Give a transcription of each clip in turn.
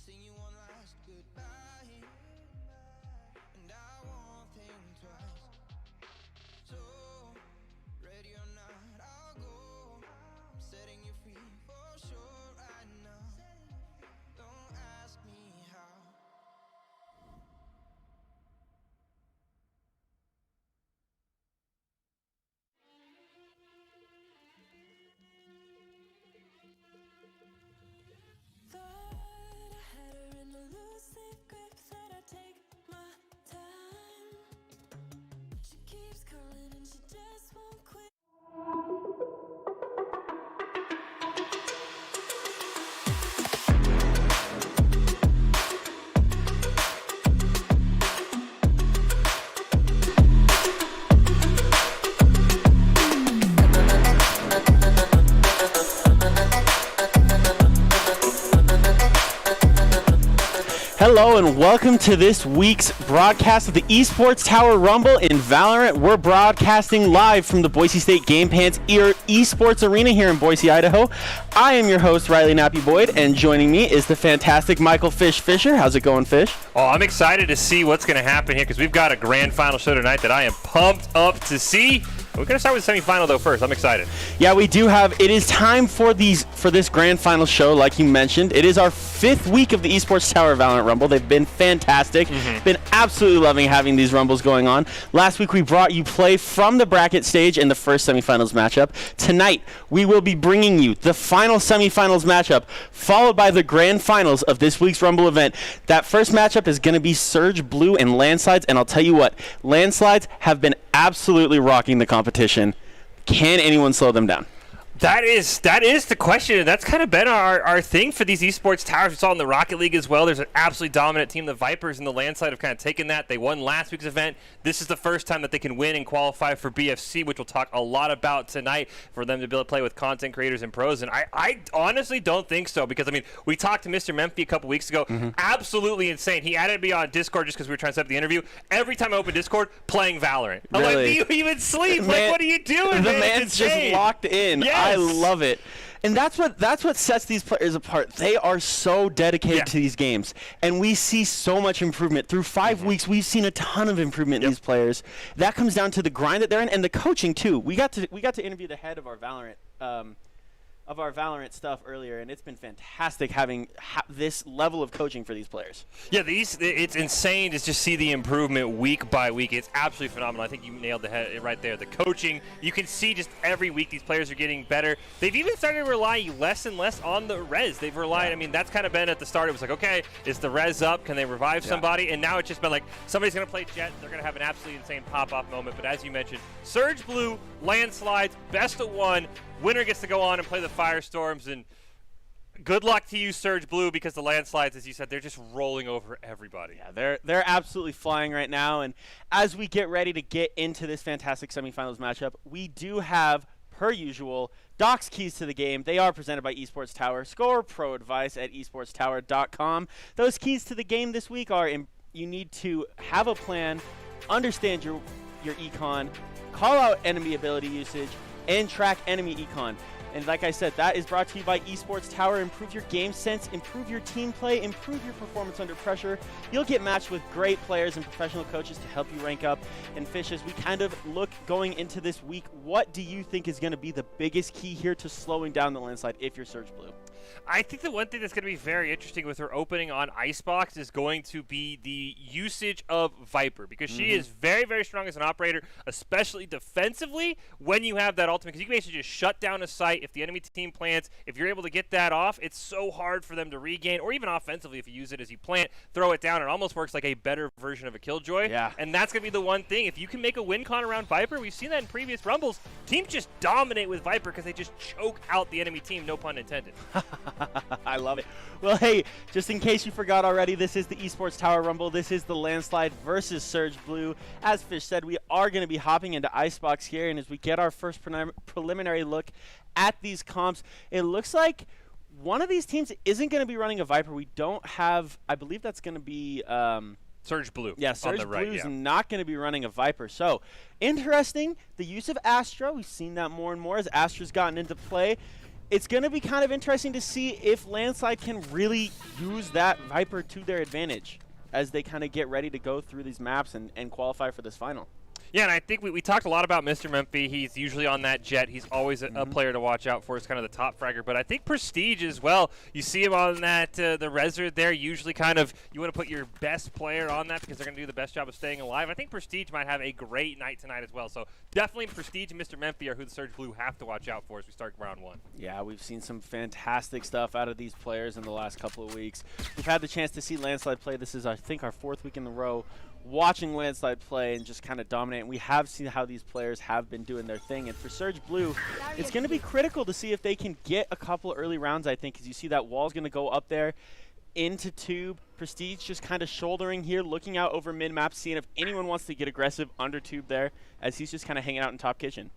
sing you one last goodbye, and I won't think twice. So, ready or not, I'll go. I'm setting you free for sure right now. Don't ask me how. Thought I had her in a loose grip, that I take my time. She keeps calling and she just won't quit. Hello and welcome to this week's broadcast of the Esports Tower Rumble in Valorant. We're broadcasting live from the Boise State Game Pants Esports Arena here in Boise, Idaho. I am your host, Riley Nappy Boyd, and joining me is the fantastic Michael Fisher. How's it going, Fish? Oh, I'm excited to see what's going to happen here because we've got a grand final show tonight that I am pumped up to see. We're going to start with the semifinal, though, first. I'm excited. Yeah, we do have. It is time for this grand final show, like you mentioned. It is our 5th week of the Esports Tower Valorant Rumble. They've been fantastic. Been absolutely loving having these Rumbles going on. Last week, we brought you play from the bracket stage in the first semifinals matchup. Tonight, we will be bringing you the final semifinals matchup, followed by the grand finals of this week's Rumble event. That first matchup is going to be Surge Blue and Landslides, and I'll tell you what, Landslides have been absolutely rocking the competition. Can anyone slow them down? That is the question, and that's kind of been our thing for these esports towers. We saw in the Rocket League as well. There's an absolutely dominant team. The Vipers and the Landslide have kind of taken that. They won last week's event. This is the first time that they can win and qualify for BFC, which we'll talk a lot about tonight for them to be able to play with content creators and pros. And I honestly don't think so because, I mean, we talked to Mr. Memphi a couple weeks ago. Absolutely insane. He added me on Discord just because we were trying to set up the interview. Every time I open Discord, playing Valorant. I'm like, do you even sleep? Like, what are you doing, The man? man's just locked in. Yes. I love it. And that's what sets these players apart. They are so dedicated to these games. And we see so much improvement. Through 5 weeks, we've seen a ton of improvement in these players. That comes down to the grind that they're in and the coaching too. We got to interview the head of our Valorant stuff earlier, and it's been fantastic having this level of coaching for these players. Yeah, it's insane to just see the improvement week by week. It's absolutely phenomenal. I think you nailed the head right there. The coaching, you can see just every week these players are getting better. They've even started to rely less and less on the res. They've relied, I mean, that's kind of been at the start. It was like, okay, is the res up? Can they revive somebody? And now it's just been like, somebody's going to play Jet. They're going to have an absolutely insane pop-off moment. But as you mentioned, Surge Blue, Landslides, best of one. Winner gets to go on and play the Firestorms, and good luck to you, Surge Blue, because the Landslides, as you said, they're just rolling over everybody. Yeah, they're absolutely flying right now. And as we get ready to get into this fantastic semifinals matchup, we do have, per usual, Doc's keys to the game. They are presented by Esports Tower. Score pro advice at esportstower.com. Those keys to the game this week are you need to have a plan, understand your econ, call out enemy ability usage, and track enemy econ. And like I said, that is brought to you by Esports Tower. Improve your game sense, improve your team play, improve your performance under pressure. You'll get matched with great players and professional coaches to help you rank up. And Fish, as we kind of look going into this week, what do you think is going to be the biggest key here to slowing down the Landslide if you're Surge Blue? I think the one thing that's going to be very interesting with her opening on Icebox is going to be the usage of Viper, because she is very, very strong as an operator, especially defensively when you have that ultimate, because you can basically just shut down a site if the enemy team plants. If you're able to get that off, it's so hard for them to regain, or even offensively if you use it as you plant, throw it down. It almost works like a better version of a Killjoy. Yeah. And that's going to be the one thing. If you can make a win con around Viper, we've seen that in previous Rumbles, teams just dominate with Viper because they just choke out the enemy team, no pun intended. I love it. Well, hey, just in case you forgot already, this is the Esports Tower Rumble. This is the Landslide versus Surge Blue. As Fish said, we are going to be hopping into Icebox here, and as we get our first preliminary look at these comps, it looks like one of these teams isn't going to be running a Viper. We don't have, I believe that's going to be Surge Blue. Yeah, Surge on the right, Blue's not going to be running a Viper. So, interesting. The use of Astra, we've seen that more and more as Astra's gotten into play. it's going to be kind of interesting to see if Landslide can really use that Viper to their advantage as they kind of get ready to go through these maps and qualify for this final. Yeah, and I think we talked a lot about Mr. Memphi. He's usually on that jet. He's always a player to watch out for. He's kind of the top fragger. But I think Prestige as well. You see him on that the Resor there. Usually kind of you want to put your best player on that because they're going to do the best job of staying alive. I think Prestige might have a great night tonight as well. So definitely Prestige and Mr. Memphi are who the Surge Blue have to watch out for as we start round 1. Yeah, we've seen some fantastic stuff out of these players in the last couple of weeks. We've had the chance to see Landslide play. This is, I think, our 4th week in a row watching Landslide play and just kind of dominate. And we have seen how these players have been doing their thing. And for Surge Blue, it's going to be critical to see if they can get a couple early rounds, I think, because you see that wall's going to go up there into tube. Prestige just kind of shouldering here, looking out over mid-map, seeing if anyone wants to get aggressive under tube there, as he's just kind of hanging out in top kitchen.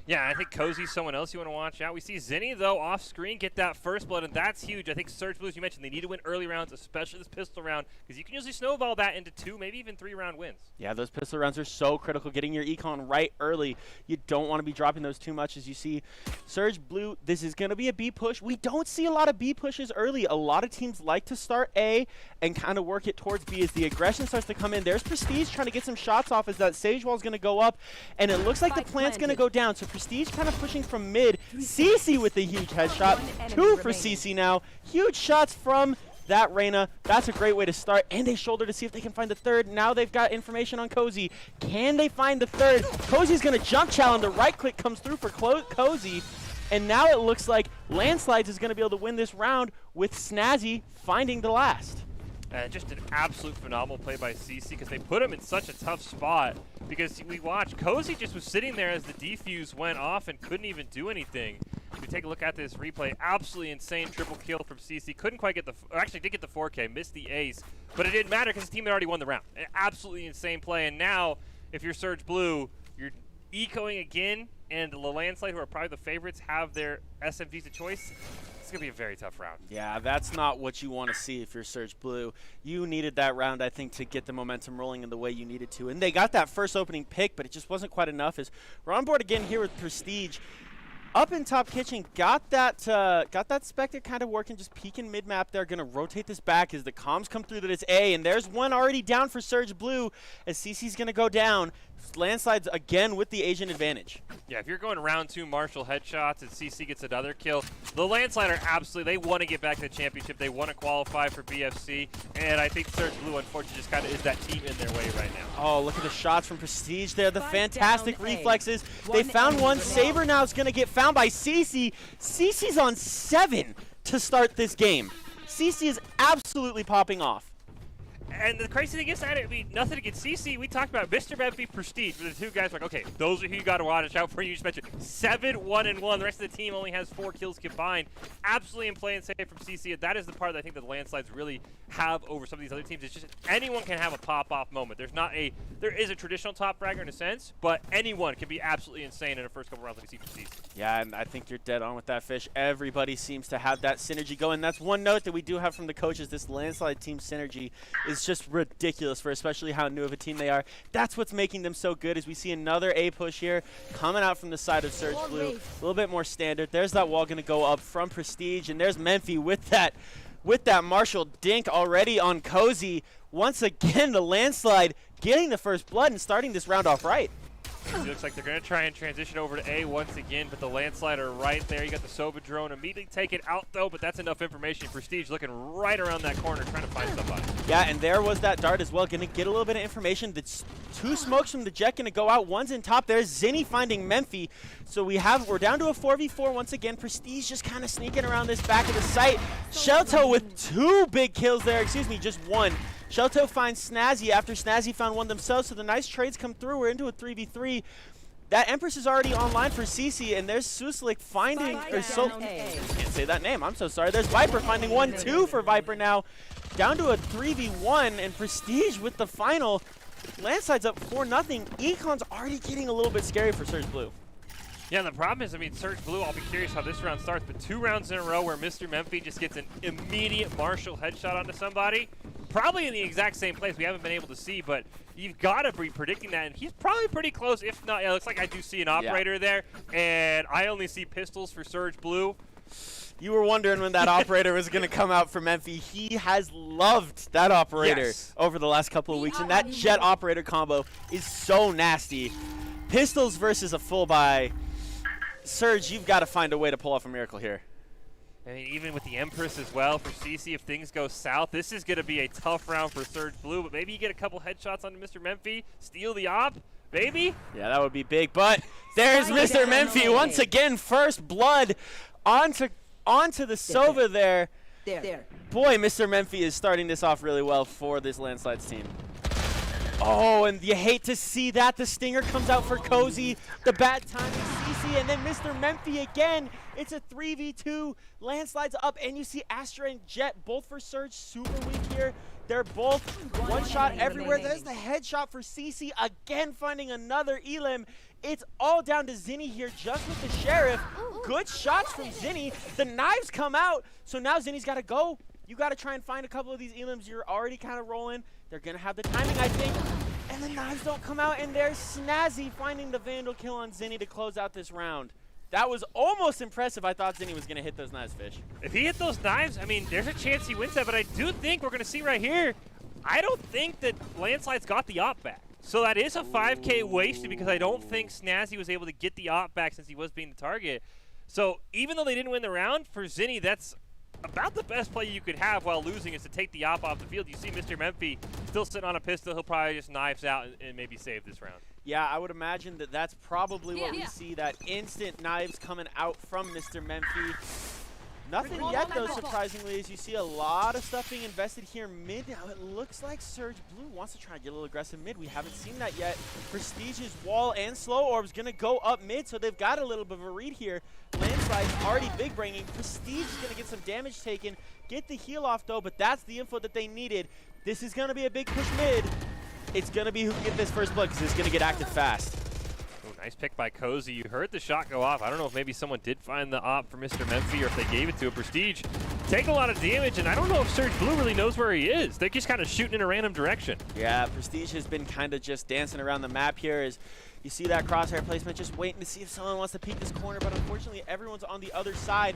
Yeah, I think Cozy's someone else you want to watch out. We see Zinni, though, off screen get that first blood, and that's huge. I think Surge Blue, as you mentioned, they need to win early rounds, especially this pistol round, because you can usually snowball that into 2, maybe even 3-round wins. Yeah, those pistol rounds are so critical. Getting your econ right early. You don't want to be dropping those too much. As you see, Surge Blue, this is going to be a B push. We don't see a lot of B pushes early. A lot of teams like to start A and kind of work it towards B as the aggression starts to come in. There's Prestige trying to get some shots off as that Sage wall is going to go up, and it looks like the plant's going to go down. So Prestige kind of pushing from mid. CC with the huge headshot. 2 for CC now. Huge shots from that Reyna. That's a great way to start. And they shoulder to see if they can find the third. Now they've got information on Cozy. Can they find the third? Cozy's going to jump challenge. The right click comes through for Cozy. And now it looks like Landslides is going to be able to win this round with Snazzy finding the last. Just an absolute phenomenal play by CC because they put him in such a tough spot because we watched Cozy just was sitting there as the defuse went off and couldn't even do anything. If you take a look at this replay, absolutely insane triple kill from CC. Couldn't quite get the, or actually did get the 4K, missed the ace, but it didn't matter because his team had already won the round. An absolutely insane play, and now if you're Surge Blue, you're ecoing again, and the Landslide, who are probably the favorites, have their SMGs of choice. It's going to be a very tough round. Yeah, that's not what you want to see if you're Surge Blue. You needed that round, I think, to get the momentum rolling in the way you needed to. And they got that first opening pick, but it just wasn't quite enough. As we're on board again here with Prestige. Up in top kitchen, got that Spectre kind of working, just peeking mid-map there. Going to rotate this back as the comms come through that it's A. And there's one already down for Surge Blue as CC's going to go down. Landslides again with the Asian advantage. Yeah, if you're going round 2 Marshall headshots and CC gets another kill, the Landslide are absolutely, they want to get back to the championship. They want to qualify for BFC, and I think Surge Blue, unfortunately, just kind of is that team in their way right now. Oh, look at the shots from Prestige there. The fantastic reflexes. They found one. Saber now is going to get found by CC. CC's on 7 to start this game. CC is absolutely popping off. And the crazy thing is that I mean, nothing against CC. We talked about Mr. Memphi, Prestige, but the two guys were like, okay, those are who you got to watch out for. You just mentioned 7-1-1. The rest of the team only has 4 kills combined. Absolutely in play and safe from CC. And that is the part that I think that the Landslides really have over some of these other teams. It's just anyone can have a pop-off moment. There is a traditional top fragger in a sense, but anyone can be absolutely insane in the first couple rounds like we see from CC. Yeah, and I think you're dead on with that, Fish. Everybody seems to have that synergy going. That's one note that we do have from the coaches. This Landslide team synergy is just ridiculous for especially how new of a team they are. That's what's making them so good as we see another A push here coming out from the side of Surge Blue. A little bit more standard. There's that wall going to go up from Prestige, and there's Memphi with that Marshall dink already on Cozy. Once again, the Landslide getting the first blood and starting this round off right. It looks like they're going to try and transition over to A once again, but the Landslide are right there. You got the Sova drone immediately take it out, though, but that's enough information. Prestige looking right around that corner, trying to find somebody. Yeah, and there was that dart as well. Going to get a little bit of information. That's 2 smokes from the jet going to go out. One's in top. There's Zinni finding Memphi. So we're down to a 4v4 once again. Prestige just kind of sneaking around this back of the site. Shelto with 2 big kills there. Excuse me, just 1. Shelto finds Snazzy after Snazzy found one themselves, so the nice trades come through. We're into a 3v3. That Empress is already online for CC, and there's Suslik finding, can't say that name, I'm so sorry. There's Viper finding 1-2 for Viper now. Down to a 3v1, and Prestige with the final. Landslide's up 4-0. Econ's already getting a little bit scary for Surge Blue. Yeah, and the problem is, I mean, Surge Blue, I'll be curious how this round starts, but 2 rounds in a row where Mr. Memphi just gets an immediate Marshall headshot onto somebody. Probably in the exact same place. We haven't been able to see, but you've got to be predicting that, and he's probably pretty close. If not, yeah, it looks like I do see an operator there, and I only see pistols for Surge Blue. You were wondering when that operator was going to come out for Memphi. He has loved that operator over the last couple of weeks, and that Jet operator combo is so nasty. Pistols versus a full buy. Surge, you've got to find a way to pull off a miracle here. I mean, even with the Empress as well for CC, if things go south, this is going to be a tough round for Surge Blue, but maybe you get a couple headshots onto Mr. Memphi, steal the op, baby. Yeah, that would be big, but there's Mr. Memphi once again, first blood onto the Sova there. Boy, Mr. Memphi is starting this off really well for this Landslides team. Oh, and you hate to see that. The stinger comes out for Cozy. The bad timing, CC, and then Mr. Memphi again. It's a 3v2. Landslides up, and you see Astra and Jet, both for Surge, super weak here. They're both one shot everywhere. There's the headshot for CC, again finding another Elim. It's all down to Zinni here, just with the Sheriff. Good shots from Zinni. The knives come out, so now Zinni's got to go. You got to try and find a couple of these Elims. You're already kind of rolling. They're going to have the timing, I think. And the knives don't come out, and there's Snazzy finding the Vandal kill on Zinni to close out this round. That was almost impressive. I thought Zinni was going to hit those knives, Fish. If he hit those knives, I mean, there's a chance he wins that, but I do think we're going to see right here, I don't think that Landslide's got the op back. So that is a 5K wasted because I don't think Snazzy was able to get the op back since he was being the target. So even though they didn't win the round, for Zinni, that's about the best play you could have while losing is to take the op off the field. You see Mr. Memphi still sitting on a pistol. He'll probably just knives out and maybe save this round. Yeah, I would imagine that that's probably what we see, that instant knives coming out from Mr. Memphi. Nothing yet, though, surprisingly, as you see a lot of stuff being invested here mid. Now, it looks like Surge Blue wants to try and get a little aggressive mid. We haven't seen that yet. Prestige's wall and slow orb's going to go up mid, so they've got a little bit of a read here. Landslide's already big bringing. Prestige is going to get some damage taken, get the heal off, though, but that's the info that they needed. This is going to be a big push mid. It's going to be who can get this first blood, because it's going to get active fast. Nice pick by Cozy. You heard the shot go off. I don't know if maybe someone did find the op for Mr. Memphi or if they gave it to a Prestige. Take a lot of damage, and I don't know if Surge Blue really knows where he is. They're just kind of shooting in a random direction. Yeah, Prestige has been kind of just dancing around the map here as you see that crosshair placement, just waiting to see if someone wants to peek this corner, but unfortunately everyone's on the other side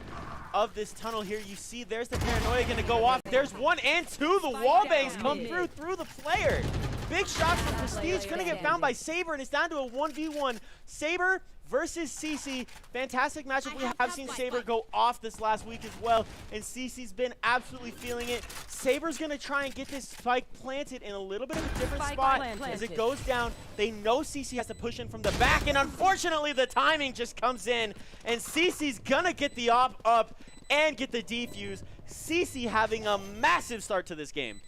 of this tunnel here. You see there's the paranoia going to go off. There's one and two. The wall bangs come through the player. Big shot from Prestige, gonna get found by Saber, and it's down to a 1v1. Saber versus CC. Fantastic matchup. We have seen Saber go off this last week as well, and CC's been absolutely feeling it. Saber's gonna try and get this spike planted in a little bit of a different spot as it goes down. They know CC has to push in from the back, and unfortunately the timing just comes in, and CC's gonna get the op up and get the defuse. CC having a massive start to this game.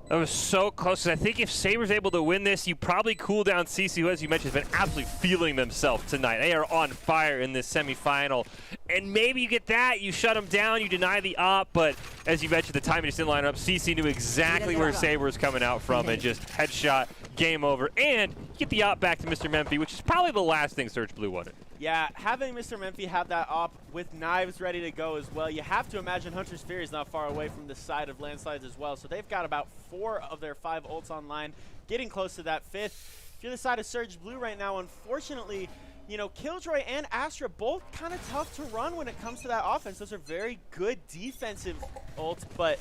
That was so close. I think if Saber's able to win this, you probably cool down CC, who, as you mentioned, has been absolutely feeling themselves tonight. They are on fire in this semifinal. And maybe you get that, you shut them down, you deny the op, but as you mentioned, the timing just didn't line up. CC knew exactly where Saber was coming out from and just headshot, game over, and get the op back to Mr. Memphi, which is probably the last thing Surge Blue wanted. Yeah, having Mr. Memphi have that op with knives ready to go as well, you have to imagine Hunter's Fury is not far away from the side of Landslides as well, so they've got about 4 of their 5 ults online, getting close to that 5th. If you're the side of Surge Blue right now, unfortunately, you know, Killjoy and Astra both kind of tough to run when it comes to that offense. Those are very good defensive ults, but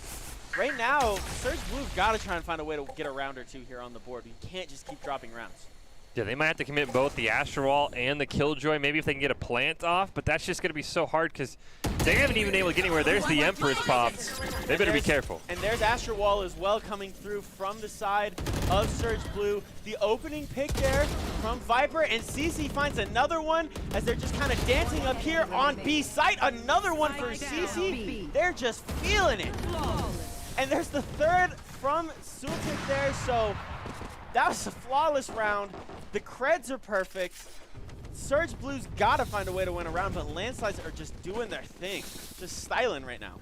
right now, Surge Blue's got to try and find a way to get a round or two here on the board. You can't just keep dropping rounds. Yeah, they might have to commit both the Astra Wall and the Killjoy, maybe if they can get a plant off, but that's just going to be so hard because they haven't even been able to get anywhere. There's the Empress popped. They better be careful. And there's Astra Wall as well coming through from the side of Surge Blue. The opening pick there from Viper, and CC finds another one as they're just kind of dancing up here on B site. Another one for CC. They're just feeling it. And there's the third from Sultik there, so that was a flawless round. The creds are perfect. Surge Blue's got to find a way to win a round, but Landslides are just doing their thing. Just styling right now.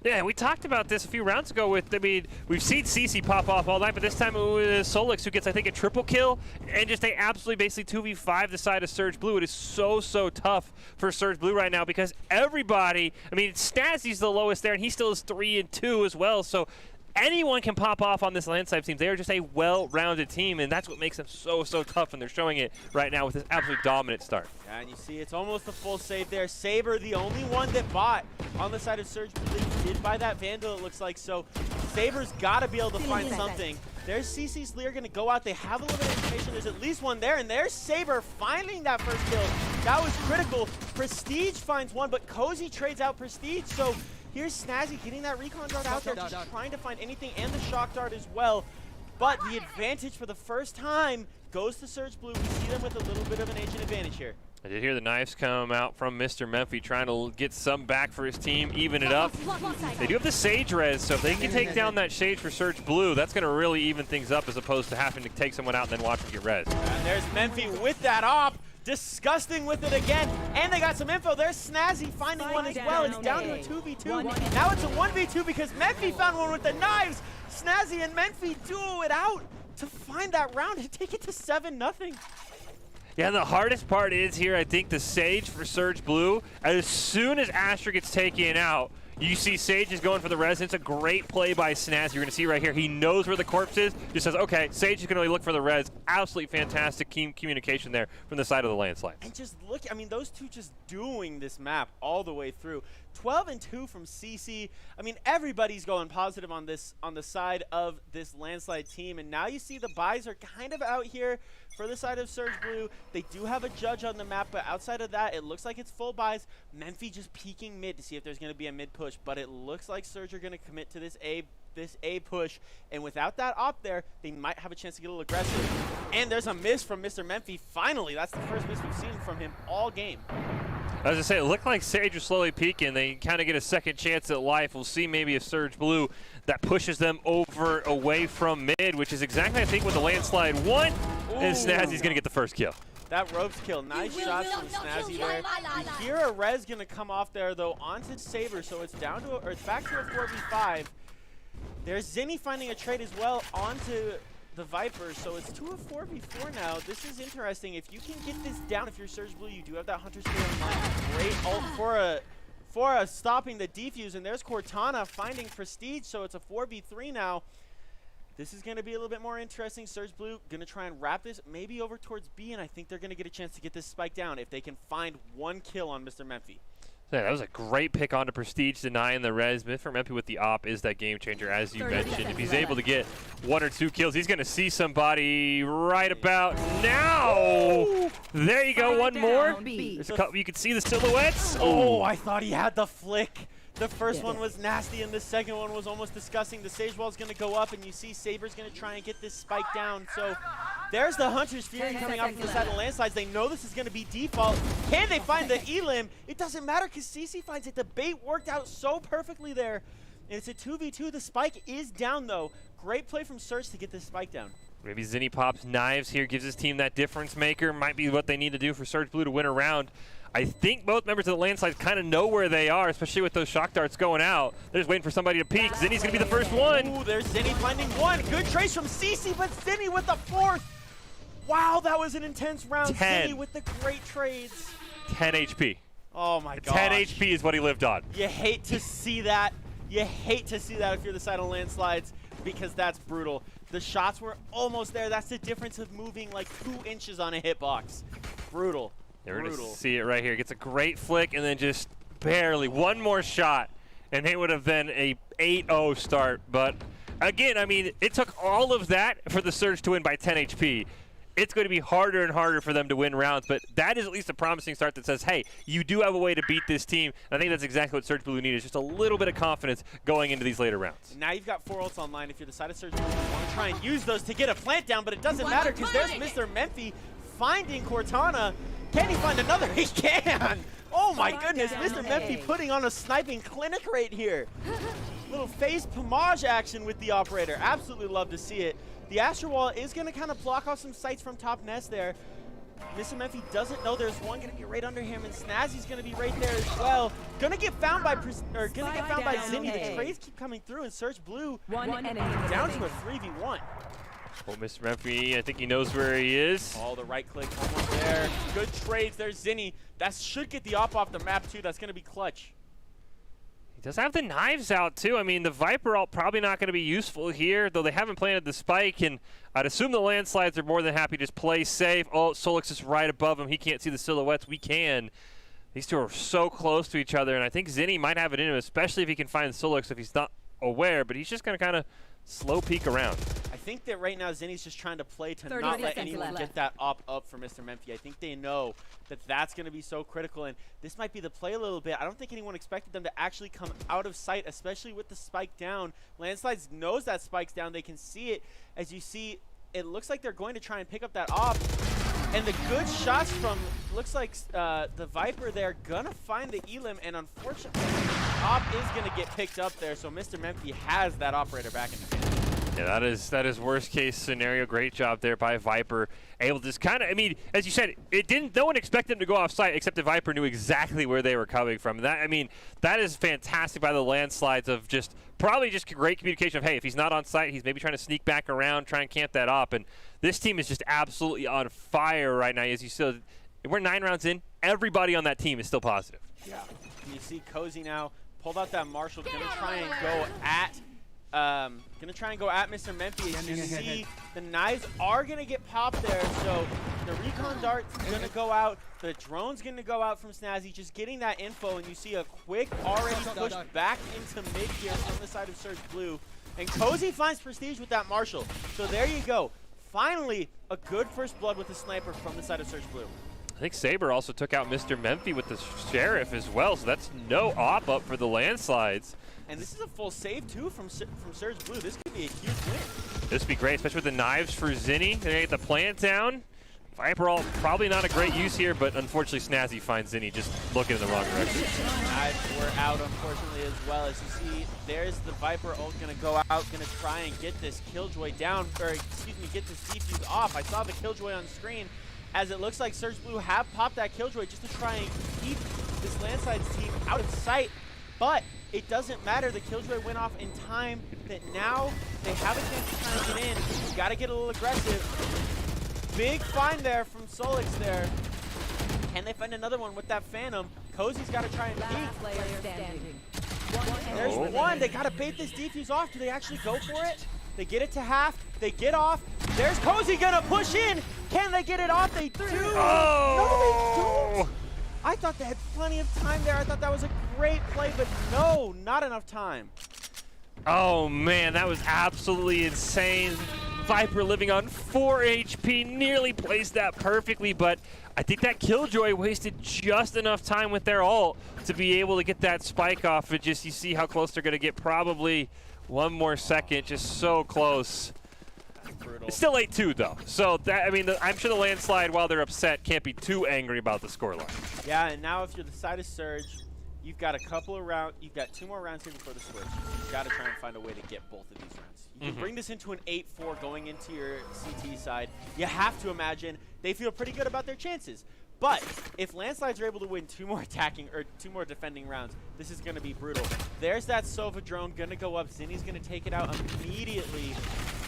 Yeah, we talked about this a few rounds ago with, I mean, we've seen CC pop off all night, but this time it was Solix who gets, I think, a triple kill, and just they absolutely basically 2v5 the side of Surge Blue. It is so tough for Surge Blue right now because everybody, I mean, Snazzy's the lowest there, and he still is 3 and 2 as well, so anyone can pop off on this landslide team. They are just a well-rounded team, and that's what makes them so tough, and they're showing it right now with this absolute dominant start. Yeah, and you see it's almost a full save there. Saber, the only one that bought on the side of Surge Blue, did buy that Vandal, it looks like, so Saber's got to be able to find something. There's CC's Lear going to go out. They have a little bit of information. There's at least one there, and there's Saber finding that first kill. That was critical. Prestige finds one, but Cozy trades out Prestige, so here's Snazzy getting that recon dart out there, just trying to find anything, and the shock dart as well. But the advantage for the first time goes to Surge Blue. We see them with a little bit of an agent advantage here. I did hear the knives come out from Mr. Memphi, trying to get some back for his team, even it up. They do have the Sage res, so if they can take down that Sage for Surge Blue, that's going to really even things up as opposed to having to take someone out and then watch them get res. And there's Memphi with that op. Disgusting with it again, and they got some info. There's Snazzy finding one as well. It's down to a 2v2. Now it's a 1v2 because Memphi found one with the knives. Snazzy and Memphi duo it out to find that round and take it to 7-0. Yeah, the hardest part is here, I think, the Sage for Surge Blue. As soon as Astra gets taken out, you see Sage is going for the res. It's a great play by Snaz. You're going to see right here, he knows where the corpse is. Just says, okay, Sage is going to look for the res. Absolutely fantastic communication there from the side of the landslide. And just look, I mean, those two just doing this map all the way through. 12-2 from CC. I mean, everybody's going positive on this, on the side of this landslide team. And now you see the buys are kind of out here for the side of Surge Blue. They do have a judge on the map, but outside of that, it looks like it's full buys. Memphi just peeking mid to see if there's going to be a mid push, but it looks like Surge are going to commit to this A push, and without that op there, they might have a chance to get a little aggressive. And there's a miss from Mr. Memphi. Finally, that's the first miss we've seen from him all game. As I say, it looked like Sage was slowly peeking. They kind of get a second chance at life. We'll see maybe a Surge Blue that pushes them over away from mid, which is exactly, I think, what the landslide want. And Snazzy's going to get the first kill. That ropes kill. Nice shots from Snazzy there. You hear a res going to come off there, though, onto Saber, so it's down to, or it's back to a 4v5. There's Zinni finding a trade as well onto the Viper, so it's to a 4v4 now. This is interesting. If you can get this down, if you're Surge Blue, you do have that Hunter Spear in line. Great ult for a stopping the defuse, and there's Cortana finding Prestige, so it's a 4v3 now. This is going to be a little bit more interesting. Surge Blue going to try and wrap this maybe over towards B, and I think they're going to get a chance to get this spike down if they can find one kill on Mr. Memphi. Yeah, that was a great pick onto Prestige, denying the res. Mr. Memphi with the op is that game changer, as you mentioned. If he's able to get 1 or 2 kills, he's going to see somebody right about now. Ooh. There you go, one more. There's a couple, you can see the silhouettes. Oh, I thought he had the flick. The first one was nasty, and the second one was almost disgusting. The Sage Wall's going to go up, and you see Saber's going to try and get this spike down. So there's the Hunter's Fury coming out from the side of the landslides. They know this is going to be default. Can they find the Elim? It doesn't matter because CC finds it. The bait worked out so perfectly there. And it's a 2v2. The spike is down, though. Great play from Surge to get this spike down. Maybe Zinni pops knives here, gives his team that difference maker. Might be what they need to do for Surge Blue to win a round. I think both members of the landslide kind of know where they are, especially with those shock darts going out. They're just waiting for somebody to peek. Zinni's going to be the first one. Ooh, there's Zinni finding one. Good trace from CC, but Zinni with the fourth. Wow, that was an intense round. 10. Zinni with the great trades. 10 HP. Oh, my gosh. 10 HP is what he lived on. You hate to see that. You hate to see that if you're the side of landslides, because that's brutal. The shots were almost there. That's the difference of moving like 2 inches on a hitbox. Brutal. We're going to see it right here. Gets a great flick and then just barely one more shot, and it would have been a 8-0 start. But again, I mean, it took all of that for the Surge to win by 10 HP. It's going to be harder and harder for them to win rounds, but that is at least a promising start that says, hey, you do have a way to beat this team. And I think that's exactly what Surge Blue needed, just a little bit of confidence going into these later rounds. Now you've got 4 ults online. If you're the side of Surge Blue, you want to try and use those to get a plant down, but it doesn't matter because there's Mr. Memphi finding Cortana. Can he find another? He can! Oh my goodness, Mr. Memphi putting on a sniping clinic right here. Little face pomage action with the operator. Absolutely love to see it. The Astro Wall is going to kind of block off some sights from top nest there. Mr. Memphi doesn't know there's one going to be right under him, and Snazzy's going to be right there as well. Going to get found by Zinni. The trades keep coming through, and Surge Blue down to a 3v1. Well, Mr. Memphi, I think he knows where he is. Oh, the right click almost there. Good trades. There's Zinni. That should get the op off the map, too. That's going to be clutch. He does have the knives out, too. I mean, the Viper ult probably not going to be useful here, though they haven't planted the spike, and I'd assume the landslides are more than happy to just play safe. Oh, Solix is right above him. He can't see the silhouettes. We can. These two are so close to each other, and I think Zinni might have it in him, especially if he can find Solix if he's not aware, but he's just going to kind of slow peek around. I think that right now Zinni's just trying to play to not let anyone get that up for Mr. Memphi. I think they know that that's going to be so critical, and this might be the play a little bit. I don't think anyone expected them to actually come out of sight, especially with the spike down. Landslides knows that spike's down. They can see it. As you see, it looks like they're going to try and pick up that op. And the good shots from, looks like the Viper there, gonna find the Elim, and unfortunately, op is gonna get picked up there, so Mr. Memphi has that operator back in the game. Yeah, that is worst case scenario. Great job there by Viper. Able to just kind of, I mean, as you said, no one expected them to go off site except the Viper knew exactly where they were coming from. That, I mean, that is fantastic by the landslides of just probably just great communication of, hey, if he's not on site, he's maybe trying to sneak back around, try and camp that up. And this team is just absolutely on fire right now. As you see, we're 9 rounds in. Everybody on that team is still positive. Yeah. And you see Cozy now pulled out that Marshall, gonna try and go at Mr. Memphi. As you see, the knives are gonna get popped there, so the recon dart's gonna go out, the drone's gonna go out from Snazzy, just getting that info, and you see a quick already push back into mid here from the side of Surge Blue, and Cozy finds Prestige with that Marshall. So there you go. Finally, a good first blood with the sniper from the side of Surge Blue. I think Saber also took out Mr. Memphi with the Sheriff as well, so that's no op up for the landslides. And this is a full save, too, from Surge Blue. This could be a huge win. This would be great, especially with the knives for Zinni. They're going to get the plant down. Viper ult, probably not a great use here, but unfortunately Snazzy finds Zinni just looking in the wrong direction. Knives were out, unfortunately, as well. As you see, there's the Viper ult going to go out, going to try and get this Killjoy down, or excuse me, get this defuse off. I saw the Killjoy on screen, as it looks like Surge Blue have popped that Killjoy just to try and keep this landslides team out of sight. But it doesn't matter. The Killjoy went off in time. That now they have a chance to try and get in. You got to get a little aggressive. Big find there from Solix there. Can they find another one with that Phantom? Cozy's got to try and peek. There's one. They got to bait this defuse off. Do they actually go for it? They get it to half. They get off. There's Cozy gonna push in. Can they get it off? They do. Oh! No, they don't. I thought they had plenty of time there. I thought that was a great play, but no, not enough time. Oh man, that was absolutely insane. Viper living on 4 HP, nearly placed that perfectly, but I think that Killjoy wasted just enough time with their ult to be able to get that spike off. It just, you see how close they're gonna get, probably one more second, just so close. It's still 8-2 though, so that, I mean, I'm sure the landslide, while they're upset, can't be too angry about the scoreline. Yeah, and now if you're the side of Surge, you've got a couple of rounds, you've got 2 more rounds here before the switch. You've got to try and find a way to get both of these rounds. You can bring this into an 8-4 going into your CT side. You have to imagine they feel pretty good about their chances. But if landslides are able to win 2 more attacking or 2 more defending rounds, this is going to be brutal. There's that Sova drone going to go up. Zinni's going to take it out immediately.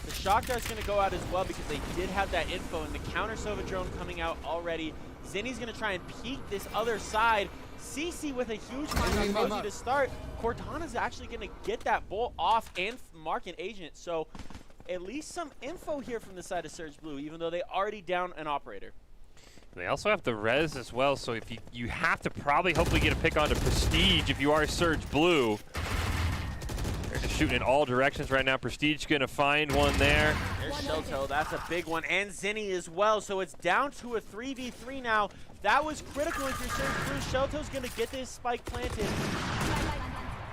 The shock dart's going to go out as well because they did have that info, and the counter Sova drone coming out already. Zinni's going to try and peek this other side. CC with a huge find on Cozy to start. Cortana's actually going to get that bolt off and mark an agent. So at least some info here from the side of Surge Blue, even though they already down an operator. They also have the res as well, so if you have to probably hopefully get a pick onto Prestige if you are Surge Blue. They're just shooting in all directions right now. Prestige gonna find one there. There's Shelto, that's a big one, and Zinni as well, so it's down to a 3v3 now. That was critical if you're Surge Blue. Shelto's gonna get this spike planted.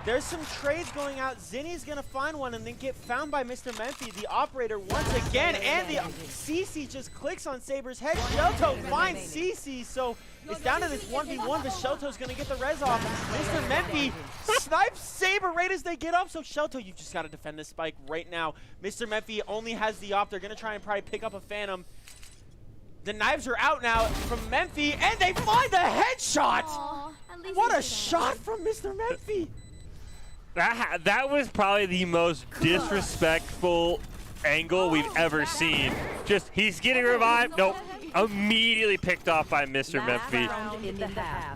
There's some trades going out. Zinni's going to find one and then get found by Mr. Memphi, the operator, once again. And the CC just clicks on Saber's head. Shelto finds CC, so it's down to this 1v1, but Shelto's going to get the res off. Mr. Memphi snipes Saber right as they get up. So Shelto, you've just got to defend this spike right now. Mr. Memphi only has the op. They're going to try and probably pick up a Phantom. The knives are out now from Memphi, and they find the headshot! What a shot from Mr. Memphi! That was probably the most disrespectful angle we've ever seen. Just, he's getting revived. Nope. Immediately picked off by Mr. Memphi.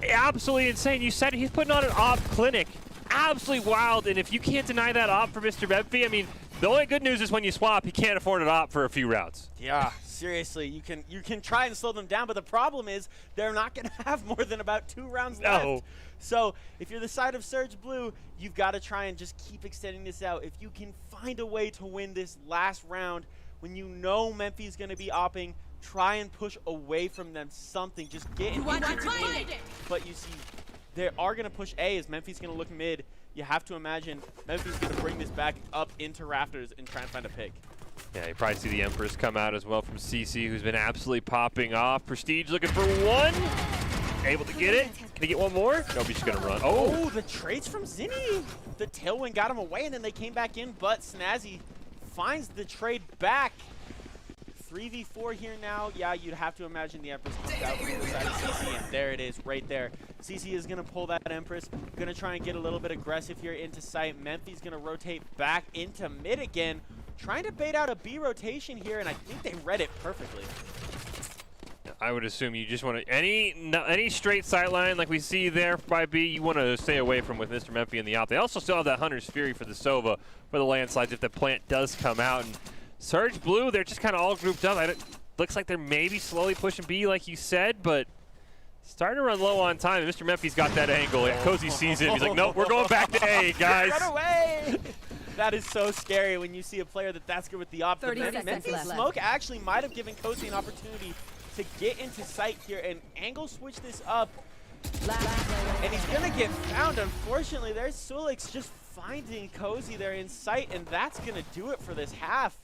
Absolutely insane. You said he's putting on an op clinic absolutely wild, and if you can't deny that op for Mr. Memphi, I mean, the only good news is when you swap, he can't afford an op for a few rounds. Yeah, seriously, you can try and slow them down, but the problem is they're not going to have more than about 2 rounds left. So if you're the side of Surge Blue, you've got to try and just keep extending this out. If you can find a way to win this last round when you know Memphi's going to be opping, try and push away from them something. Just get in. But you see, they are going to push A as Memphi's going to look mid. You have to imagine Memphi's going to bring this back up into Rafters and try and find a pick. Yeah, you probably see the Empress come out as well from CC, who's been absolutely popping off. Prestige looking for one. Able to get it. Can he get one more? Nope, he's just going to run. Oh, the trades from Zinni. The tailwind got him away, and then they came back in, but Snazzy finds the trade back. 3v4 here now. Yeah, you'd have to imagine the Empress comes out from the side of CC, and there it is right there. CC is going to pull that Empress. Going to try and get a little bit aggressive here into site. Memphi's going to rotate back into mid again, trying to bait out a B rotation here, and I think they read it perfectly. I would assume you just want to, any straight sideline like we see there by B, you want to stay away from with Mr. Memphi in the op. They also still have that Hunter's Fury for the Sova for the landslides if the plant does come out. And Surge Blue, they're just kind of all grouped up. Looks like they're maybe slowly pushing B like you said, but starting to run low on time. Mr. Memphi's got that angle. Yeah, Cozy sees him. He's like, nope, we're going back to A, guys. Run away! That is so scary when you see a player that's good with the op. Memphi's smoke actually might have given Cozy an opportunity to get into sight here and angle switch this up. And he's going to get found. Unfortunately, there's Sulix just finding Cozy there in sight, and that's going to do it for this half.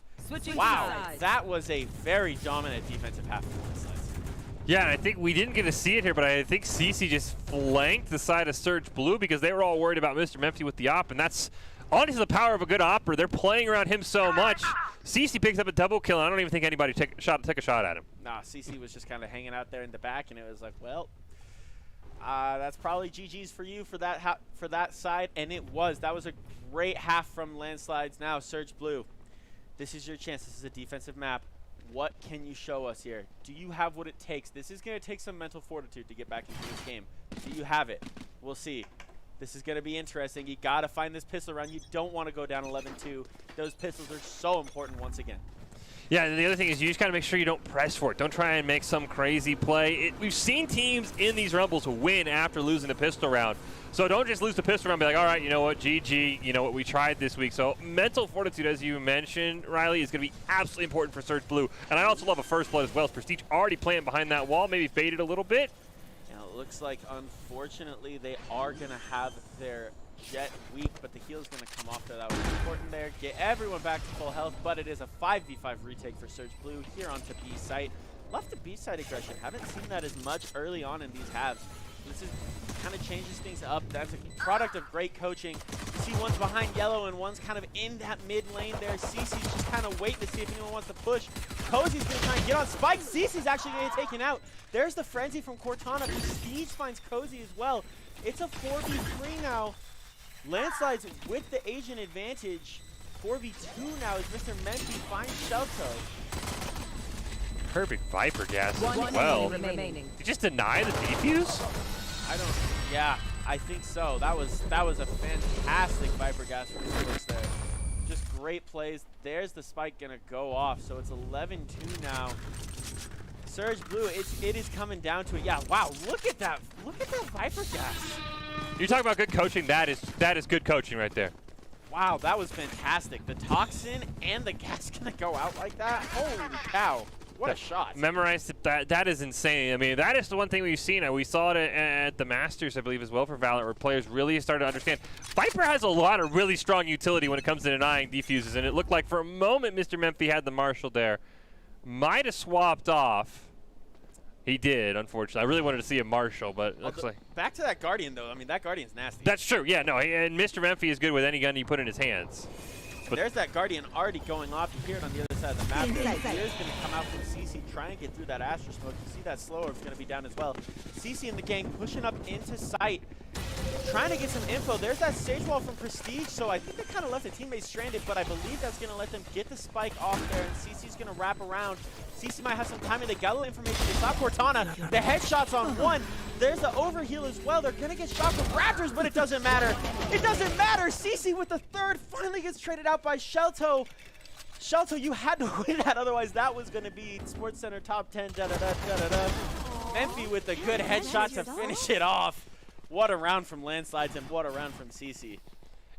Wow, that was a very dominant defensive half for this side. Yeah, and I think we didn't get to see it here, but I think CC just flanked the side of Surge Blue because they were all worried about Mr. Memphi with the op, and that's honestly the power of a good opper. They're playing around him so much. CC picks up a double kill, and I don't even think anybody took a shot at him. Nah, CC was just kind of hanging out there in the back, and it was like, well, that's probably GG's for you for that side, and it was. That was a great half from Landslides. Now, Surge Blue, this is your chance. This is a defensive map. What can you show us here? Do you have what it takes? This is going to take some mental fortitude to get back into this game. Do you have it? We'll see. This is going to be interesting. You got to find this pistol round. You don't want to go down 11-2. Those pistols are so important once again. Yeah, and the other thing is you just got to make sure you don't press for it. Don't try and make some crazy play. We've seen teams in these Rumbles win after losing the pistol round. So don't just lose the pistol round and be like, all right, you know what, GG, you know what, we tried this week. So mental fortitude, as you mentioned, Riley, is going to be absolutely important for Surge Blue. And I also love a first blood as well. Prestige already playing behind that wall, maybe faded a little bit. Yeah, it looks like, unfortunately, they are going to have their Jet weak, but the heal's going to come off there. That was important there. Get everyone back to full health, but it is a 5v5 retake for Surge Blue here onto B site. Left to B side aggression. Haven't seen that as much early on in these halves. This is kind of changes things up. That's a product of great coaching. You see one's behind yellow and one's kind of in that mid lane there. CC's just kind of waiting to see if anyone wants to push. Cozy's going to try and get on Spike. CC's actually going to get taken out. There's the frenzy from Cortana. Prestige finds Cozy as well. It's a 4v3 now. Landslides with the Asian advantage. 4v2 now as Mr. Memphi finds Shelto. Perfect Viper gas as well. Did you just deny the defuse? Yeah, I think so. That was a fantastic Viper gas from Felix there. Just great plays. There's the spike gonna go off, so it's 11-2 now. Surge Blue, it is coming down to it. Yeah, wow, look at that Viper gas. You talk about good coaching, that is good coaching right there. Wow, that was fantastic. The toxin and the gas gonna go out like that? Holy cow. What a shot. Memorized that is insane. I mean, that is the one thing we've seen. We saw it at the Masters, I believe, as well for Valorant, where players really started to understand. Viper has a lot of really strong utility when it comes to denying defuses, and it looked like for a moment Mr. Memphi had the Marshall there. Might have swapped off. He did, unfortunately. I really wanted to see a Marshall, but it looks like... Back to that Guardian, though. I mean, that Guardian's nasty. That's true. Yeah, no, and Mr. Memphi is good with any gun you put in his hands. But there's that Guardian already going off. You hear it on the other side of the map. Here's going to come out from CC, try and get through that Astra smoke. You see that slower is going to be down as well. CC and the gang pushing up into sight, trying to get some info. There's that stage wall from Prestige, so I think that kind of left the teammates stranded, but I believe that's going to let them get the spike off there, and CC's going to wrap around. CC might have some timing. They got a little information. They saw Cortana. The headshots on one. There's the overheal as well. They're going to get shot from Raptors, but it doesn't matter. It doesn't matter. CC with the third finally gets traded out by Shelto. Shelto, you had to win that, otherwise that was going to be Sports Center top 10. Memphi with the good headshot to finish it off. What a round from Landslides and what a round from CC.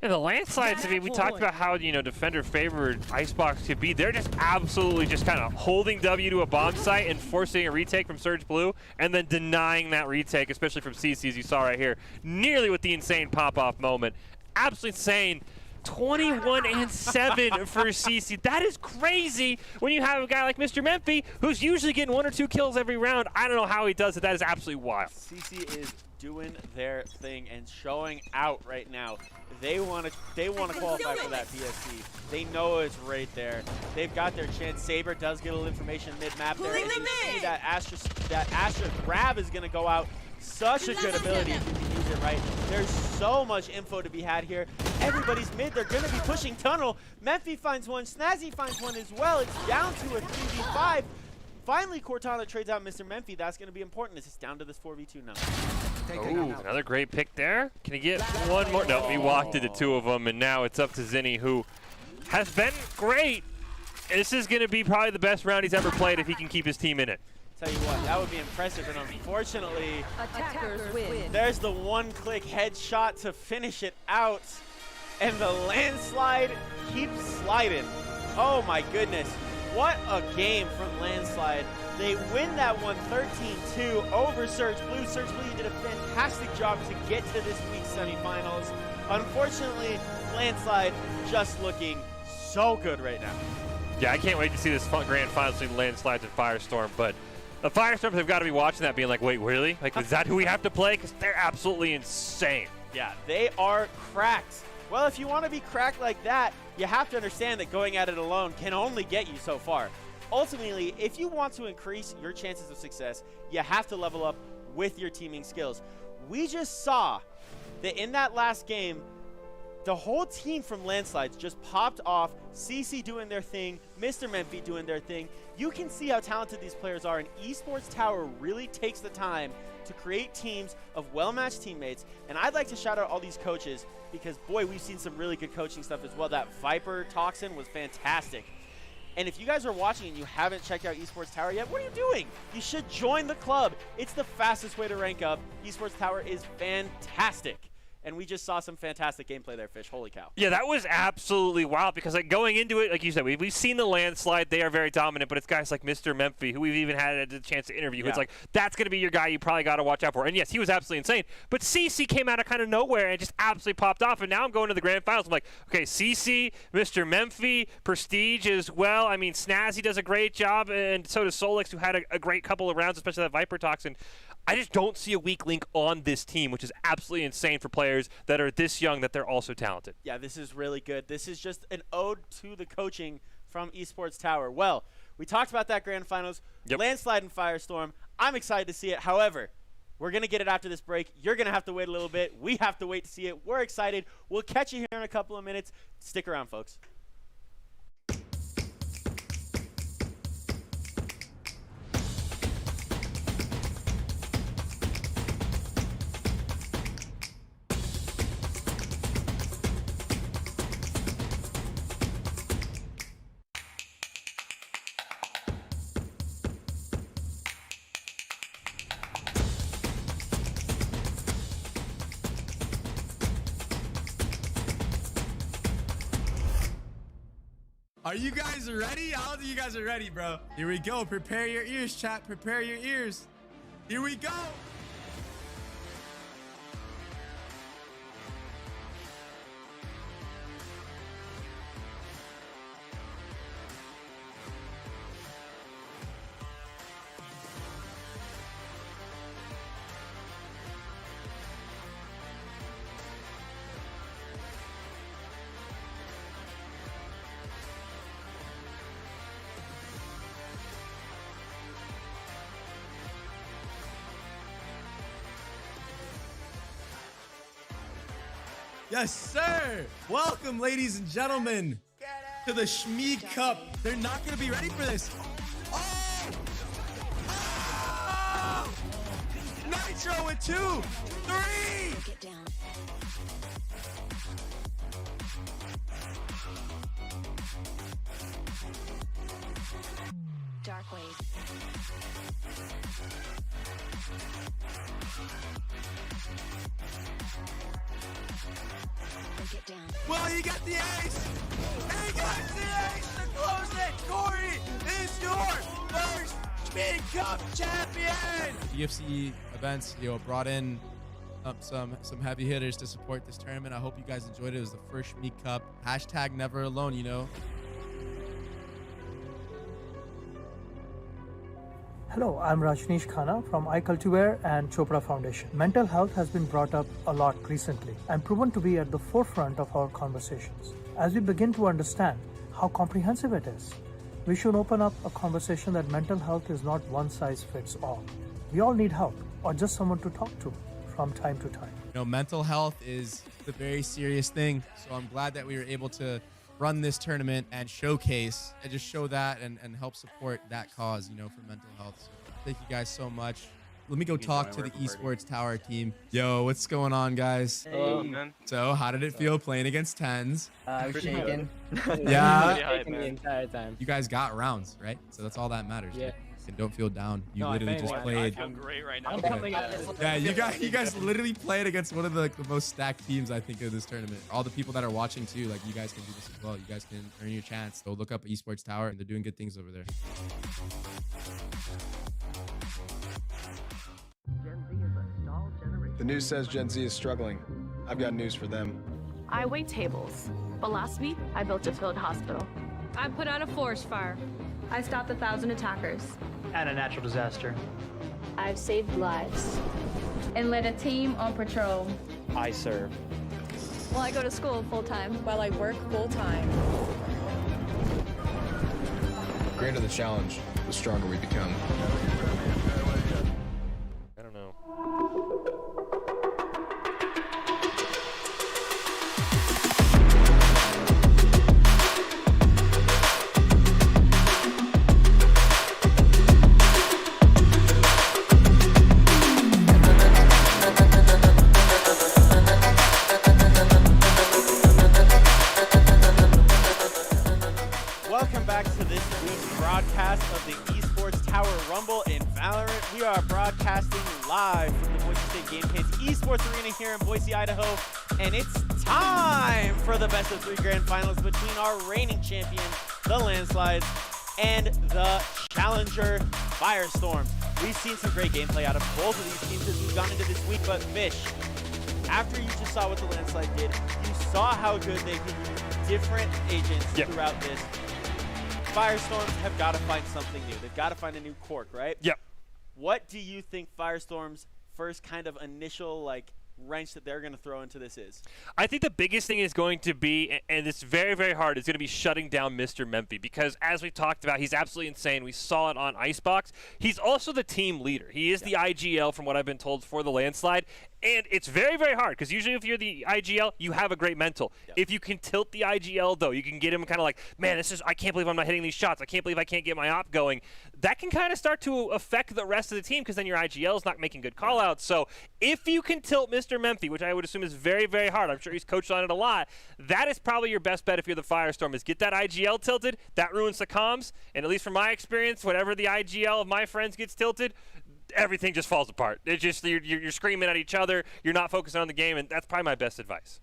Yeah, the Landslides, I mean, we talked about how, you know, defender favored Icebox could be. They're just absolutely just kind of holding W to a bomb site and forcing a retake from Surge Blue and then denying that retake, especially from CC, as you saw right here, nearly with the insane pop-off moment. Absolutely insane. 21-7 for CC. That is crazy when you have a guy like Mr. Memphi, who's usually getting 1 or 2 kills every round. I don't know how he does it. That is absolutely wild. CC is doing their thing and showing out right now. They want to qualify for that BSC. They know it's right there. They've got their chance. Saber does get a little information mid-map there. And you see that Astra grab is going to go out. Such a good ability if you can use it right. There's so much info to be had here. Everybody's mid. They're going to be pushing tunnel. Memphi finds one. Snazzy finds one as well. It's down to a 3v5. Finally, Cortana trades out Mr. Memphi. That's going to be important. It's down to this 4v2 now. Ooh, another great pick there. Can he get one more? No, he walked into 2 of them, and now it's up to Zinni, who has been great. This is going to be probably the best round he's ever played if he can keep his team in it. Tell you what, that would be impressive, and unfortunately, Attackers win. there's the one-click headshot to finish it out, and the Landslide keeps sliding. Oh my goodness, what a game from Landslide. They win that one 13-2 over Surge Blue. Surge Blue did a fantastic job to get to this week's semifinals. Unfortunately, Landslide just looking so good right now. Yeah, I can't wait to see this grand final between Landslides and Firestorm, but the Firestorms have got to be watching that being like, wait, really? Like, is that who we have to play? Because they're absolutely insane. Yeah, they are cracked. Well, if you want to be cracked like that, you have to understand that going at it alone can only get you so far. Ultimately, if you want to increase your chances of success, you have to level up with your teaming skills. We just saw that in that last game, the whole team from Landslides just popped off. CC doing their thing, Mr. Memphi doing their thing. You can see how talented these players are, and Esports Tower really takes the time to create teams of well-matched teammates. And I'd like to shout out all these coaches because, boy, we've seen some really good coaching stuff as well. That Viper Toxin was fantastic. And if you guys are watching and you haven't checked out Esports Tower yet, what are you doing? You should join the club. It's the fastest way to rank up. Esports Tower is fantastic. And we just saw some fantastic gameplay there, Fish. Holy cow. Yeah, that was absolutely wild because, like, going into it, like you said, we've seen the Landslide. They are very dominant, but it's guys like Mr. Memphi, who we've even had a chance to interview. Yeah. It's like, that's going to be your guy you probably got to watch out for. And, yes, he was absolutely insane. But CC came out of kind of nowhere and just absolutely popped off. And now I'm going to the grand finals. I'm like, okay, CC, Mr. Memphi, Prestige as well. I mean, Snazzy does a great job, and so does Solix, who had a great couple of rounds, especially that Viper Toxin. I just don't see a weak link on this team, which is absolutely insane for players that are this young that they're also talented. Yeah, this is really good. This is just an ode to the coaching from Esports Tower. Well, we talked about that grand finals. Yep. Landslide and Firestorm. I'm excited to see it. However, we're going to get it after this break. You're going to have to wait a little bit. We have to wait to see it. We're excited. We'll catch you here in a couple of minutes. Stick around, folks. Are you guys ready? I don't think you guys are ready, bro. Here we go. Prepare your ears, chat. Prepare your ears. Here we go. Yes, sir. Welcome, ladies and gentlemen, to the Shmi Cup. They're not going to be ready for this. Oh! Oh! Nitro with 2, 3. Get down. Dark waves. Get down. Well, he got the ace. He got the ace to close it. Corey is your first Shmi Cup champion. UFC events, brought in some heavy hitters to support this tournament. I hope you guys enjoyed it. It was the first Shmi Cup. Hashtag never alone, Hello, I'm Rajneesh Khanna from iCultivewear and Chopra Foundation. Mental health has been brought up a lot recently and proven to be at the forefront of our conversations. As we begin to understand how comprehensive it is, we should open up a conversation that mental health is not one size fits all. We all need help or just someone to talk to from time to time. Mental health is a very serious thing, so I'm glad that we were able to run this tournament and showcase and just show that and help support that cause, for mental health. So thank you guys so much. Let me go talk to the Esports Tower team. Yo, what's going on, guys? Hello, man. So how did it feel playing against 10s? I was shaking. Yeah. Shaking the entire time. You guys got rounds, right? So that's all that matters. Yeah. And don't feel down. You literally just played. I feel great right now. I'm coming out. Yeah, you guys literally played against one of the most stacked teams, I think, of this tournament. All the people that are watching too, like, you guys can do this as well. You guys can earn your chance. So look up Esports Tower, and they're doing good things over there. The news says Gen Z is struggling. I've got news for them. I wait tables, but last week I built a field hospital. I put out a forest fire. I stopped 1,000 attackers. And a natural disaster. I've saved lives. And led a team on patrol. I serve. While I go to school full time. While I work full time. The greater the challenge, the stronger we become. I don't know. Welcome back to this week's broadcast of the Esports Tower Rumble in Valorant. We are broadcasting live from the Boise State Gamecade's Esports Arena here in Boise, Idaho. And it's time for the best of 3 grand finals between our reigning champion, the Landslides, and the challenger, Firestorm. We've seen some great gameplay out of both of these teams as we've gone into this week, but Fish, after you just saw what the Landslide did, you saw how good they can use different agents throughout this. Firestorms have got to find something new. They've got to find a new quirk, right? Yep. What do you think Firestorm's first kind of initial wrench that they're going to throw into this is? I think the biggest thing is going to be, and it's very, very hard, is going to be shutting down Mr. Memphi because, as we talked about, he's absolutely insane. We saw it on Icebox. He's also the team leader. He is the IGL, from what I've been told, for the Landslide. And it's very, very hard because usually if you're the IGL, you have a great mental. If you can tilt the IGL, though, you can get him kind of like, man, I can't believe I'm not hitting these shots. I can't believe I can't get my op going. That can kind of start to affect the rest of the team because then your IGL is not making good call-outs. So if you can tilt Mr. Memphi, which I would assume is very, very hard, I'm sure he's coached on it a lot, that is probably your best bet if you're the Firestorm, is get that IGL tilted. That ruins the comms. And at least from my experience, whenever the IGL of my friends gets tilted, everything just falls apart. It's just you're screaming at each other. You're not focusing on the game, and that's probably my best advice.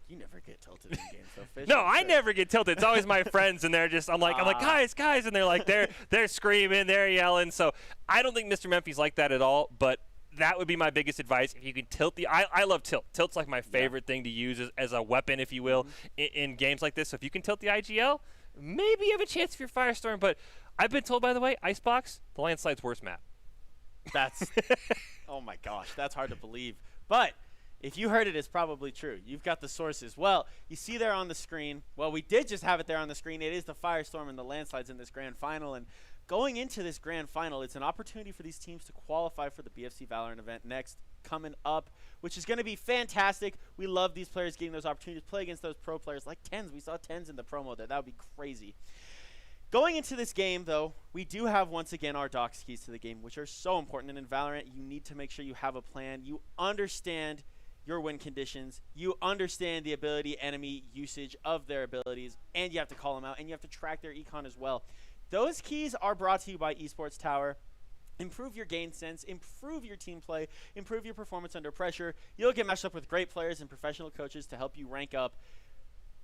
You never get tilted in games, though, Fish. No, I never get tilted. It's always my friends, and they're just I'm like guys, and they're like they're screaming, they're yelling. So I don't think Mr. Memphi's like that at all. But that would be my biggest advice. If you can tilt I love tilt. Tilt's like my favorite thing to use as a weapon, if you will, in games like this. So if you can tilt the IGL, maybe you have a chance if you're Firestorm. But I've been told, by the way, Icebox, the Landslide's worst map. That's, oh my gosh, that's hard to believe. But if you heard it, it's probably true. You've got the sources. Well, you see there on the screen. Well, we did just have it there on the screen. It is the Firestorm and the Landslides in this grand final. And going into this grand final, it's an opportunity for these teams to qualify for the BFC Valorant event next coming up, which is going to be fantastic. We love these players getting those opportunities to play against those pro players like TenZ. We saw TenZ in the promo there. That would be crazy. Going into this game, though, we do have, once again, our Doc's keys to the game, which are so important. And in Valorant, you need to make sure you have a plan. You understand your win conditions. You understand the ability enemy usage of their abilities, and you have to call them out, and you have to track their econ as well. Those keys are brought to you by Esports Tower. Improve your game sense, improve your team play, improve your performance under pressure. You'll get matched up with great players and professional coaches to help you rank up.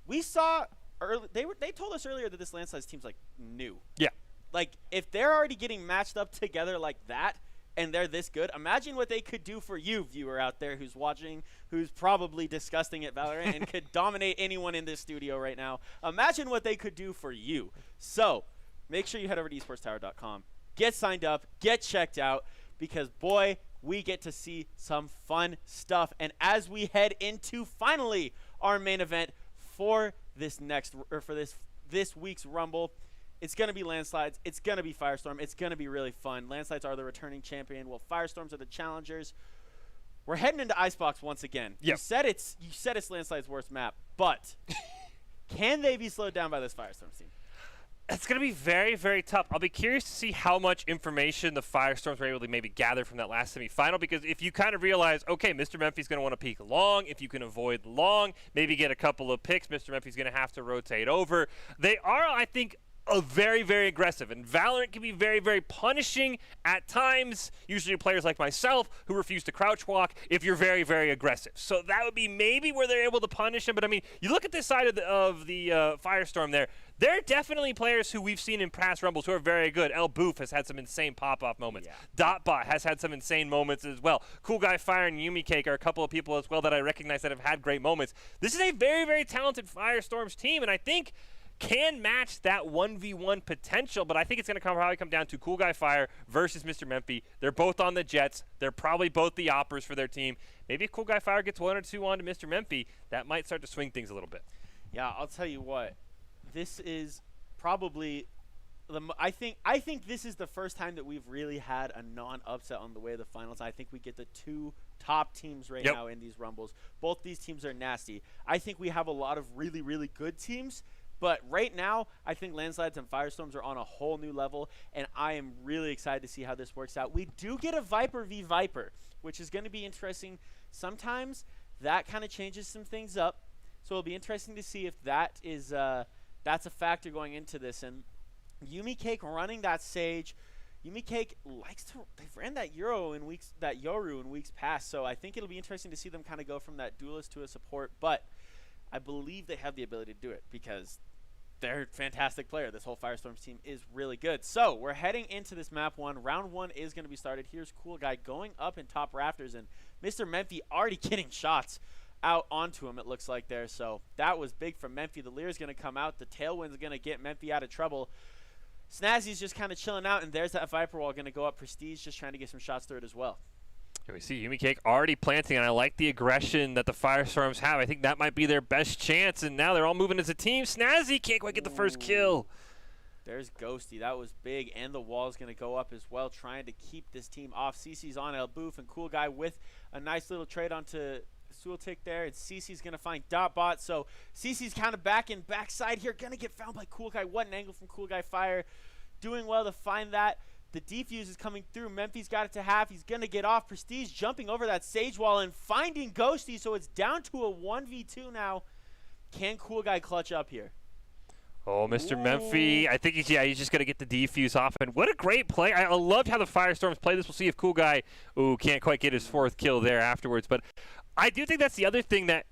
We saw early, they told us earlier that this Landslides team's like new. Yeah. Like if they're already getting matched up together like that and they're this good, imagine what they could do for you, viewer out there who's watching, who's probably disgusting at Valorant and could dominate anyone in this studio right now. Imagine what they could do for you. So make sure you head over to esportstower.com. Get signed up, get checked out, because boy, we get to see some fun stuff. And as we head into finally our main event for this this week's Rumble, it's going to be Landslides, it's going to be Firestorm, it's going to be really fun. Landslides are the returning champion, while Firestorms are the challengers. We're heading into Icebox once again. Yep. You said it's Landslides' worst map, but can they be slowed down by this Firestorm team? It's going to be very, very tough. I'll be curious to see how much information the Firestorms were able to maybe gather from that last semifinal, because if you kind of realize, okay, Mr. Memphi's going to want to peek long, if you can avoid long, maybe get a couple of picks, Mr. Memphi's going to have to rotate over. They are, I think, very, very aggressive, and Valorant can be very, very punishing at times, usually players like myself who refuse to crouch walk if you're very, very aggressive. So that would be maybe where they're able to punish him, but I mean, you look at this side of the Firestorm there, they're definitely players who we've seen in past Rumbles who are very good. El Boof has had some insane pop-off moments. Yeah. Dotbot has had some insane moments as well. Cool Guy Fire and Yumi Cake are a couple of people as well that I recognize that have had great moments. This is a very, very talented Firestorms team, and I think can match that 1v1 potential, but I think it's going to probably come down to Cool Guy Fire versus Mr. Memphi. They're both on the Jets. They're probably both the oppers for their team. Maybe if Cool Guy Fire gets 1 or 2 on to Mr. Memphi, that might start to swing things a little bit. Yeah, I'll tell you what. This is probably I think this is the first time that we've really had a non-upset on the way to the finals. I think we get the 2 top teams right now in these Rumbles. Both these teams are nasty. I think we have a lot of really, really good teams. But right now, I think Landslides and Firestorms are on a whole new level, and I am really excited to see how this works out. We do get a Viper v Viper, which is going to be interesting. Sometimes that kind of changes some things up, so it'll be interesting to see if that is that's a factor going into this. And Yumi Cake running that Sage. Yumi Cake likes to. They've ran that Yoru in weeks past, so I think it'll be interesting to see them kind of go from that duelist to a support. But I believe they have the ability to do it because they're a fantastic player. This whole Firestorms team is really good. So we're heading into this map 1. Round 1 is going to be started. Here's Cool Guy going up in top rafters, and Mr. Memphi already getting shots out onto him, it looks like there. So that was big from Memphi. The Lear's going to come out. The Tailwind's going to get Memphi out of trouble. Snazzy's just kind of chilling out, and there's that Viper wall going to go up. Prestige just trying to get some shots through it as well. Here we see Yumi Cake already planting, and I like the aggression that the Firestorms have. I think that might be their best chance, and now they're all moving as a team. Snazzy can't quite get the first kill. There's Ghosty. That was big, and the wall's going to go up as well, trying to keep this team off. CC's on El Boof, and Cool Guy with a nice little trade onto Sultik there, and CC's going to find Dotbot. So CC's kind of back in backside here, going to get found by Cool Guy. What an angle from Cool Guy Fire. Doing well to find that. The defuse is coming through. Memphi's got it to half. He's going to get off. Prestige jumping over that Sage wall and finding Ghosty, so it's down to a 1v2 now. Can Cool Guy clutch up here? Oh, Mr. Memphi. I think he's just going to get the defuse off. And what a great play. I loved how the Firestorms play this. We'll see if Cool Guy can't quite get his 4th kill there afterwards. But I do think that's the other thing that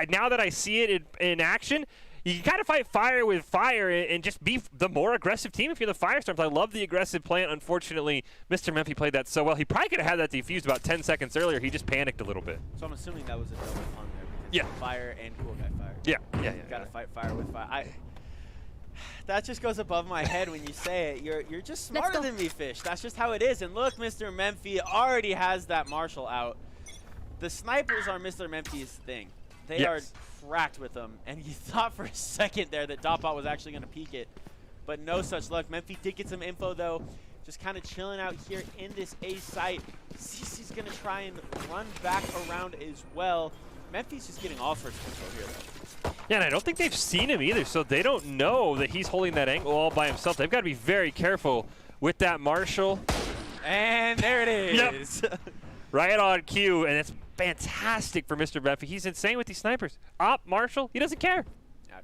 now that I see it in action, you can kind of fight fire with fire and just be the more aggressive team if you're the Firestorms. I love the aggressive play. Unfortunately, Mr. Memphi played that so well. He probably could have had that defused about 10 seconds earlier. He just panicked a little bit. So I'm assuming that was a double on there. Because fire and Cool Guy Fire. Yeah. Got to fight fire with fire. That just goes above my head when you say it. You're just smarter than me, Fish. That's just how it is. And look, Mr. Memphi already has that Marshall out. The snipers are Mr. Memphi's thing. They are cracked with them. And you thought for a second there that Dotbot was actually going to peek it. But no such luck. Memphi did get some info, though. just kind of chilling out here in this A site. CC's going to try and run back around as well. Memphis is getting all sorts of control here, though. Yeah, and I don't think they've seen him either, so they don't know that he's holding that angle all by himself. They've got to be very careful with that Marshall. And there it is. Yep. Right on cue, and it's fantastic for Mr. Memphis. He's insane with these snipers. Op, Marshall, he doesn't care. Yeah,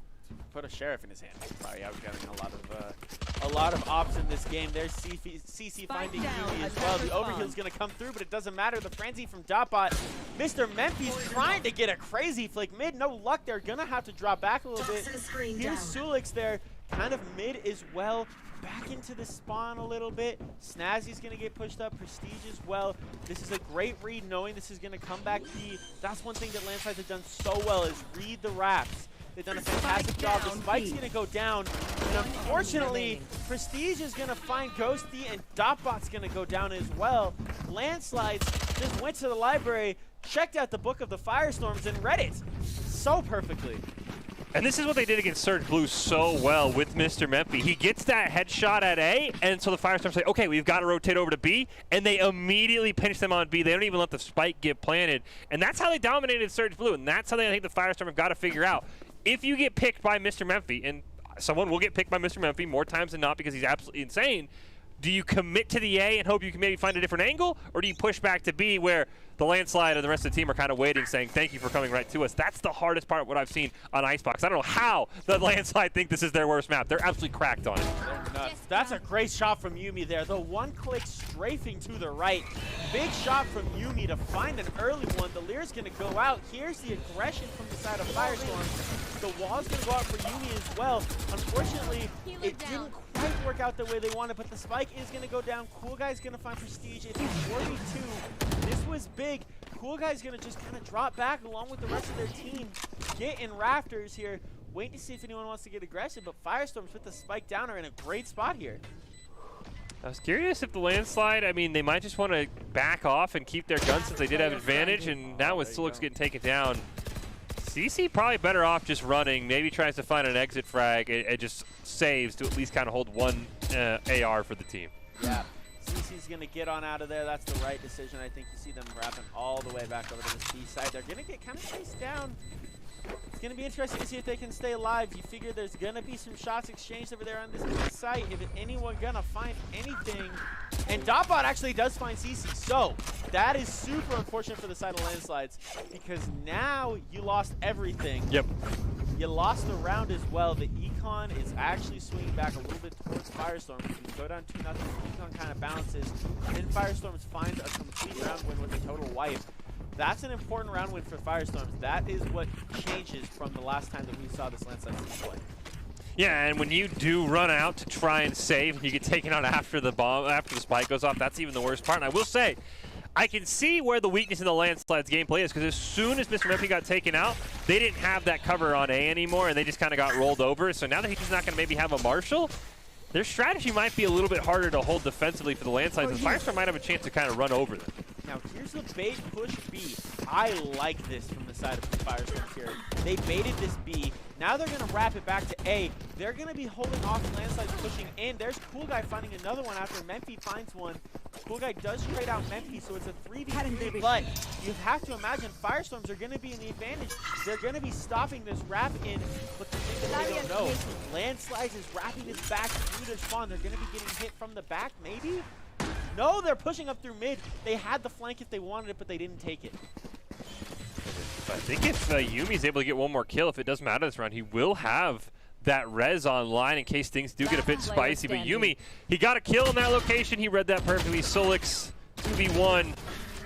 put a sheriff in his hand. Probably outgunning a lot of ops in this game. There's CC finding Yumi as well. The overheal's going to come through, but it doesn't matter. The frenzy from Dotbot. Mr. Memphis trying to get a crazy flick mid. No luck. They're going to have to drop back a little bit. Here's Sulix there, kind of mid as well. Back into the spawn a little bit. Snazzy's going to get pushed up. Prestige as well. This is a great read, knowing this is going to come back B. That's one thing that Landslides have done so well, is read the wraps. They've done a fantastic job. The spike's going to go down. And unfortunately, Prestige is going to find Ghosty, and Dotbot's going to go down as well. Landslides just went to the library, checked out the book of the Firestorms, and read it so perfectly. And this is what they did against Surge Blue so well with Mr. Memphis. He gets that headshot at A, and so the Firestorms say, okay, we've got to rotate over to B, and they immediately pinch them on B. They don't even let the spike get planted. And that's how they dominated Surge Blue, and that's how I think the Firestorm have got to figure out. If you get picked by Mr. Memphis, and someone will get picked by Mr. Memphis more times than not because he's absolutely insane, do you commit to the A and hope you can maybe find a different angle, or do you push back to B where the Landslide and the rest of the team are kind of waiting, saying thank you for coming right to us? That's the hardest part of what I've seen on Icebox. I don't know how the Landslide think this is their worst map. They're absolutely cracked on it. They're nuts. That's a great shot from Yumi there. The one-click strafing to the right. Big shot from Yumi to find an early one. The Lear's going to go out. Here's the aggression from the side of Firestorm. The wall's going to go out for Yumi as well. Unfortunately, it didn't quite work out the way they wanted, but the spike is going to go down. Cool Guy's going to find Prestige. It's a 4v2. This was big. Cool Guy's going to just kind of drop back along with the rest of their team. Get in rafters here. Wait to see if anyone wants to get aggressive, but Firestorms with the spike down are in a great spot here. I was curious if the Landslide, I mean, they might just want to back off and keep their guns since they did have advantage, and now with Sulix getting taken down, CC probably better off just running, maybe tries to find an exit frag and just saves to at least kind of hold one AR for the team. Yeah, CC's going to get on out of there. That's the right decision. I think you see them wrapping all the way back over to the C side. They're going to get kind of chased down. It's going to be interesting to see if they can stay alive. You figure there's going to be some shots exchanged over there on this site. If anyone going to find anything. And Dotbot actually does find CC. So that is super unfortunate for the side of Landslides, because now you lost everything. Yep. You lost the round as well. The Econ is actually swinging back a little bit towards Firestorm. If you go down 2-0, Econ kind of bounces. Then Firestorms finds a complete round win with a total wipe. That's an important round win for Firestorms. That is what changes from the last time that we saw this Landslide play. Yeah, and when you do run out to try and save, you get taken out after the bomb, after the spike goes off. That's even the worst part. And I will say, I can see where the weakness in the Landslide's gameplay is, because as soon as Mr. Memphis got taken out, they didn't have that cover on A anymore, and they just kind of got rolled over. So now that he's not going to maybe have a Marshall, their strategy might be a little bit harder to hold defensively for the Landslides, and Firestorm might have a chance to kind of run over them. Now here's the bait push B. I like this from the side of the Firestorms here. They baited this B. Now they're going to wrap it back to A. They're going to be holding off Landslides pushing in. There's Cool Guy finding another one after Memphis finds one. Cool Guy does trade out Memphis, so it's a 3v3, but you have to imagine Firestorms are going to be in the advantage. They're going to be stopping this wrap in, but the thing that they don't know, Landslides is wrapping this back through their spawn. They're going to be getting hit from the back, maybe? No, they're pushing up through mid. They had the flank if they wanted it, but they didn't take it. I think if Yumi's able to get one more kill, if it doesn't matter this round, he will have that res online in case things do get a bit spicy. But Yumi, he got a kill in that location. He read that perfectly. Sulix, 2v1,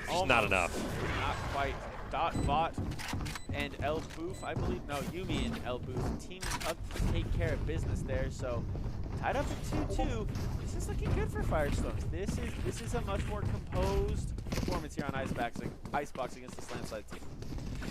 just not enough. Not quite. Dotbot and El Boof, I believe. No, Yumi and El Boof teaming up to take care of business there. So tied up at 2-2. This is looking good for Firestorms. This is a much more composed performance here on Icebox against this Landslide team.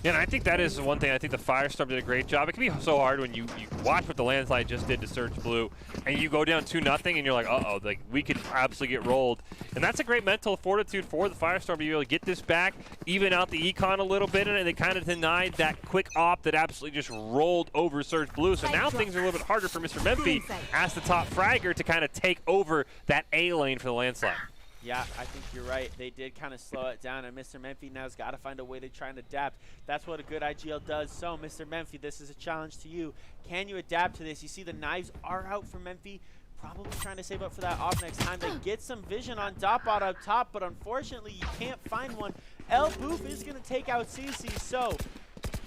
Yeah, and I think that is one thing. I think the Firestorm did a great job. It can be so hard when you watch what the Landslide just did to Surge Blue, and you go down 2-0, and you're like, uh-oh, like we could absolutely get rolled. And that's a great mental fortitude for the Firestorm to be able to get this back, even out the econ a little bit, and they kind of denied that quick op that absolutely just rolled over Surge Blue. So now things are a little bit harder for Mr. Memphi as the top fragger to kind of take over that A lane for the Landslide. Yeah, I think you're right. They did kind of slow it down, and Mr. Memphi now's got to find a way to try and adapt. That's what a good IGL does. So, Mr. Memphi, this is a challenge to you. Can you adapt to this? You see the knives are out for Memphi, probably trying to save up for that off next time. They get some vision on Dotbot up top, but unfortunately, you can't find one. El Boof is going to take out CC, so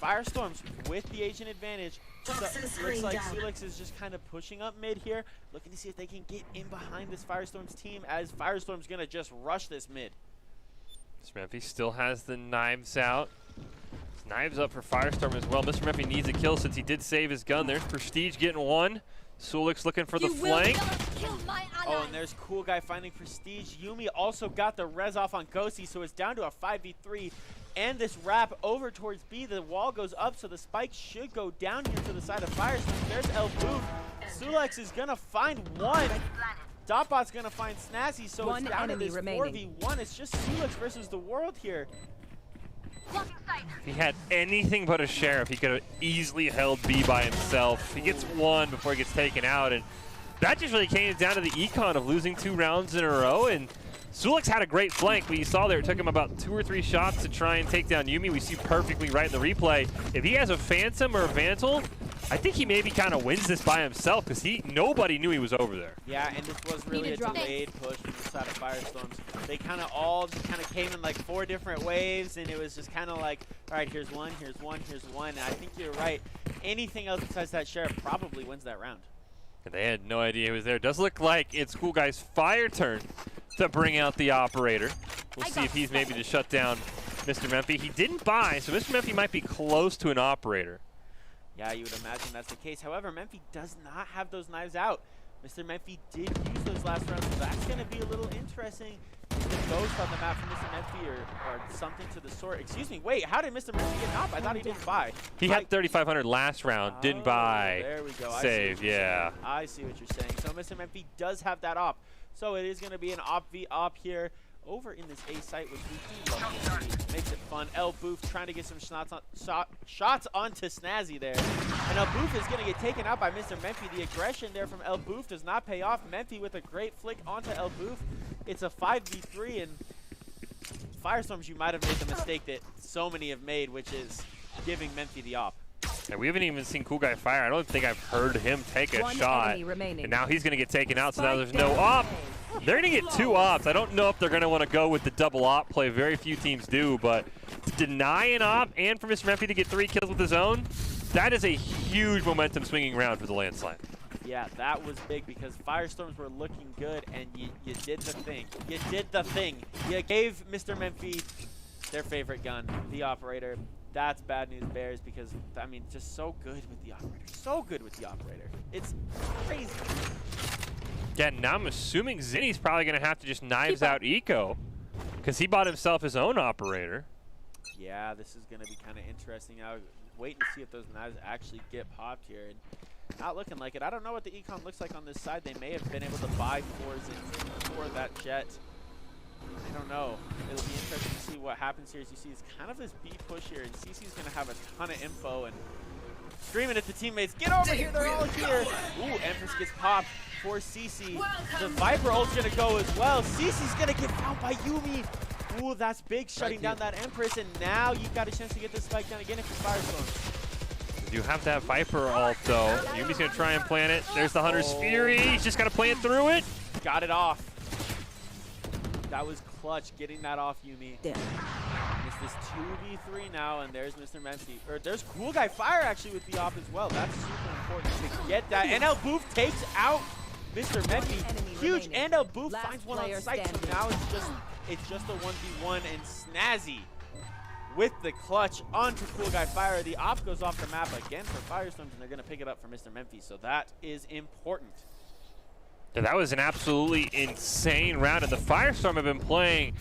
Firestorms with the agent advantage. So looks like Sulix is just kind of pushing up mid here, looking to see if they can get in behind this Firestorms team, as Firestorm's going to just rush this mid. Mr. Memphi still has the knives out. Knives up for Firestorm as well. Mr. Memphi needs a kill since he did save his gun. There's Prestige getting one. Sulix looking for the flank. Oh, and there's Cool Guy finding Prestige. Yuumi also got the res off on Ghosty, so it's down to a 5v3. And this wrap over towards B. The wall goes up, so the spike should go down here to the side of Firestorm. There's El Boof. Sulix is going to find one. Dotbot's going to find Snazzy, so it's down to this 4v1. It's just Sulix versus the world here. If he had anything but a Sheriff, he could have easily held B by himself. He gets one before he gets taken out, and that just really came down to the econ of losing 2 rounds in a row. And Sulix had a great flank, but you saw there it took him about 2 or 3 shots to try and take down Yuumi. We see perfectly right in the replay. If he has a Phantom or a Vantal, I think he maybe kind of wins this by himself, because nobody knew he was over there. Yeah, and this was really a delayed push from the side of Firestorms. They kind of all came in like 4 different waves, and it was just kind of like, all right, here's one, here's one, here's one. And I think you're right. Anything else besides that Sheriff probably wins that round. And they had no idea he was there. It does look like it's Cool Guy's fire turn to bring out the operator. We'll see if he's maybe to shut down Mr. Memphi. He didn't buy, so Mr. Memphi might be close to an operator. Yeah, you would imagine that's the case. However, Memphi does not have those knives out. Mr. Memphi did use those last rounds, so that's going to be a little interesting. The ghost on the map from Mr. Memphi or something to the sort. Excuse me, wait, how did Mr. Memphi get knocked? I thought he didn't buy. He had 3,500 last round, didn't buy. There we go. Save, yeah. I see what you're saying. So Mr. Memphi does have that op. So it is going to be an op v op here over in this A site, which we do love to see. Makes it fun. El Boof trying to get some shots onto Snazzy there. And El Boof is going to get taken out by Mr. Memphi. The aggression there from El Boof does not pay off. Memphi with a great flick onto El Boof. It's a 5v3, and Firestorms, you might have made the mistake that so many have made, which is giving Memphi the op. Yeah, we haven't even seen Cool Guy fire. I don't think I've heard him take a shot. And now he's going to get taken out, so now there's no op. They're going to get 2 ops. I don't know if they're going to want to go with the double op play. Very few teams do, but to deny an op and for Mr. Memphi to get 3 kills with his own, that is a huge momentum swinging round for the Landslide. Yeah, that was big because Firestorms were looking good, and you did the thing. You did the thing. You gave Mr. Memphi their favorite gun, the operator. That's bad news bears because, I mean, just so good with the operator. So good with the operator. It's crazy. Yeah, now I'm assuming Zinni's probably going to have to just knives out Eco because he bought himself his own operator. Yeah, this is going to be kind of interesting. Now, waiting to see if those knives actually get popped here. And not looking like it. I don't know what the econ looks like on this side. They may have been able to buy for that jet. I don't know. It'll be interesting to see what happens here. As you see, it's kind of this B push here, and CC's going to have a ton of info and screaming at the teammates, get over here, they're all here. Ooh, Empress gets popped for CC. The Viper ult's going to go as well. CC's going to get found by Yuumi. Ooh, that's big, shutting down that Empress, and now you've got a chance to get this spike down again if you're Firestorm. You have to have Viper ult, though. Yumi's going to try and plant it. There's the Hunter's Fury. He's just got to plant through it. Got it off. That was clutch, getting that off Yuumi. Yeah. It's this 2v3 now, and there's Mr. Memphi. Or there's Cool Guy Fire actually with the op as well. That's super important to get that. And El Boof takes out Mr. Memphi. Huge, and El Boof finds one on site. So now it's just a 1v1, and Snazzy with the clutch onto Cool Guy Fire. The op goes off the map again for Firestorms, and they're going to pick it up for Mr. Memphi. So that is important. Yeah, that was an absolutely insane round, and the Firestorm have been playing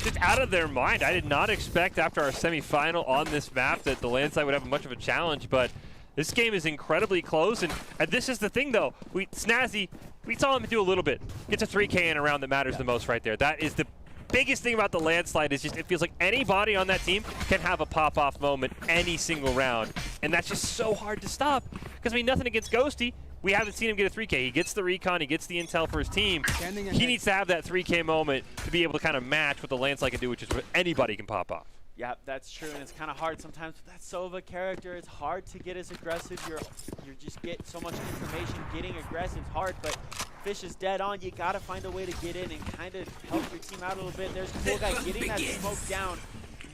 just out of their mind. I did not expect after our semifinal on this map that the landslide would have much of a challenge, but this game is incredibly close, and this is the thing though. Snazzy, we saw him do a little bit. Gets a 3K in a round that matters the most right there. That is the biggest thing about the landslide, is just it feels like anybody on that team can have a pop-off moment any single round, and that's just so hard to stop. Because I mean, nothing against Ghosty. We haven't seen him get a 3K. He gets the recon, he gets the intel for his team. He needs to have that 3K moment to be able to kind of match what the landslide can do, which is what anybody can pop off. Yeah, that's true, and it's kind of hard sometimes with that Sova character. It's hard to get as aggressive. You just get so much information. Getting aggressive is hard, but Fish is dead on. You got to find a way to get in and kind of help your team out a little bit. There's Cool Guy getting that smoke down.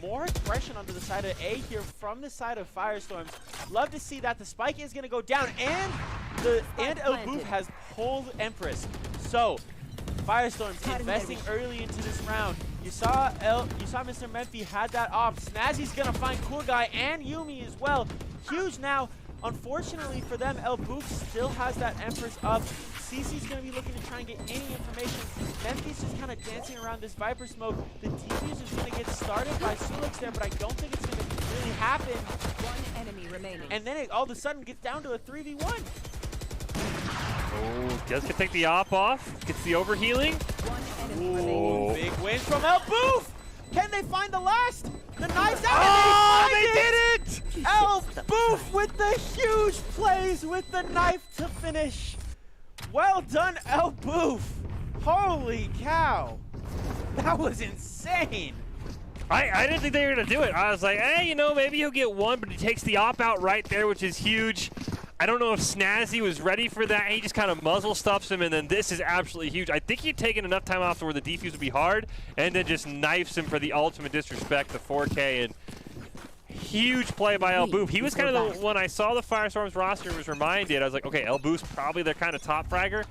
More aggression onto the side of A here from the side of Firestorms. Love to see that. The spike is going to go down, and El Boof has pulled Empress. So Firestorms investing early into this round. You saw Mr. Memphi had that off. Snazzy's gonna find Cool Guy and Yumi as well. Huge now. Unfortunately for them, El Boof still has that Empress up. CC's gonna be looking to try and get any information. Memphi's just kind of dancing around this Viper smoke. The defuse is gonna get started by Sulix there, but I don't think it's gonna really happen. One enemy remaining. And then it all of a sudden gets down to a 3v1. Oh, just can take the op off. Gets the overhealing. Ooh, big win from El Boof. Can they find the last? The knife's out. Oh, they did it! El Boof with the huge plays with the knife to finish. Well done, El Boof. Holy cow. That was insane. I didn't think they were going to do it. I was like, hey, you know, maybe he'll get one, but he takes the op out right there, which is huge. I don't know if Snazzy was ready for that. He just kind of muzzle stuffs him, and then this is absolutely huge. I think he'd taken enough time off to where the defuse would be hard, and then just knifes him for the ultimate disrespect, the 4K, and huge play by El Boof. He was kind of the, when I saw the Firestorms roster, was reminded, I was like, okay, El Boof's probably their kind of top fragger.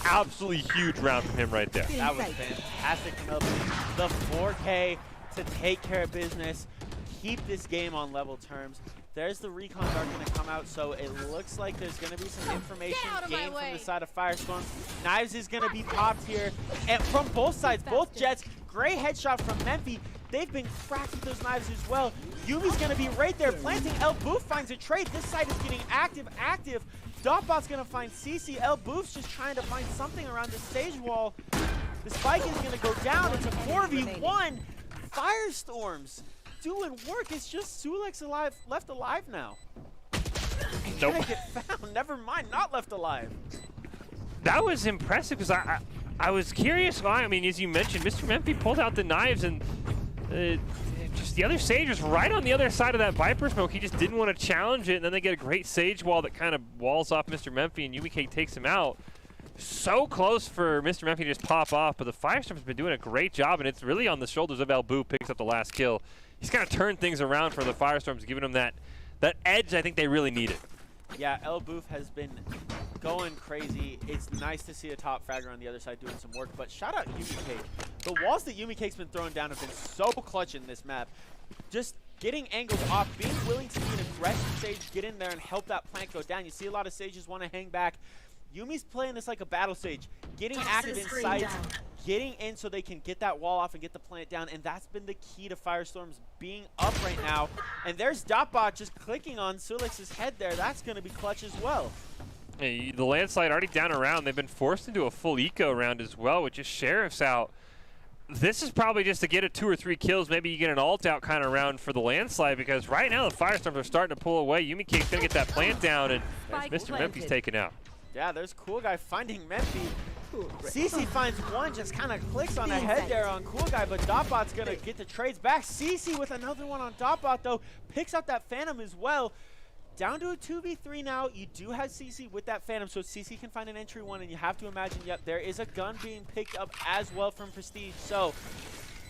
Absolutely huge round from him right there. That was fantastic from El Boof. The 4K to take care of business, keep this game on level terms. There's the recon dart going to come out, so it looks like there's going to be some information gained from the side of Firestorm. Knives is going to be popped here, and from both sides, both Jets. Great headshot from Memphi. They've been cracked with those knives as well. Yumi's going to be right there planting. El Boof finds a trade. This side is getting active. Dotbot's going to find CC. El Boof's just trying to find something around the stage wall. The spike is going to go down. It's a 4v1. Firestorms doing work. It's just Sulix left alive now. Nope. Gonna get found. Never mind, not left alive. That was impressive because I was curious why. I mean, as you mentioned, Mr. Memphi pulled out the knives, and just the other Sage was right on the other side of that Viper smoke. He just didn't want to challenge it, and then they get a great Sage wall that kind of walls off Mr. Memphi, and UMK takes him out. So close for Mr. Memphi to just pop off, but the Firestorm has been doing a great job, and it's really on the shoulders of El Boof. Picks up the last kill. He's kind of turned things around for the Firestorms, giving them that edge I think they really needed. Yeah, El Boof has been going crazy. It's nice to see a top fragger on the other side doing some work, but shout out UMK. The walls that UMK's been throwing down have been so clutch in this map. Just getting angles off, being willing to be an aggressive Sage, get in there and help that plant go down. You see a lot of Sages want to hang back. Yumi's playing this like a battle Sage, getting active in sights, getting in so they can get that wall off and get the plant down, and that's been the key to Firestorms being up right now. And there's Dotbot just clicking on Sulix's head there. That's going to be clutch as well. Hey, the landslide already down around. They've been forced into a full eco round as well, with just Sheriffs out. This is probably just to get a 2 or 3 kills. Maybe you get an ult out kind of round for the landslide, because right now the Firestorms are starting to pull away. UMK's going to get that plant down, and Mr. Memphi's taken out. Yeah, there's Cool Guy finding Memphi. CC finds one, just kind of clicks on the head there on Cool Guy, but Dotbot's going to get the trades back. CC with another one on Dotbot, though, picks up that Phantom as well. Down to a 2v3 now. You do have CC with that Phantom, so CC can find an entry one, and you have to imagine, yep, there is a gun being picked up as well from Prestige. So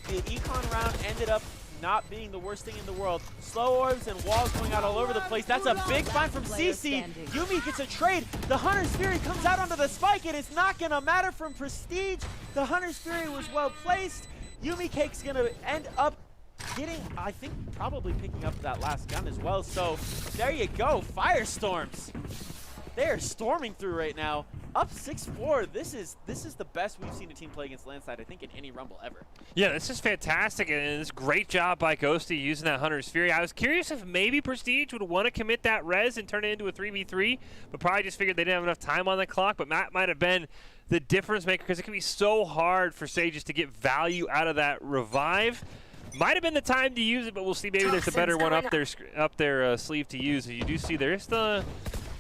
the econ round ended up not being the worst thing in the world. Slow orbs and walls going out all over the place. That's a big find from CC. Yumi gets a trade. The Hunter's Fury comes out onto the spike, and it's not going to matter from Prestige. The Hunter's Fury was well placed. Yumi Cake's going to end up getting, I think, probably picking up that last gun as well. So there you go, Firestorms. They are storming through right now. Up 6-4. This is the best we've seen a team play against Landslide, I think, in any Rumble ever. Yeah, this is fantastic, and it's a great job by Ghosty using that Hunter's Fury. I was curious if maybe Prestige would want to commit that res and turn it into a 3v3, but probably just figured they didn't have enough time on the clock. But Matt might have been the difference maker, because it can be so hard for Sages to get value out of that revive. Might have been the time to use it, but we'll see. Maybe there's a better one up their sleeve to use. And you do see there's the,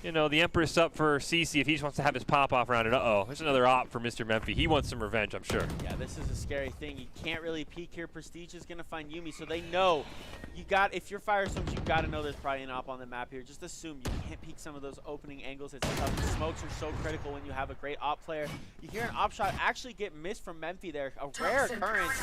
you know, the Empress up for CC if he just wants to have his pop off around it. Uh-oh, there's another op for Mr. Memphi. He wants some revenge, I'm sure. Yeah, this is a scary thing. You can't really peek here. Prestige is going to find Yuumi, so they know you got, if you're Firestorms, you've got to know there's probably an op on the map here. Just assume you can't peek some of those opening angles. It's tough. The smokes are so critical when you have a great op player. You hear an op shot actually get missed from Memphi there. A rare occurrence.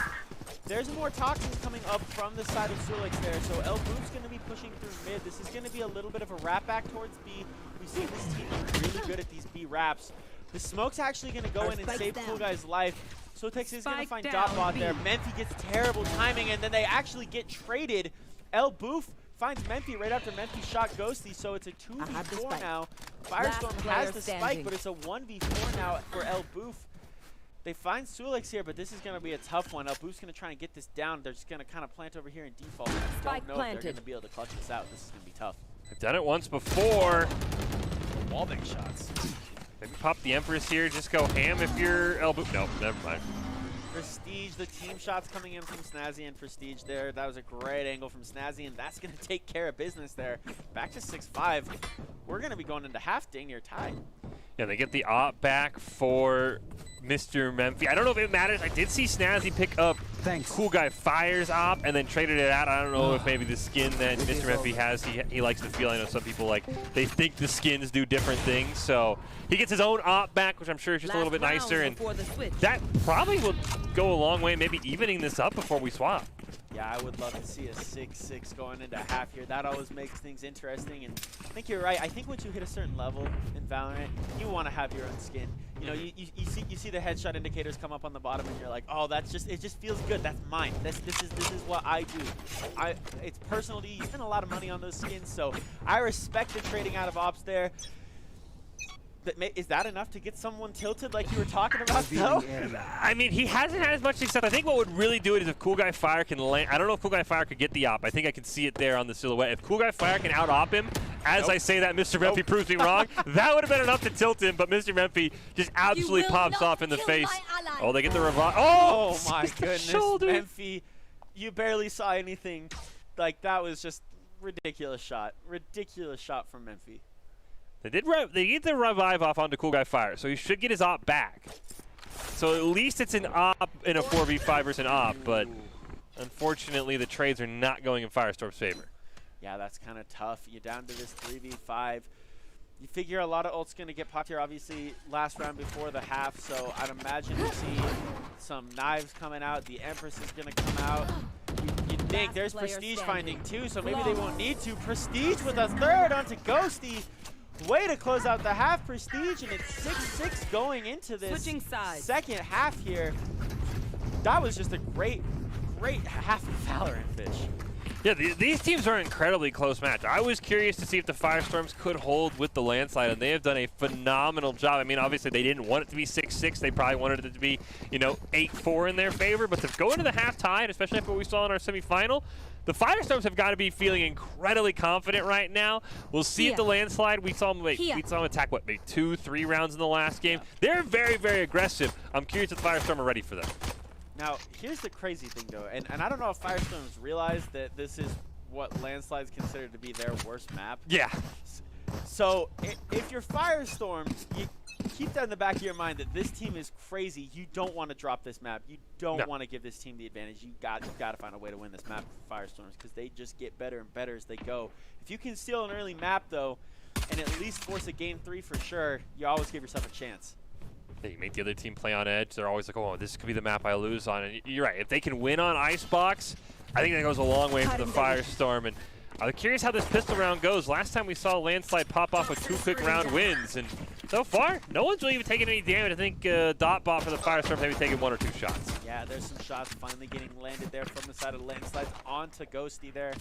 There's more toxins coming up from the side of Sulix there, so El Boof's going to be pushing through mid. This is going to be a little bit of a wrap back towards B. We see this team really good at these B wraps. The smoke's actually going to go in and save Cool Guy's life. Sotex is going to find Dotbot there. Memphi gets terrible timing, and then they actually get traded. El Boof finds Memphi right after Memphi shot Ghosty, so it's a 2v4 now. Firestorm has the spike, but it's a 1v4 now for El Boof. They find Sulix here, but this is going to be a tough one. El Boof's going to try and get this down. They're just going to kind of plant over here in default. I don't know if they're going to be able to clutch this out. This is going to be tough. I've done it once before. Wallbang shots. Maybe pop the Empress here. Just go ham if you're El Boof. No, never mind. Prestige, the team shots coming in from Snazzy and Prestige there. That was a great angle from Snazzy, and that's going to take care of business there. Back to 6-5. We're going to be going into half dang near tie. Yeah, they get the op back for Mr. Memphi. I don't know if it matters. I did see Snazzy pick up Cool Guy Fire's op and then traded it out. I don't know if maybe the skin that Mr. Memphi has, he likes the feel. I know some people, like, they think the skins do different things. So he gets his own op back, which I'm sure is just a little bit nicer. And that probably will go a long way, maybe evening this up before we swap. Yeah, I would love to see a 6-6 going into half here. That always makes things interesting, and I think you're right. I think once you hit a certain level in Valorant, you want to have your own skin. You know, you see the headshot indicators come up on the bottom, and you're like, oh, it just feels good. That's mine. This is what I do. It's personal to you. You spend a lot of money on those skins, so I respect the trading out of ops there. Is that enough to get someone tilted like you were talking about, though? I mean, he hasn't had as much success. I think what would really do it is if Cool Guy Fire can land. I don't know if Cool Guy Fire could get the op. I think I can see it there on the silhouette. If Cool Guy Fire can out-op him, as I say that, Mr. Memphi proves me wrong, that would have been enough to tilt him, but Mr. Memphi just absolutely pops off in the face. Oh, they get the revive. Oh my goodness, Memphi, you barely saw anything. Like, that was just ridiculous shot. Ridiculous shot from Memphi. They get the revive off onto Cool Guy Fire, so he should get his op back. So at least it's an op in a 4v5 versus an op, but unfortunately the trades are not going in Firestorm's favor. Yeah, that's kind of tough. You're down to this 3v5. You figure a lot of ult's going to get popped here, obviously, last round before the half, so I'd imagine you see some knives coming out. The Empress is going to come out. You think there's Prestige finding two, so maybe they won't need to. Prestige with a third onto Ghosty. Way to close out the half, Prestige, and it's 6-6 going into this second half here. That was just a great half of Valorant, Fish. Yeah, these teams are an incredibly close match. I was curious to see if the Firestorms could hold with the Landslide, and they have done a phenomenal job. I mean, obviously, they didn't want it to be 6-6. They probably wanted it to be, you know, 8-4 in their favor. But to go into the half tied, especially after what we saw in our semifinal, the Firestorms have got to be feeling incredibly confident right now. We'll see if the Landslide, we saw them attack, what, maybe 2-3 rounds in the last game. Yeah. They're very, very aggressive. I'm curious if the Firestorm are ready for them. Now, here's the crazy thing, though, and I don't know if Firestorms realize that this is what Landslide's considered to be their worst map. Yeah. So, if you're Firestorms, you keep that in the back of your mind that this team is crazy. You don't want to drop this map. You don't want to give this team the advantage. You've got to find a way to win this map for Firestorms because they just get better and better as they go. If you can steal an early map, though, and at least force a game 3 for sure, you always give yourself a chance. Yeah, you make the other team play on edge. They're always like, oh, this could be the map I lose on. And you're right. If they can win on Icebox, I think that goes a long way for the Firestorm. And I'm curious how this pistol round goes. Last time we saw Landslide pop off with 2 quick round wins. And so far, no one's really even taken any damage. I think Dotbot for the Firestorm maybe taking 1 or 2 shots. Yeah, there's some shots finally getting landed there from the side of Landslides onto Ghosty there.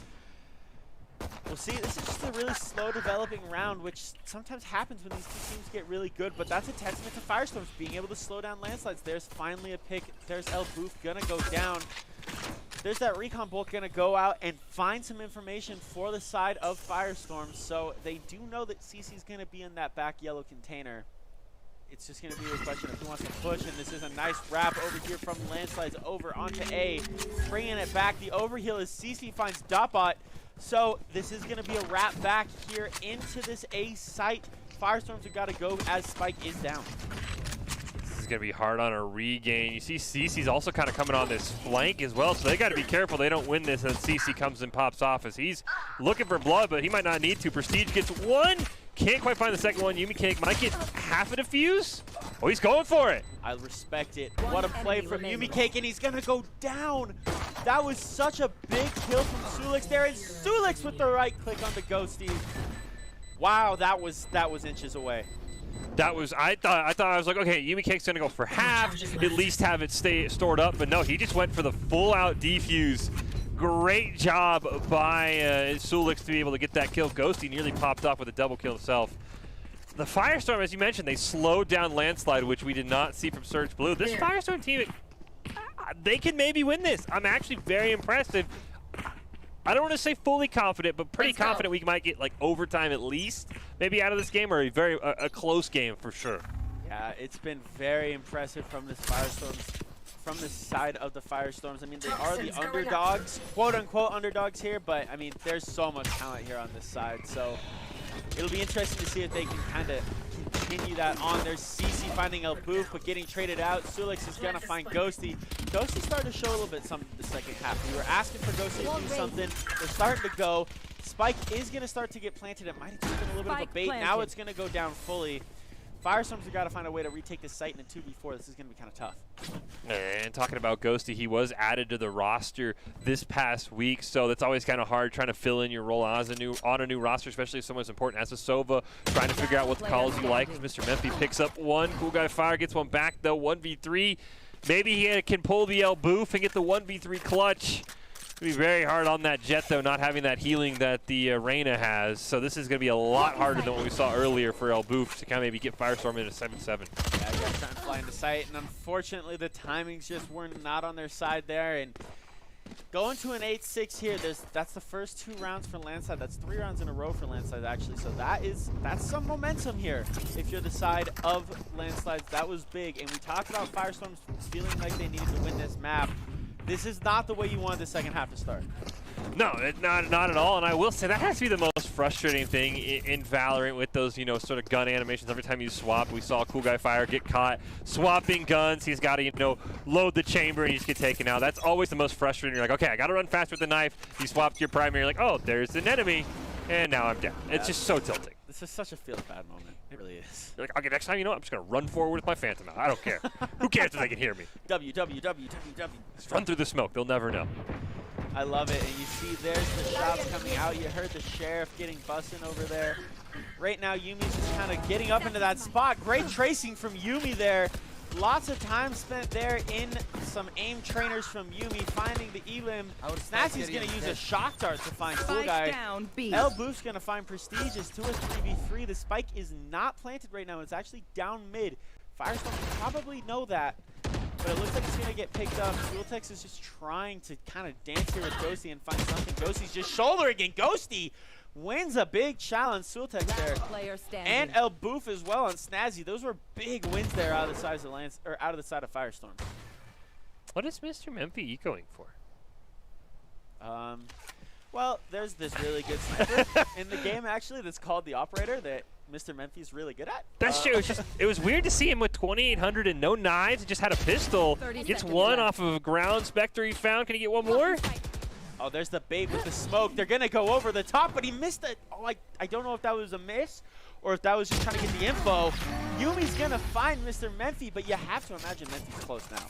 We'll see. This is just a really slow developing round, which sometimes happens when these two teams get really good, but that's a testament to Firestorms being able to slow down landslides. There's finally a pick. There's El Boof gonna go down. There's that recon bolt gonna go out and find some information for the side of Firestorms, so they do know that CC's gonna be in that back yellow container. It's just gonna be a question of who wants to push, and this is a nice wrap over here from landslides over onto A, bringing it back. The overheal as CC finds Dotbot. So this is going to be a wrap back here into this A site. Firestorms have got to go as Spike is down. This is going to be hard on a regain. You see CC's also kind of coming on this flank as well, so they got to be careful they don't win this, and CC comes and pops off as he's looking for blood, but he might not need to. Prestige gets one. Can't quite find the second one. Yumi Cake might get half a defuse. Oh, he's going for it. I respect it. What a play from Yumi Cake, and he's going to go down. That was such a big kill from Sulix there, and Sulix with the right click on the Ghosty. Wow, that was inches away. That was, I thought I was like, okay, Yumi Cake's gonna go for half, at least have it stay stored up, but no, he just went for the full out defuse. Great job by Sulix to be able to get that kill. Ghosty nearly popped off with a double kill himself. The Firestorm, as you mentioned, they slowed down Landslide, which we did not see from Surge Blue. This Firestorm team, they can maybe win this. I'm actually very impressed. I don't want to say fully confident, but pretty confident we might get like overtime at least, maybe out of this game, or a close game for sure. Yeah, it's been very impressive from this Firestorms, from the side of the Firestorms. I mean, they are the underdogs, quote-unquote underdogs here, but I mean, there's so much talent here on this side, so it'll be interesting to see if they can kind of continue that on. There's CC finding El Boof, but getting traded out. Sulix is going to find Ghosty. Ghosty started to show a little bit something the second half. We were asking for Ghosty to do something. They're starting to go. Spike is going to start to get planted. It might have taken a little bit of a bait. Now it's going to go down fully. Firestorms have got to find a way to retake this site in a 2v4. This is going to be kind of tough. And talking about Ghosty, he was added to the roster this past week, so that's always kind of hard trying to fill in your role on a new roster, especially if someone's important as a Sova, trying to figure out what the calls you like. Mr. Memphi picks up one. Cool Guy Fire gets one back, though. 1v3. Maybe he can pull the El Boof and get the 1v3 clutch. It's going to be very hard on that Jet, though, not having that healing that the Reyna has. So this is going to be a lot harder than what we saw earlier for El Boof to kind of maybe get Firestorm into 7-7. Yeah, you guys trying to fly into sight, and unfortunately the timings just were not on their side there. And going to an 8-6 here, that's the first 2 rounds for Landslide. That's 3 rounds in a row for Landslide, actually. So that's some momentum here if you're the side of Landslides. That was big. And we talked about Firestorms feeling like they needed to win this map. This is not the way you wanted the second half to start. No, not at all. And I will say that has to be the most frustrating thing in Valorant with those, sort of gun animations. Every time you swap, we saw Cool Guy Fire get caught swapping guns. He's got to, load the chamber and you just get taken out. That's always the most frustrating. You're like, okay, I got to run fast with the knife. You swapped your primary. You're like, oh, there's an enemy. And now I'm down. Yeah. It's just so tilting. This is such a feel-bad moment. It really is. You're like, okay, next time, I'm just going to run forward with my Phantom out. I don't care. Who cares if they can hear me? WWW. Just run through the smoke. They'll never know. I love it. And you see there's the shots coming out. You heard the Sheriff getting busting over there. Right now, Yumi's just kind of getting up into that spot. Great tracing from Yumi there. Lots of time spent there in some aim trainers from Yumi, finding the Elim. Snazzy's going to use a shock dart to find Cool Guy. El Boof's going to find Prestige. It's 2 or 3v3. The spike is not planted right now. It's actually down mid. Firestorm probably know that, but it looks like it's going to get picked up. Dualtex is just trying to kind of dance here with Ghosty and find something. Ghosty's just shouldering it. Ghosty wins a big challenge. Sultex there, and El Boof as well on Snazzy. Those were big wins there out of the side of Firestorm. What is Mr. Memphi ecoing for? Well, there's this really good sniper in the game actually that's called the Operator that Mr. Memphi's really good at. That's true. It was weird to see him with 2800 and no knives. He just had a pistol. Gets one off of a ground Spectre he found. Can he get one more? Oh, there's the bait with the smoke. They're going to go over the top, but he missed it. Oh, I don't know if that was a miss or if that was just trying to get the info. Yumi's going to find Mr. Memphi, but you have to imagine Memphi's close now.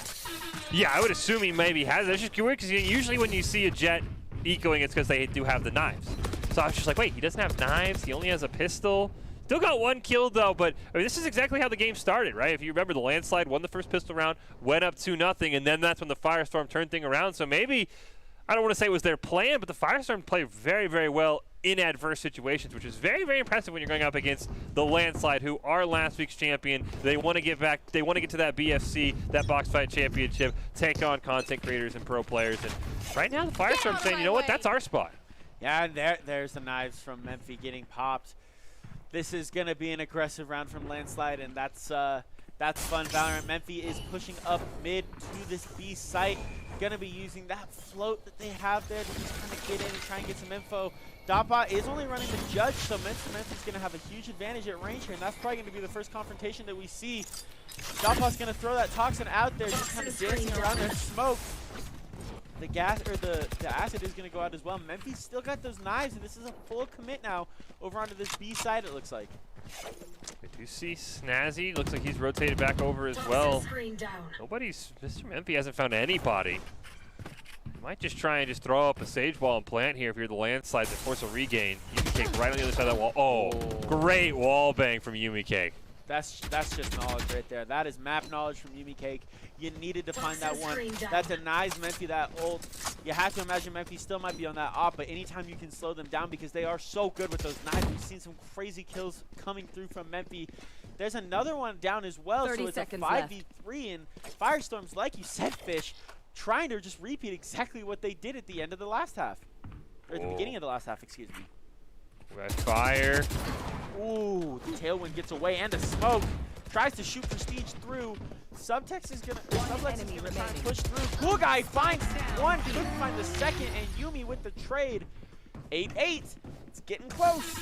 Yeah, I would assume he maybe has. It's just weird because usually when you see a Jet ecoing, it's because they do have the knives. So I was just like, wait, he doesn't have knives? He only has a pistol? Still got 1 kill, though, but I mean, this is exactly how the game started, right? If you remember, the Landslide won the first pistol round, went up 2-0, and then that's when the Firestorm turned thing around. So maybe, I don't want to say it was their plan, but the Firestorm played very, very well in adverse situations, which is very, very impressive when you're going up against the Landslide, who are last week's champion. They want to get back. They want to get to that BFC, that box fight championship, take on content creators and pro players. And right now, the Firestorm's saying, you know what, that's our spot. Yeah, and there's the knives from Memphi getting popped. This is going to be an aggressive round from Landslide, and that's fun. Valorant Memphi is pushing up mid to this B site. Going to be using that float that they have there to just kind of get in and try and get some info. Dotbot is only running the Judge, so Memphi's going to have a huge advantage at range here, and that's probably going to be the first confrontation that we see. Dotbot's going to throw that Toxin out there, just kind of dancing around there. Smoke. The gas or the acid is going to go out as well. Memphi's still got those knives, and this is a full commit now over onto this B side, it looks like. We do see Snazzy. Looks like he's rotated back over as well. Mr. Memphi hasn't found anybody. Might just try and just throw up a Sage Wall and plant here if you're the Landslide to force a regain. Yumicake right on the other side of that wall. Oh, great wall bang from Yumicake. That's just knowledge right there. That is map knowledge from Yumicake. You needed to find that one. That denies Memphi that ult. You have to imagine Memphi still might be on that op, but anytime you can slow them down because they are so good with those knives. We've seen some crazy kills coming through from Memphi. There's another one down as well, so it's a 5v3, and Firestorms, like you said, Fish, trying to just repeat exactly what they did at the end of the last half. Or at the beginning of the last half, excuse me. Red fire. Ooh, the Tailwind gets away, and the smoke. Tries to shoot Prestige through. Subtext is gonna, Sublex is gonna try and push through. Cool Guy finds one, couldn't find the second, and Yumi with the trade. 8-8, it's getting close.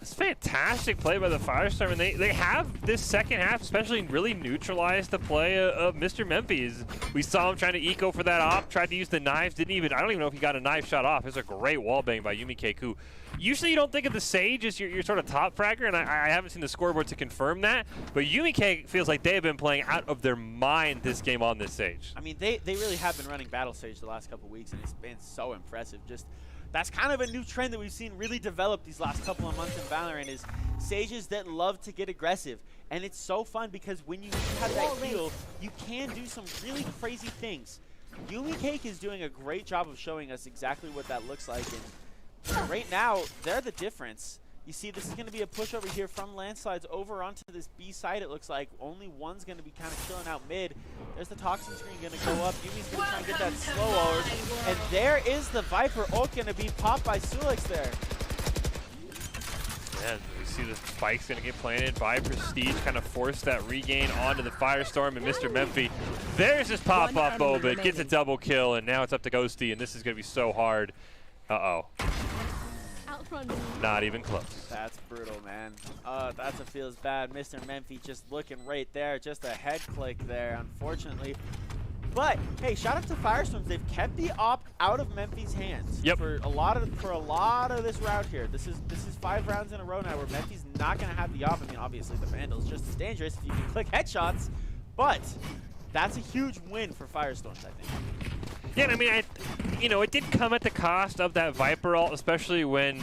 It's fantastic play by the Firestorm, and they have this second half especially really neutralized the play of Mr. Memphi. We saw him trying to eco for that op, tried to use the knives, I don't even know if he got a knife shot off. It was a great wall bang by Yumicake, who usually you don't think of the Sage as your sort of top fragger, and I haven't seen the scoreboard to confirm that, but Yumicake feels like they've been playing out of their mind this game on this Sage. I mean, they really have been running Battle Sage the last couple weeks, and it's been so impressive. Just that's kind of a new trend that we've seen really develop these last couple of months in Valorant, is Sages that love to get aggressive. And it's so fun because when you have that heal, you can do some really crazy things. Yumicake is doing a great job of showing us exactly what that looks like. And right now, they're the difference. You see, this is going to be a push over here from Landslides over onto this B side, it looks like. Only one's going to be kind of chilling out mid. There's the Toxin screen going to go up. Yumi's going to try and get that slow ult. And there is the Viper ult going to be popped by Sulix there. And we see the spike's going to get planted by Prestige, kind of force that regain onto the Firestorm and Mr. Memphi. There's his pop-up Bobit, gets a double kill, and now it's up to Ghosty, and this is going to be so hard. Uh-oh. Not even close. That's brutal, man. That feels bad. Mr. Memphi just looking right there. Just a head click there, unfortunately. But hey, shout out to Firestorms. They've kept the op out of Memphi's hands for a lot of this round here. This is 5 rounds in a row now where Memphi's not gonna have the op. I mean, obviously the Vandal's just as dangerous if you can click headshots, but that's a huge win for Firestorms, I think. Yeah, I mean, it did come at the cost of that Viper ult, especially when,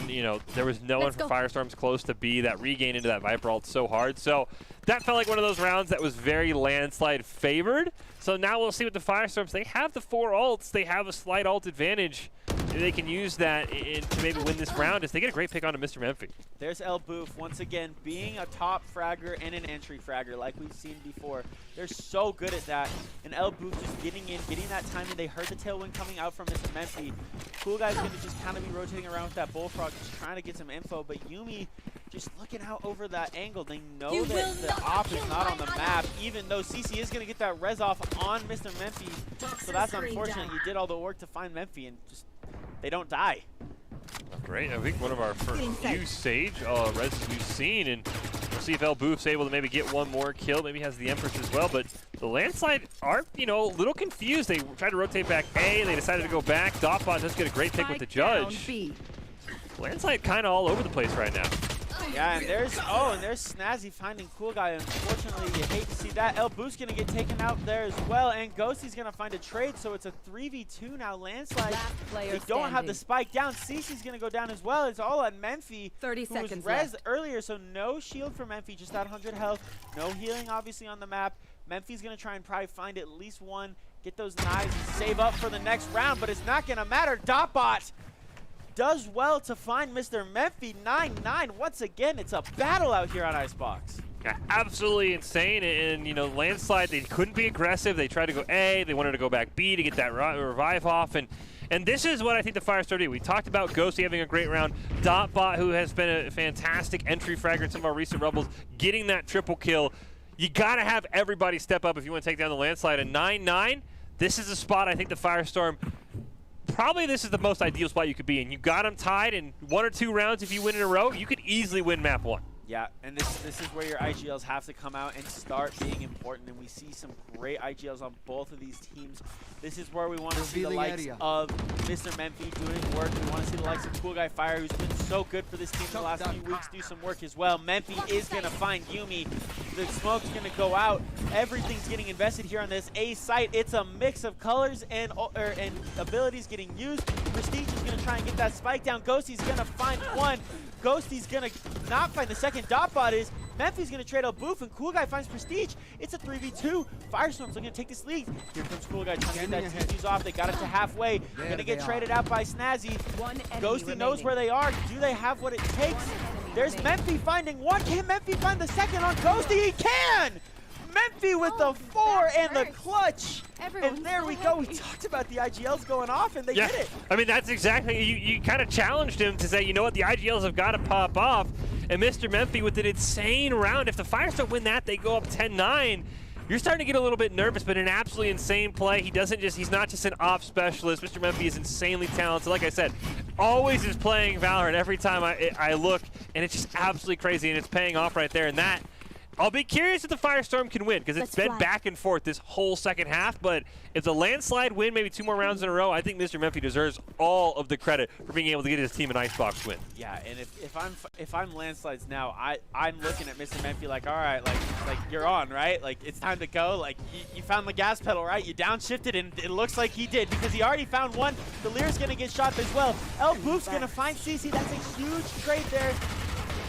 there was no one from Firestorms close to B. That regain into that Viper ult so hard. So that felt like one of those rounds that was very Landslide favored. So now we'll see with the Firestorms. They have the 4 ults. They have a slight ult advantage. They can use that to maybe win this round as they get a great pick onto Mr. Memphi. There's El Boof, once again, being a top fragger and an entry fragger like we've seen before. They're so good at that. And El Boof just getting in, getting that time, and they heard the tailwind coming out from Mr. Memphi. Cool Guy's going to just kind of be rotating around with that Bullfrog, just trying to get some info. But Yumi just looking out over that angle. They know that the op is not on the map, even though CC is going to get that res off on Mr. Memphi. So that's unfortunate. You did all the work to find Memphi, and just they don't die. Great. I think one of our few Sage reses we've seen, and we'll see if El Boof's able to maybe get one more kill. Maybe has the Empress as well, but the Landslide are, a little confused. They tried to rotate back A, they decided to go back. Dotbot does get a great pick with the Judge. Landslide kind of all over the place right now. Yeah, and there's Snazzy finding Cool Guy. Unfortunately, you hate to see that. El Boof's gonna get taken out there as well, and Ghosty's gonna find a trade, so it's a 3v2 now. Landslide, they don't have the spike down. Cece's gonna go down as well. It's all on Memphi, 30 who was seconds res left. earlier, so no shield for Memphi, just at 100 health. No healing, obviously, on the map. Memphi's gonna try and probably find at least one, get those knives, and save up for the next round, but it's not gonna matter. Dotbot does well to find Mr. Memphi 9-9. Once again, it's a battle out here on Icebox. Yeah, absolutely insane, and you know, landslide, they couldn't be aggressive. They tried to go A, they wanted to go back B to get that revive off, and this is what I think the Firestorm did. We talked about Ghosty having a great round, Dotbot, who has been a fantastic entry fragger in some of our recent Rumbles, getting that triple kill. You gotta have everybody step up if you want to take down the landslide, and 9-9, this is a spot I think the Firestorm, probably this is the most ideal spot you could be in. You got them tied in 1 or 2 rounds. If you win in a row, you could easily win map 1. Yeah, and this is where your IGLs have to come out and start being important, and we see some great IGLs on both of these teams. This is where we want to see the likes of Mr. Memphi doing work. We want to see the likes of Cool Guy Fire, who's been so good for this team the last few weeks, do some work as well. Memphi is going to find Yuumi. The smoke's going to go out. Everything's getting invested here on this A site. It's a mix of colors and abilities getting used. Prestige is going to try and get that spike down. Ghosty's going to find one. Ghosty's going to not find the second. Dotbot is. Memphi's going to trade out Boof, and Cool Guy finds Prestige. It's a 3v2. Firestorm's looking to take this lead. Here comes Cool Guy trying to get that TP's off. They got it to halfway. Going to get traded out by Snazzy. Ghosty knows where they are. Do they have what it takes? There's Memphi finding one. Can Memphi find the second on Ghosty? He can! Memphi with the 4 and the clutch. And there we go. We talked about the IGLs going off, and they did it. I mean, that's exactly, you kind of challenged him to say, you know what, the IGLs have got to pop off. And Mr. Memphi with an insane round. If the Firestorm win that, they go up 10-9. You're starting to get a little bit nervous, but an absolutely insane play. He's not just an ops specialist. Mr. Memphi is insanely talented. Like I said, always is playing Valorant every time I look, and it's just absolutely crazy, and it's paying off right there. And that, I'll be curious if the Firestorm can win, because it's been back and forth this whole second half, but if the landslide win maybe 2 more rounds in a row, I think Mr. Memphi deserves all of the credit for being able to get his team an Icebox win. Yeah, and if I'm landslides now, I'm looking at Mr. Memphi like, all right, like you're on, right? Like, it's time to go. Like, you found the gas pedal, right? You downshifted, and it looks like he did, because he already found one. The Lear's going to get shot as well. El Boof's going to find CC. That's a huge trade there.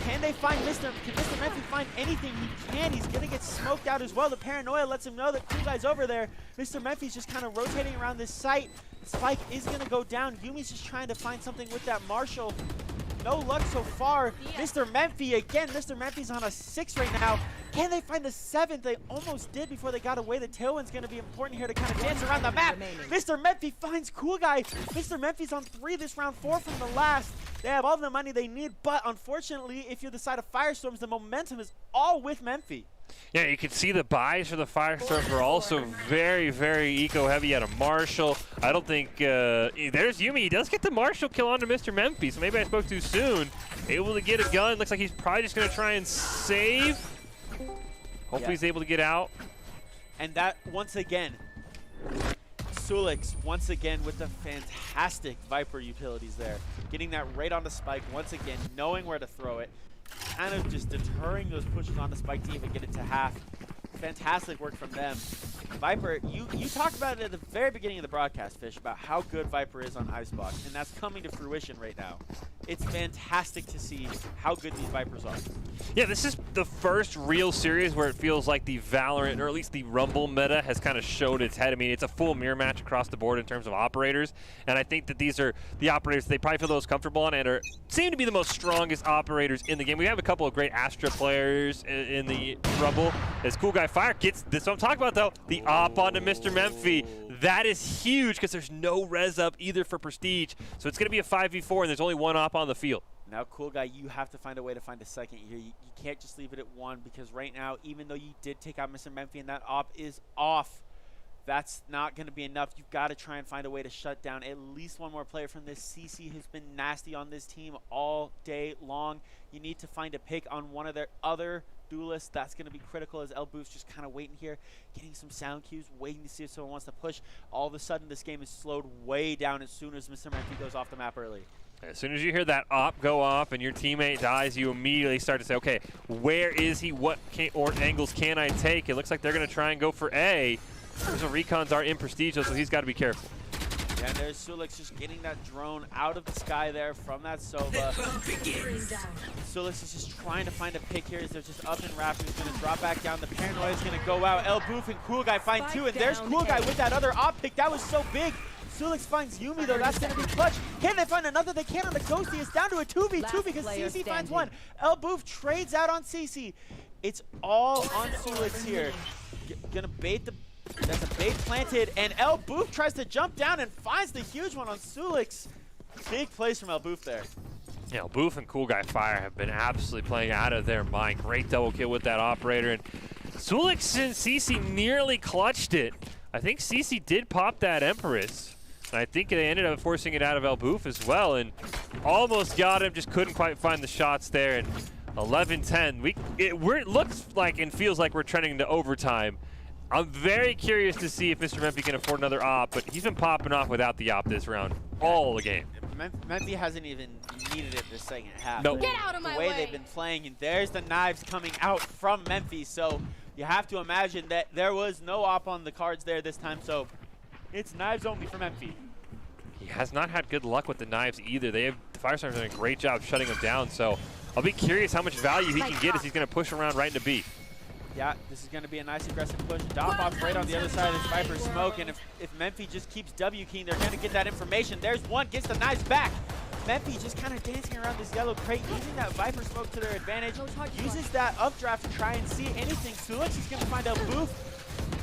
Can Mr. Memphi find anything? He can. He's going to get smoked out as well. The paranoia lets him know that Cool Guy's over there. Mr. Memphi's just kind of rotating around this site. Spike is going to go down. Yumi's just trying to find something with that Marshall. No luck so far. Mr. Memphi again. Mr. Memphi's on a 6 right now. Can they find the 7th? They almost did before they got away. The tailwind's going to be important here to kind of dance around the map. Mr. Memphi finds Cool Guy. Mr. Memphi's on 3 this round, 4 from the last. They have all the money they need, but unfortunately, if you're the side of Firestorms, the momentum is all with Memphi. Yeah, you can see the buys for the Firestorms are also very, very eco-heavy out of Marshall. I don't think, there's Yuumi. He does get the Marshall kill onto Mr. Memphi, so maybe I spoke too soon. Able to get a gun. Looks like he's probably just going to try and save. Hopefully he's able to get out. And that, once again, Sulix, once again, with the fantastic Viper utilities there. Getting that right on the Spike, once again, knowing where to throw it. Kind of just deterring those pushes on the Spike to even get it to half. Fantastic work from them. Viper, you talked about it at the very beginning of the broadcast, Fish, about how good Viper is on Icebox, and that's coming to fruition right now. It's fantastic to see how good these Vipers are. Yeah, this is the first real series where it feels like the Valorant, or at least the Rumble meta, has kind of showed its head. I mean, it's a full mirror match across the board in terms of operators, and I think that these are the operators they probably feel the most comfortable on and seem to be the most strongest operators in the game. We have a couple of great Astra players in the Rumble. As Cool Guy Fire gets this, what I'm talking about though, the op onto Mr. Memphi. That is huge because there's no res up either for Prestige, so it's going to be a 5v4 and there's only one op on the field. Now, Cool Guy, you have to find a way to find a second here. You can't just leave it at 1, because right now, even though you did take out Mr. Memphi and that op is off, that's not going to be enough. You've got to try and find a way to shut down at least one more player from this. CC has been nasty on this team all day long. You need to find a pick on one of their other duelists. That's going to be critical, as El Boof's just kind of waiting here, getting some sound cues, waiting to see if someone wants to push. All of a sudden, this game is slowed way down as soon as Mr. Memphi goes off the map early. As soon as you hear that op go off and your teammate dies, you immediately start to say, okay, where is he? What angles can I take? It looks like they're going to try and go for A. There's a recons are in Prestige, so he's got to be careful. Yeah, and there's Sulix just getting that drone out of the sky there from that Sova. Sulix is just trying to find a pick here as they're just up and wrapping. He's going to drop back down. The paranoia is going to go out. El Boof and Cool Guy find 2, and there's Cool Guy with that other op pick. That was so big. Sulix finds Yumi though, that's gonna be clutch. Can they find another? They can on the Ghosty. It's down to a 2v2 because CC finds one. El Boof trades out on CC. It's all on Sulix here. Gonna bait the, that's a bait planted, and El Boof tries to jump down and finds the huge one on Sulix. Big plays from El Boof there. Yeah, Boof and Cool Guy Fire have been absolutely playing out of their mind. Great double kill with that operator, and Sulix and CC nearly clutched it. I think CC did pop that Empress, and I think they ended up forcing it out of El Boof as well, and almost got him, just couldn't quite find the shots there. And 11-10. It looks like and feels like we're trending into overtime. I'm very curious to see if Mr. Memphi can afford another op, but he's been popping off without the op this round all the game. Memphi hasn't even needed it this second half. Nope. Get out of my way. The way they've been playing, and there's the knives coming out from Memphi, so you have to imagine that there was no op on the cards there this time, so it's knives only for Memphi. He has not had good luck with the knives either. The Firestorm's done a great job shutting him down, so I'll be curious how much value he can get as he's going to push around right into B. Yeah, this is going to be a nice aggressive push. Dop right on the other side of this Viper smoke, and if Memphi just keeps W-keying, they're going to get that information. There's one, gets the knives back. Memphi just kind of dancing around this yellow crate, using that Viper smoke to their advantage, uses that updraft to try and see anything. Sulix is going to find El Boof,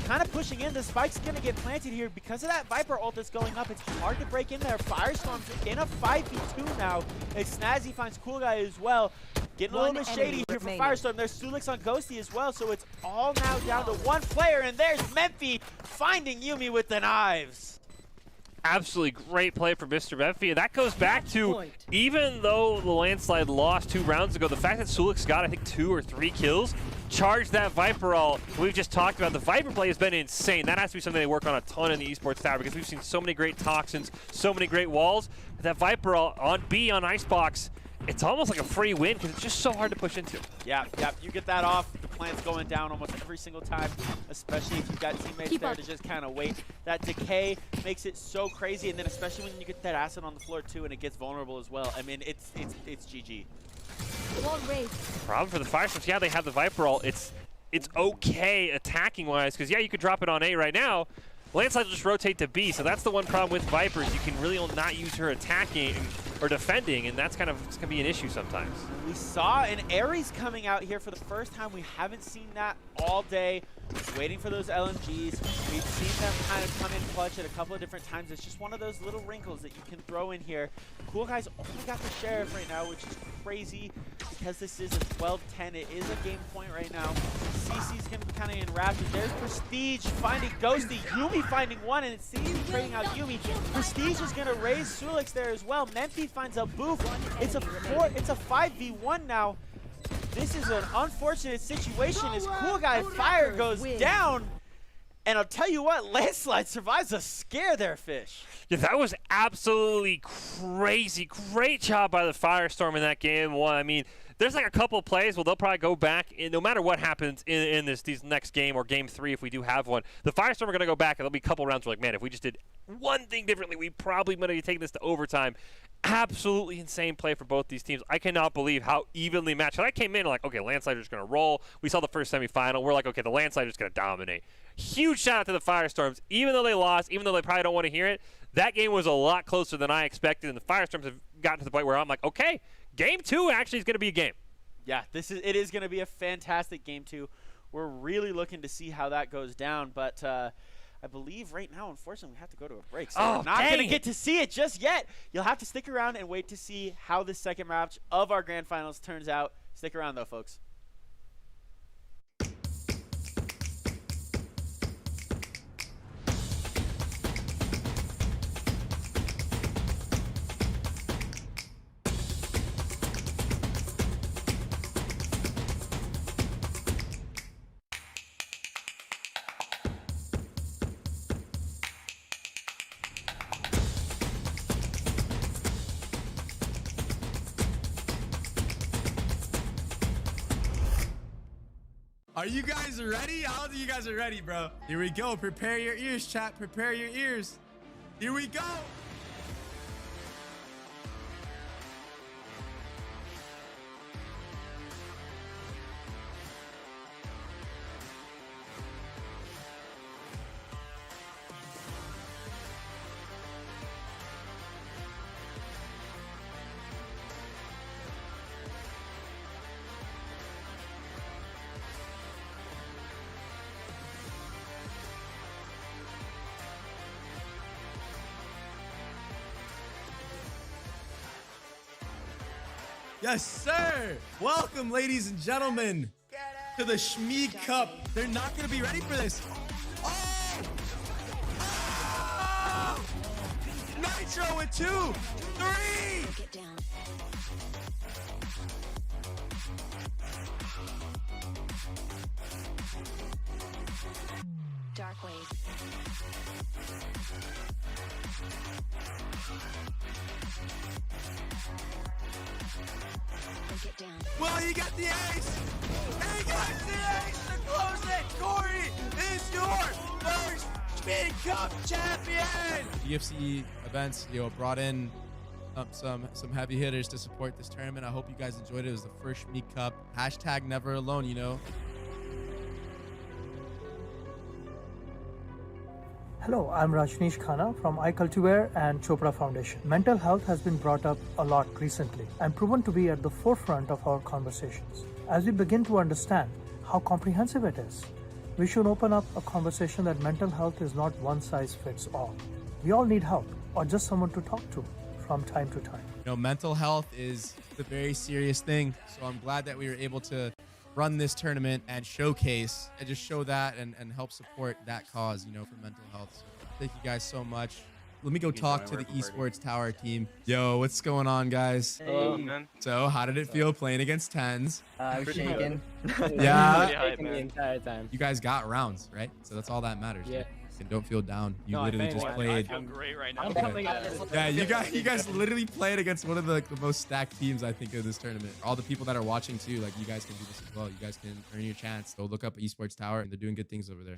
kind of pushing in. The spike's going to get planted here. Because of that Viper ult that's going up, it's hard to break in there. Firestorm's in a 5v2 now. As Snazzy finds Cool Guy as well. Getting a little bit shady here for Firestorm. There's Sulix on Ghosty as well, so it's all now down to one player, and there's Memphi finding Yumi with the knives. Absolutely great play from Mr. Memphi, and that goes back to, even though the landslide lost 2 rounds ago, the fact that Sulix got, I think, 2 or 3 kills, charged that Viper ult. We've just talked about the Viper play has been insane. That has to be something they work on a ton in the esports tower, because we've seen so many great toxins, so many great walls. That Viper ult on B on Icebox, it's almost like a free win because it's just so hard to push into. Yeah, you get that off, the plant's going down almost every single time, especially if you've got teammates there to just kind of wait. That decay makes it so crazy, and then especially when you get that acid on the floor too and it gets vulnerable as well. I mean, it's GG. Problem for the Firestorms, yeah, they have the Viper ult. It's okay attacking-wise because, yeah, you could drop it on A right now. Landslide will just rotate to B, so that's the one problem with Vipers. You can really not use her attacking or defending, and that's kind of going to be an issue sometimes. We saw an Ares coming out here for the first time. We haven't seen that all day. Waiting for those LMGs. We've seen them kind of come in clutch at a couple of different times. It's just one of those little wrinkles that you can throw in here. Cool Guy's only got the Sheriff right now, which is crazy because this is a 12-10. It is a game point right now. CC's going to be kind of enraptured. There's Prestige finding Ghosty. Yumi finding one, and it's CC trading out Yumi. Prestige is going to raise Sulix there as well. Memphi finds a Boof. It's a 5v1 now. This is an unfortunate situation as Cool Guy Fire goes down. And I'll tell you what, Landslide survives a scare there, Fish. Yeah, that was absolutely crazy. Great job by the Firestorm in that game one. I mean, there's like a couple of plays where they'll probably go back, and no matter what happens in these next game or game 3, if we do have one, the Firestorm are going to go back, and there'll be a couple rounds where like, man, if we just did one thing differently, we probably might have taken this to overtime. Absolutely insane play for both these teams. I cannot believe how evenly matched. I came in like, okay, Landslide is going to roll. We saw the first semifinal. We're like, okay, the Landslide is going to dominate. Huge shout out to the Firestorms. Even though they lost, even though they probably don't want to hear it, that game was a lot closer than I expected, and the Firestorms have gotten to the point where I'm like, okay, game 2 actually is going to be a game. Yeah, it is going to be a fantastic game 2. We're really looking to see how that goes down, but I believe right now, unfortunately, we have to go to a break. So we're not going to get to see it just yet. You'll have to stick around and wait to see how this second match of our grand finals turns out. Stick around, though, folks. Are you guys ready? I don't think you guys are ready, bro. Here we go. Prepare your ears, chat. Prepare your ears. Here we go. Yes, sir. Welcome, ladies and gentlemen, to the Schmeed Cup. They're not going to be ready for this. Oh! Oh! Nitro with 2, 3. Get down. Dark ways. Get down. Well, you got the ace. And you got the ace to close it. Corey is your first Schmeed Cup champion. UFC events, brought in some heavy hitters to support this tournament. I hope you guys enjoyed it. It was the first Schmeed Cup. Hashtag never alone, Hello, I'm Rajneesh Khanna from iCultivewear and Chopra Foundation. Mental health has been brought up a lot recently and proven to be at the forefront of our conversations. As we begin to understand how comprehensive it is, we should open up a conversation that mental health is not one size fits all. We all need help or just someone to talk to from time to time. Mental health is a very serious thing, so I'm glad that we were able to run this tournament and showcase and just show that and help support that cause, for mental health. So thank you guys so much. Let me go talk to the Esports Tower team. Yo, what's going on, guys? Hello, man. So how did it feel playing against 10s? I'm shaking. Yeah. Shaking the entire time. You guys got rounds, right? So that's all that matters. Yeah. And don't feel down. You literally just played. I feel great right now. Yeah, you guys literally played against one of the most stacked teams, I think, of this tournament. All the people that are watching too, like, you guys can do this as well. You guys can earn your chance. Go look up Esports Tower, and they're doing good things over there.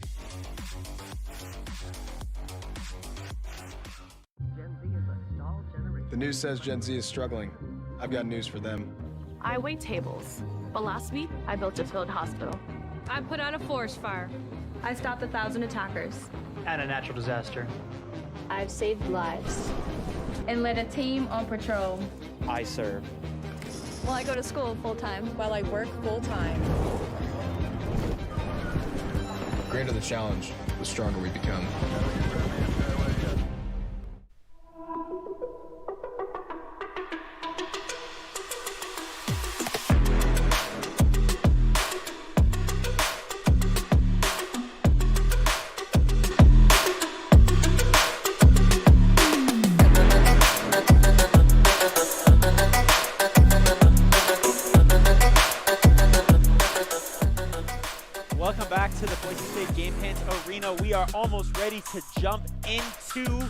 The news says Gen Z is struggling. I've got news for them. I wait tables, but last week I built a field hospital. I put out a forest fire. I stopped 1,000 attackers. And a natural disaster. I've saved lives. And led a team on patrol. I serve. Well, I go to school full time. While I work full time. The greater the challenge, the stronger we become. Welcome back to the Boise State Game Pants Arena. We are almost ready to jump into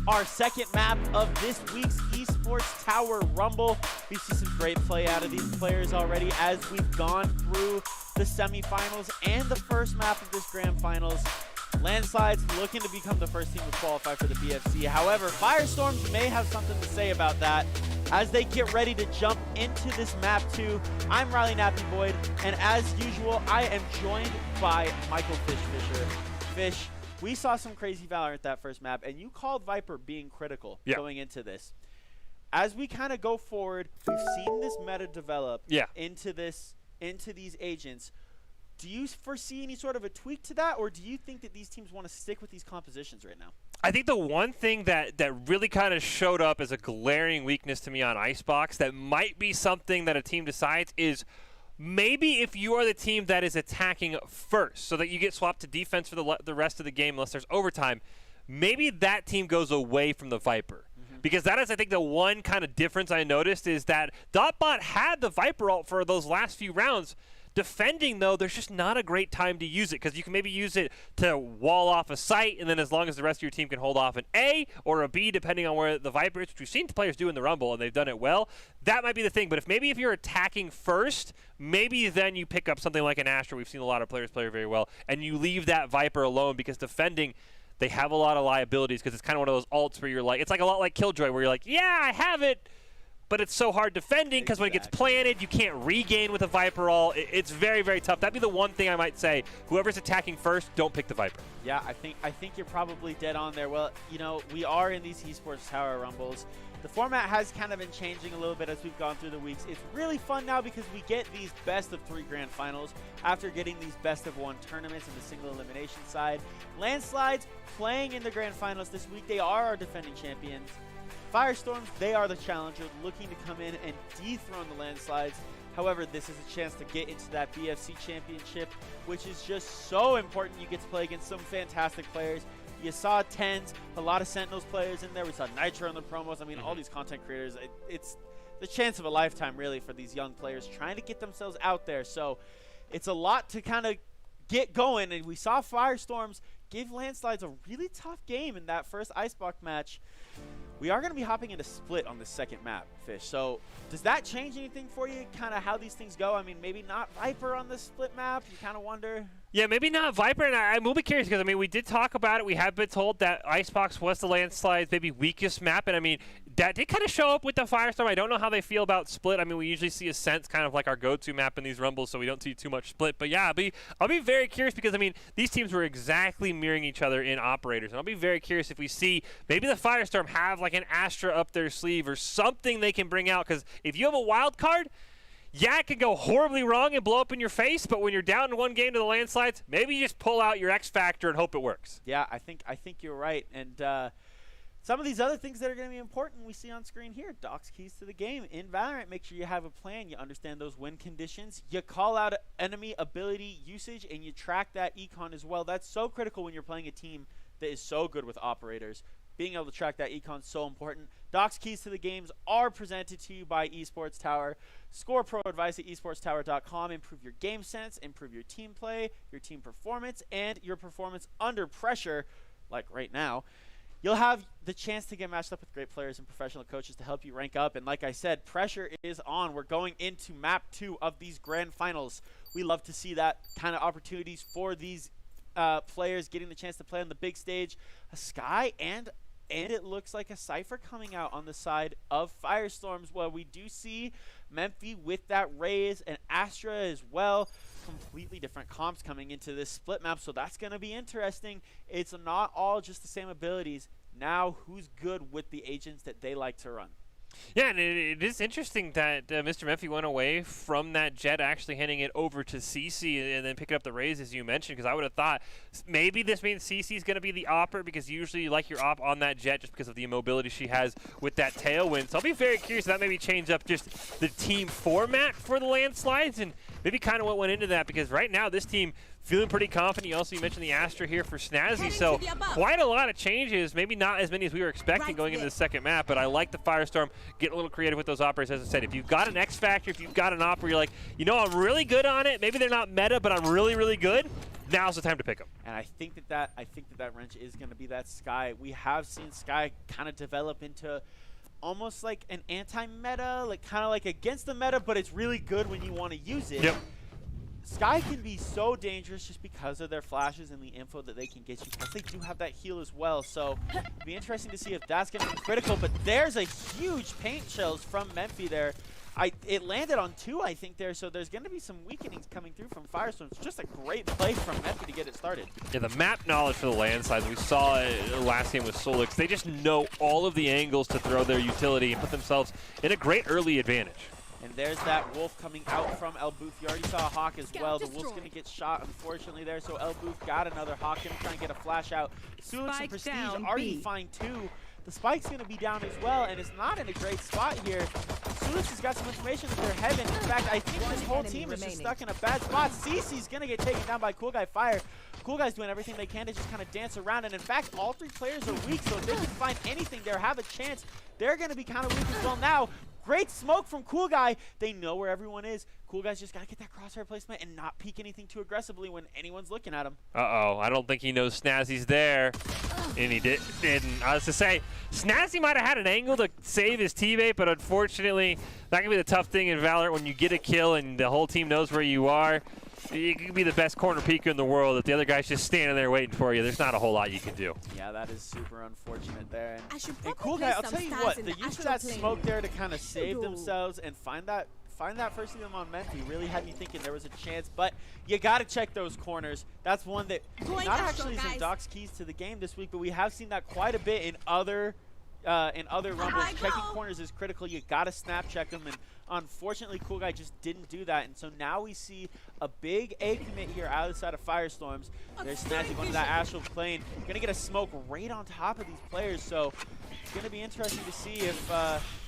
our second map of this week's Esports Tower Rumble. We've seen some great play out of these players already as we've gone through the semifinals and the first map of this grand finals. Landslides looking to become the first team to qualify for the BFC. However, Firestorms may have something to say about that as they get ready to jump into this map too. I'm Riley Nappy Boyd, and as usual, I am joined by Michael Fisher. Fish, we saw some crazy Valorant that first map, and you called Viper being critical going into this. As we kind of go forward, we've seen this meta develop into these agents. Do you foresee any sort of a tweak to that, or do you think that these teams want to stick with these compositions right now? I think the one thing that really kind of showed up as a glaring weakness to me on Icebox that might be something that a team decides is maybe if you are the team that is attacking first so that you get swapped to defense for the rest of the game unless there's overtime, maybe that team goes away from the Viper. Because that is, I think, the one kind of difference I noticed is that Dotbot had the Viper ult for those last few rounds. Defending, though, there's just not a great time to use it because you can maybe use it to wall off a site, and then as long as the rest of your team can hold off an A or a B, depending on where the Viper is, which we've seen players do in the Rumble, and they've done it well, that might be the thing. But if you're attacking first, maybe then you pick up something like an Astra. We've seen a lot of players play very well, and you leave that Viper alone because defending, they have a lot of liabilities because it's kind of one of those ults where you're like, it's like a lot like Killjoy where you're like, yeah, I have it, but it's so hard defending because when it gets planted, you can't regain with a Viper ult. It's very, very tough. That'd be the one thing I might say. Whoever's attacking first, don't pick the Viper. Yeah, I think you're probably dead on there. Well, we are in these Esports Tower Rumbles. The format has kind of been changing a little bit as we've gone through the weeks. It's really fun now because we get these best of 3 grand finals after getting these best of 1 tournaments in the single elimination side. Landslides playing in the grand finals this week. They are our defending champions. Firestorms, they are the challenger, looking to come in and dethrone the Landslides. However, this is a chance to get into that BFC championship, which is just so important. You get to play against some fantastic players. You saw Tens, a lot of Sentinels players in there. We saw Nitro in the promos. I mean, all these content creators. It's the chance of a lifetime, really, for these young players trying to get themselves out there. So it's a lot to kind of get going. And we saw Firestorms give Landslides a really tough game in that first Icebox match. We are going to be hopping into Split on the second map, Fish. So does that change anything for you, kind of how these things go? I mean, maybe not Viper on the Split map. You kind of wonder. Yeah, maybe not Viper, and I will be curious because, I mean, we did talk about it. We have been told that Icebox was the Landslide's maybe weakest map, and I mean, that did kind of show up with the Firestorm. I don't know how they feel about Split. I mean, we usually see Ascent's kind of like our go-to map in these Rumbles, so we don't see too much Split. But yeah, I'll be very curious because, I mean, these teams were exactly mirroring each other in Operators, and I'll be very curious if we see maybe the Firestorm have like an Astra up their sleeve or something they can bring out, because if you have a wild card, yeah, it can go horribly wrong and blow up in your face, but when you're down in one game to the Landslides, maybe you just pull out your X Factor and hope it works. Yeah, I think you're right. And some of these other things that are going to be important we see on screen here. Doc's keys to the game. In Valorant, make sure you have a plan. You understand those win conditions. You call out enemy ability usage, and you track that econ as well. That's so critical when you're playing a team that is so good with Operators. Being able to track that econ is so important. Doc's keys to the games are presented to you by Esports Tower. Score pro advice at esportstower.com. Improve your game sense, improve your team play, your team performance, and your performance under pressure, like right now. You'll have the chance to get matched up with great players and professional coaches to help you rank up. And like I said, pressure is on. We're going into map 2 of these grand finals. We love to see that kind of opportunities for these players getting the chance to play on the big stage. A Sky and it looks like a Cypher coming out on the side of Firestorms. Well, we do see Memphi with that Raze and Astra as well. Completely different comps coming into this Split map, so that's going to be interesting. It's not all just the same abilities. Now, who's good with the agents that they like to run? Yeah, and it is interesting that Mr. Memphi went away from that Jet, actually handing it over to CC and then picking up the Raze, as you mentioned, because I would have thought maybe this means CC is going to be the opper, because usually you like your op on that Jet just because of the immobility she has with that tailwind. So I'll be very curious if that maybe change up just the team format for the Landslides and maybe kind of what went into that, because right now this team feeling pretty confident. You mentioned the Astra here for Snazzy, so quite a lot of changes. Maybe not as many as we were expecting going into the second map, but I like the Firestorm getting a little creative with those operators. As I said, if you've got an X Factor, if you've got an opera, you're like, you know, I'm really good on it. Maybe they're not meta, but I'm really, really good. Now's the time to pick them. And I think that wrench is going to be that Sky. We have seen Sky kind of develop into almost like an anti-meta, like kind of like against the meta, but it's really good when you want to use it. Yep. Sky can be so dangerous just because of their flashes and the info that they can get you. Plus, they do have that heal as well, so it'll be interesting to see if that's going to be critical. But there's a huge paint shells from Memphi there. It landed on 2, I think, there, so there's going to be some weakenings coming through from Firestorm. It's just a great play from Memphi to get it started. Yeah, the map knowledge for the Landslides, we saw it last game with Solix. They just know all of the angles to throw their utility and put themselves in a great early advantage. And there's that Wolf coming out from El Booth. You already saw a Hawk as well. The Wolf's going to get shot, unfortunately, there. So El Booth got another Hawk. Going to try and get a flash out. Sulix and Prestige already find 2. The Spike's going to be down as well, and it's not in a great spot here. Sulix has got some information that they're heaven. In fact, I think this whole team is just stuck in a bad spot. CC's going to get taken down by Cool Guy Fire. Cool Guy's doing everything they can to just kind of dance around. And in fact, all 3 players are weak, so if they can find anything there, have a chance, they're going to be kind of weak as well now. Great smoke from Cool Guy. They know where everyone is. Cool Guy's just got to get that crosshair placement and not peek anything too aggressively when anyone's looking at him. Uh-oh. I don't think he knows Snazzy's there. And he didn't. I was to say, Snazzy might have had an angle to save his teammate, but unfortunately, that can be the tough thing in Valorant when you get a kill and the whole team knows where you are. You can be the best corner peeker in the world. If the other guy's just standing there waiting for you, there's not a whole lot you can do. Yeah, that is super unfortunate there. And Cool Guy, I'll tell you what, the use of that smoke there to kind of save themselves and find that first of them on Memphi really had me thinking there was a chance, but you got to check those corners. That's one that not actually is in Doc's keys to the game this week, but we have seen that quite a bit in other Rumbles. Checking corners is critical. You got to snap check them, and unfortunately, Cool Guy just didn't do that. And so now we see a big A commit here outside of Firestorms. They're snatching onto that astral plane. Gonna get a smoke right on top of these players. So It's going to be interesting to see if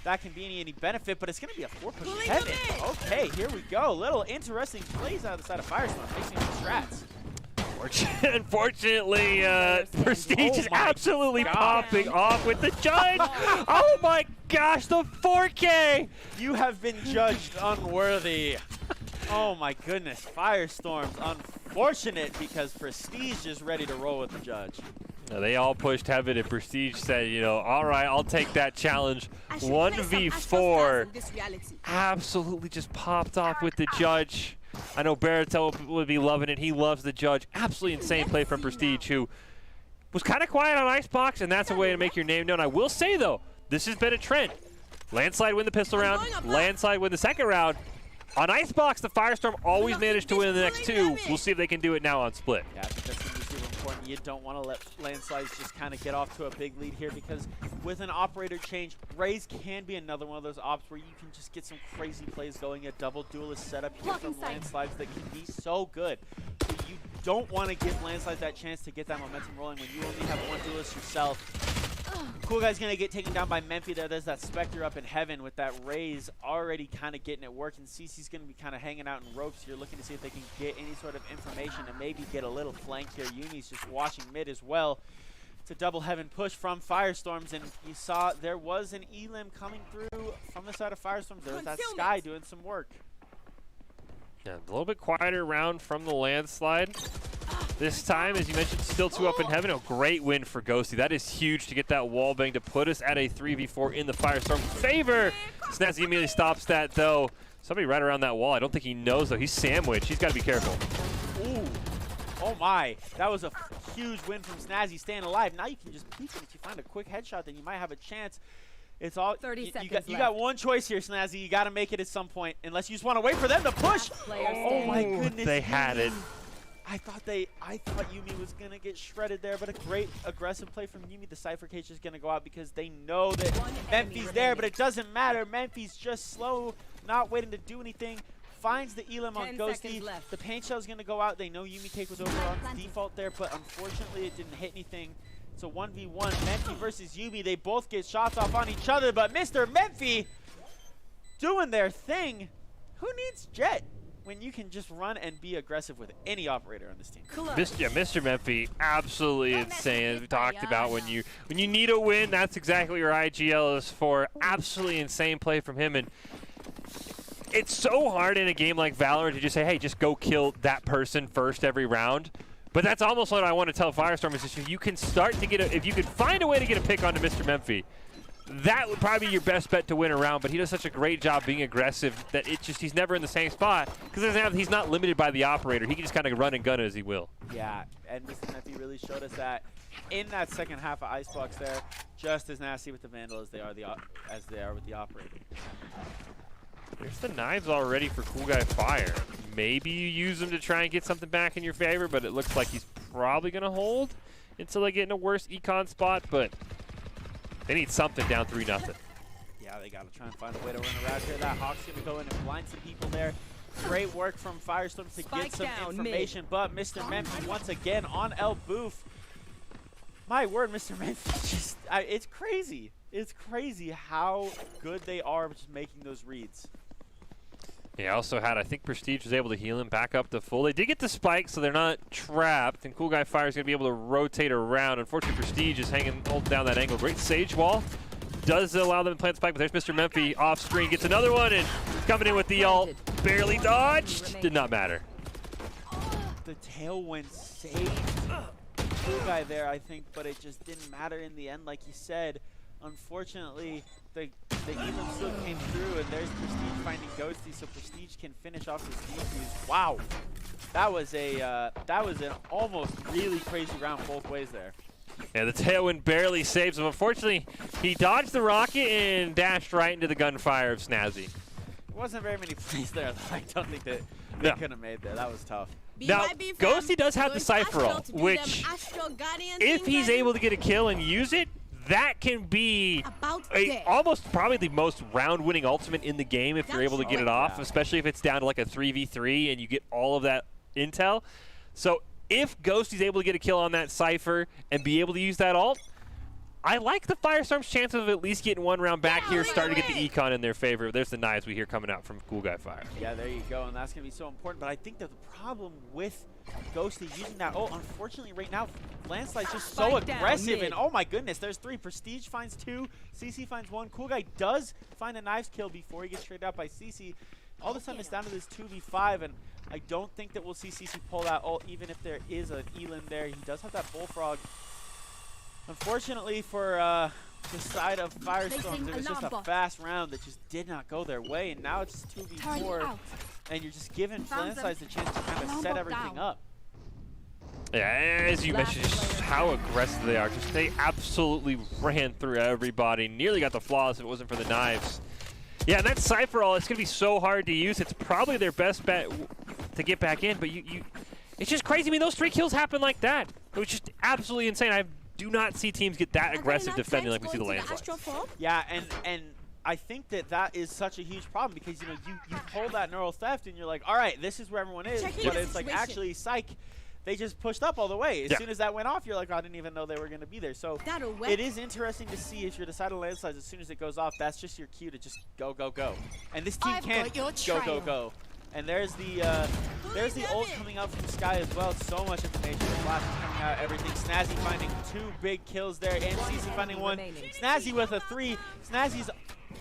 that can be any benefit, but it's going to be a 4-push heaven. Okay, here we go. Little interesting plays out of the side of Firestorm, facing some strats. Unfortunately, Prestige is absolutely popping off with the judge. Oh my gosh, the 4K! You have been judged unworthy. Oh my goodness, Firestorm's unfortunate because Prestige is ready to roll with the judge. Now, they all pushed heaven, and Prestige said, you know, all right, I'll take that challenge. 1v4 absolutely just popped off with the judge. I know Baratel would be loving it. He loves the judge. Absolutely insane play from Prestige, who was kind of quiet on Icebox, and that's a way to make your name known. I will say, though, this has been a trend. Landslide win the pistol round, Landslide win the second round. On Icebox, the Firestorm always managed to win the next two. We'll see if they can do it now on Split. Yeah, I think that's going to be super important. You don't want to let Landslides just kind of get off to a big lead here, because with an operator change, Raze can be another one of those ops where you can just get some crazy plays going. A double duelist setup here from Landslides that can be so good. But you don't want to give Landslides that chance to get that momentum rolling when you only have one duelist yourself. Cool Guy's going to get taken down by Memphi there. There's that Spectre up in heaven with that Raze already kind of getting it working. CC's going to be kind of hanging out in ropes here, looking to see if they can get any sort of information and maybe get a little flank here. Yumi's just watching mid as well. It's a double heaven push from Firestorms, and you saw there was an Elim coming through from the side of Firestorms. There was that Sky doing some work. Yeah, a little bit quieter round from the Landslide. This time, as you mentioned, still 2 up in heaven. A great win for Ghosty. That is huge to get that wall bang to put us at a 3v4 in the Firestorm favor. Snazzy immediately stops that, though. Somebody right around that wall. I don't think he knows, though. He's sandwiched. He's got to be careful. Ooh. Oh, my. That was a huge win from Snazzy staying alive. Now you can just peek, and if you find a quick headshot, then you might have a chance. It's all 30 seconds you got one choice here, Snazzy. You got to make it at some point, unless you just want to wait for them to push. Oh my goodness! They had it. I thought Yumi was gonna get shredded there, but a great aggressive play from Yumi. The Cypher cage is gonna go out because they know that Memphi's there, but it doesn't matter. Memphi's just slow, not waiting to do anything. Finds the Elim on Ghosty. The paint shell's gonna go out. They know Yumi Cake was over on default there, but unfortunately it didn't hit anything. It's a 1v1, Memphi versus Yumi. They both get shots off on each other, but Mr. Memphi doing their thing. Who needs Jet when you can just run and be aggressive with any operator on this team? Mr. Memphi, absolutely insane. As we talked about, when you need a win, that's exactly what your IGL is for. Absolutely insane play from him, and it's so hard in a game like Valorant to just say, hey, just go kill that person first every round. But that's almost what I want to tell Firestorm is if you can start to get if you could find a way to get a pick onto Mr. Memphi, that would probably be your best bet to win a round. But he does such a great job being aggressive that he's never in the same spot because he's not limited by the operator. He can just kind of run and gun as he will. Yeah, and Mr. Memphi really showed us that in that second half of Icebox there, just as nasty with the Vandal as they are with the operator. There's the knives already for Cool Guy Fire. Maybe you use them to try and get something back in your favor, but it looks like he's probably going to hold until they get in a worse econ spot, but they need something down 3-0. Yeah, they got to try and find a way to run around here. That Hawk's going to go in and blind some people there. Great work from Firestorm to get some information, but Mr. Memphi once again on El Boof. My word, Mr. Memphi, just, it's crazy. It's crazy how good they are just making those reads. He also had, I think Prestige was able to heal him back up to full. They did get the spike, so they're not trapped, and Cool Guy Fire is going to be able to rotate around. Unfortunately, Prestige is holding down that angle. Great Sage Wall. Does allow them to plant the spike, but there's Mr. Memphi off screen. Gets another one, and coming in with the ult. Barely dodged. Did not matter. The tailwind saved Cool Guy there, I think, but it just didn't matter in the end, like you said. Unfortunately, the Elim still came through, and there's Prestige finding Ghosty, so Prestige can finish off his defuse. Wow, that was an almost really crazy round both ways there. Yeah, the tailwind barely saves him. Unfortunately, he dodged the rocket and dashed right into the gunfire of Snazzy. There wasn't very many plays there that I don't think that they could have made there. That was tough. Now, Ghosty does have the Cypher ult, which, if he's able to get a kill and use it, that can be almost probably the most round-winning ultimate in the game if you're able to get it off, especially if it's down to like a 3v3 and you get all of that intel. So if Ghosty's able to get a kill on that Cypher and be able to use that ult, I like the Firestorm's chance of at least getting one round back here, starting to get the econ in their favor. There's the knives we hear coming out from Cool Guy Fire. Yeah, there you go, and that's going to be so important. But I think that the problem with Ghosty using that ult, unfortunately, right now, Landslide's just so aggressive. And oh my goodness, there's 3. Prestige finds 2, CC finds 1. Cool Guy does find a knives kill before he gets traded out by CC. All of a sudden, it's down to this 2v5, and I don't think that we'll see CC pull that ult, even if there is an Elin there. He does have that Bullfrog. Unfortunately for the side of Firestorms, it was just a fast round that just did not go their way, and now it's 2v4, and you're just giving Landslides the chance to kind of set everything up. Yeah, as you mentioned, just how aggressive they are. Just they absolutely ran through everybody. Nearly got the flawless if it wasn't for the knives. Yeah, and that Cypher ult, it's going to be so hard to use. It's probably their best bet to get back in, but it's just crazy. I mean, those 3 kills happen like that. It was just absolutely insane. I do not see teams get that aggressive defending like we see the Landslides. Yeah, and I think that is such a huge problem because, you know, you pull that neural theft and you're like, all right, this is where everyone is, but it's like, actually, psych, they just pushed up all the way. As soon as that went off, you're like, oh, I didn't even know they were going to be there. So it is interesting to see if you're the side of Landslides, as soon as it goes off, that's just your cue to just go, go, go. And this team can't go, go, go. And there's the ult coming out from Sky as well. So much information. The flash is coming out, everything. Snazzy finding 2 big kills there, and CC finding 1. Snazzy with a 3. Snazzy's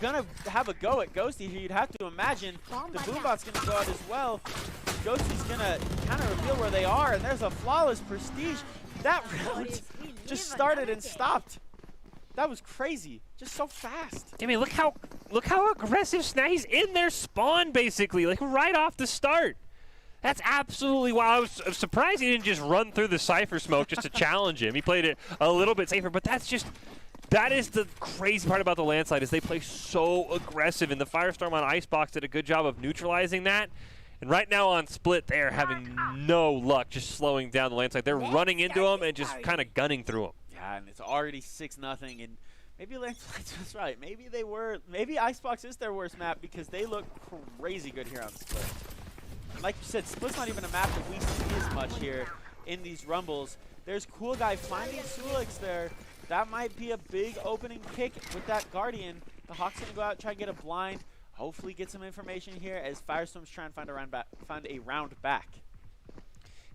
gonna have a go at Ghosty here. You'd have to imagine the Boombot's gonna go out as well. Ghosty's gonna kind of reveal where they are, and there's a flawless Prestige. That round just started and stopped. That was crazy, just so fast. I mean, look how aggressive Snazzy's in their spawn, basically, like right off the start. That's absolutely wild. I was surprised he didn't just run through the Cypher smoke just to challenge him. He played it a little bit safer, but that is the crazy part about the Landslide is they play so aggressive, and the Firestorm on Icebox did a good job of neutralizing that. And right now on Split, they are having no luck just slowing down the Landslide. They're running into them and just kind of gunning through them. Yeah, and it's already 6-0, and maybe Landslide's was right. Maybe Icebox is their worst map because they look crazy good here on Split. And like you said, Split's not even a map that we see as much here in these Rumbles. There's Cool Guy finding Sulix there. That might be a big opening pick with that Guardian. The Hawk's going to go out and try and get a blind. Hopefully get some information here as Firestorm's trying to find a round back.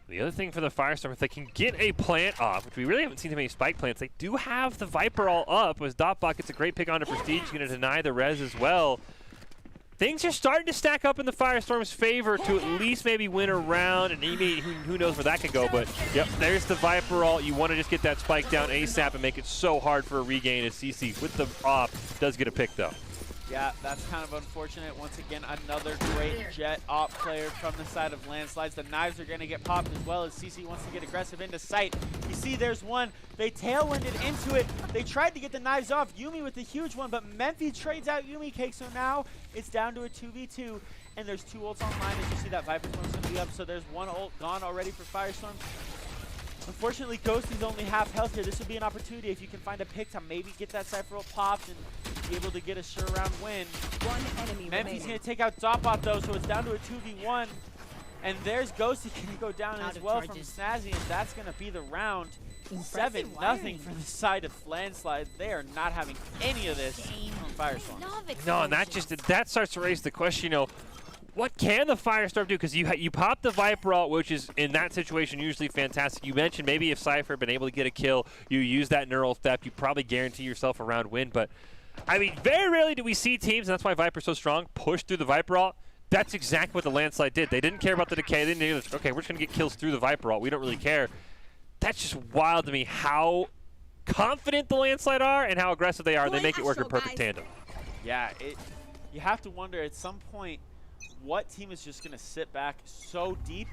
The other thing for the Firestorm, if they can get a plant off, which we really haven't seen too many spike plants, they do have the Viper all up. As Dotbot gets a great pick onto Prestige, he's going to deny the res as well. Things are starting to stack up in the Firestorm's favor to at least maybe win a round, and who knows where that could go. But yep, there's the Viper all. You want to just get that spike down ASAP and make it so hard for a regain as CC with the off does get a pick though. Yeah, that's kind of unfortunate. Once again, another great Jet op player from the side of Landslides. The knives are going to get popped as well as CC wants to get aggressive into sight. You see there's one. They tailwinded into it. They tried to get the knives off. Yumi with the huge one, but Memphi trades out Yumi Cake. So now it's down to a 2v2, and there's 2 ults online. As you see, that Viper Smoke's going to be up. So there's 1 ult gone already for Firestorm. Unfortunately, Ghosty's only half health here. This would be an opportunity if you can find a pick to maybe get that Cypher ult popped and be able to get a sure round win. Memphi's going to take out Dotbot though, so it's down to a 2v1. And there's Ghosty going to go down as well from Snazzy, and that's going to be the round. 7-0 for the side of Landslide. They are not having any of this from Firestorm. No, and that starts to raise the question, you know, what can the Firestorm do? Because you pop the Viper ult, which is, in that situation, usually fantastic. You mentioned maybe if Cypher had been able to get a kill, you use that neural theft, you probably guarantee yourself a round win. But, I mean, very rarely do we see teams, and that's why Viper's so strong, push through the Viper ult. That's exactly what the Landslide did. They didn't care about the decay. They didn't do, okay, we're just going to get kills through the Viper ult. We don't really care. That's just wild to me how confident the Landslide are and how aggressive they are, and they make it work in perfect tandem. Yeah, you have to wonder at some point, what team is just going to sit back so deep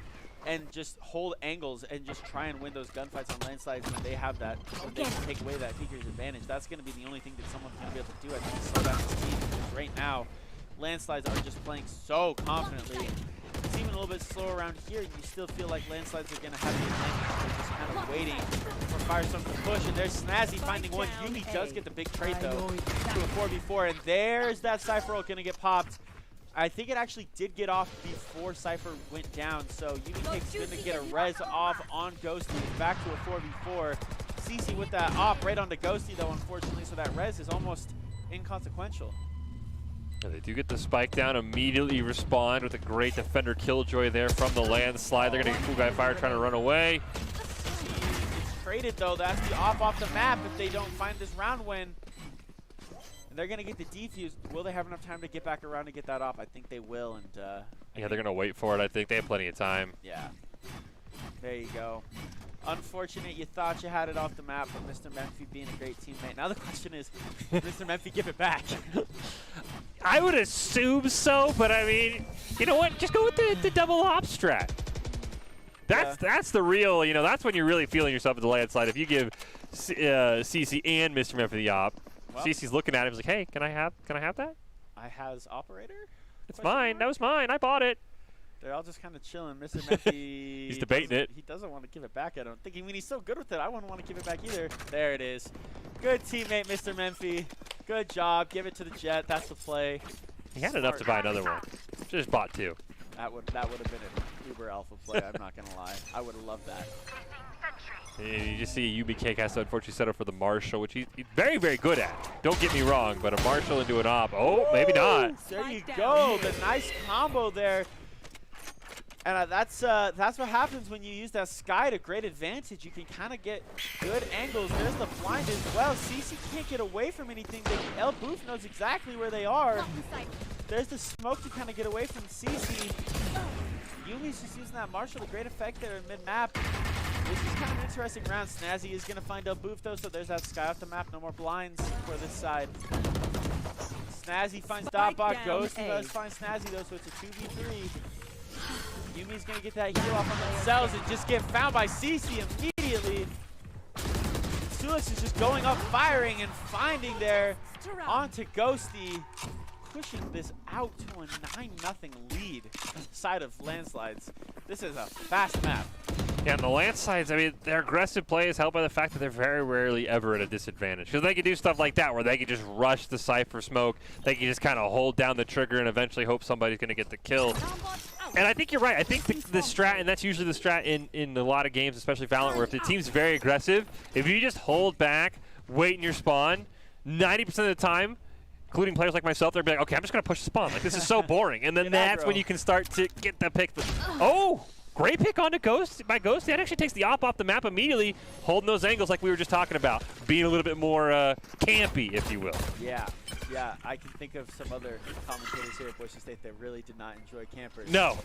and just hold angles and just try and win those gunfights on Landslides when they have that, when they can take away that figure's advantage? That's going to be the only thing that someone's going to be able to do. I think slow down this team, because right now, Landslides are just playing so confidently. It's even a little bit slower around here, and you still feel like Landslides are going to have the advantage. They're just kind of waiting for Firestorm to push, and there's Snazzy finding one. Yumi does get the big trade, though, to a 4v4, and there's that Cypher ult going to get popped. I think it actually did get off before Cypher went down, so Yumi Cake's going to get a res off on Ghosty. Back to a 4v4. CC with that op right onto Ghosty though, unfortunately, so that res is almost inconsequential. Yeah, they do get the spike down, immediately respond with a great defender killjoy there from the landslide. They're gonna get Cool Guy Fire trying to run away. It's traded though, that's the off the map if they don't find this round win. And they're gonna get the defuse. Will they have enough time to get back around and get that off? I think they will, and yeah, they're gonna wait for it. I think they have plenty of time. yeah. There you go. Unfortunate, you thought you had it off the map, but Mr. Memphi being a great teammate. Now the question is, Mr. Memphi give it back? I would assume so, but I mean, you know what? Just go with the double op strat. That's the real, you know, that's when you're really feeling yourself in the landslide. If you give CC and Mr. Memphi the op, well, CC's looking at him, he's like, hey, can I have that? I has operator? It's mine. That was mine. I bought it. They're all just kind of chilling. Mr. Memphi, he's debating it. He doesn't want to give it back, I don't think. I mean, he's so good with it. I wouldn't want to give it back either. There it is. Good teammate, Mr. Memphi. Good job. Give it to the Jet. That's the play. He had enough to buy another one. Just bought 2. That would have been an uber alpha play. I'm not gonna lie. I would have loved that. And you just see UBK has to unfortunately set up for the Marshall, which he's very, very good at. Don't get me wrong, but a Marshall into an op. Oh, maybe not. There you go. The nice combo there. And that's what happens when you use that Sky to great advantage. You can kind of get good angles. There's the blind as well. CC can't get away from anything. El Boof knows exactly where they are. There's the smoke to kind of get away from CC. Yumi's just using that Marshall to great effect there in mid-map. This is kind of an interesting round. Snazzy is going to find El Boof though, so there's that Sky off the map. No more blinds for this side. Snazzy finds Dotbot. Ghost does find Snazzy though, so it's a 2v3. Yumi's gonna get that heal off on themselves and just get found by CC immediately. Sulix is just going up, firing and finding there onto Ghosty, pushing this out to a 9-0 lead side of landslides. This is a fast map. Yeah, and the landslides, I mean, their aggressive play is helped by the fact that they're very rarely ever at a disadvantage. Because they can do stuff like that where they can just rush the Cypher smoke. They can just kind of hold down the trigger and eventually hope somebody's going to get the kill. And I think you're right. I think the strat, and that's usually the strat in a lot of games, especially Valorant, where if the team's very aggressive, if you just hold back, wait in your spawn, 90% of the time, including players like myself, they'll be like, okay, I'm just going to push the spawn. Like, this is so boring. And then that's when you can start to get the pick. Oh! Great pick onto Ghost by Ghost. That actually takes the op off the map immediately, holding those angles like we were just talking about, being a little bit more campy, if you will. Yeah, I can think of some other commentators here at Boise State that really did not enjoy campers. No.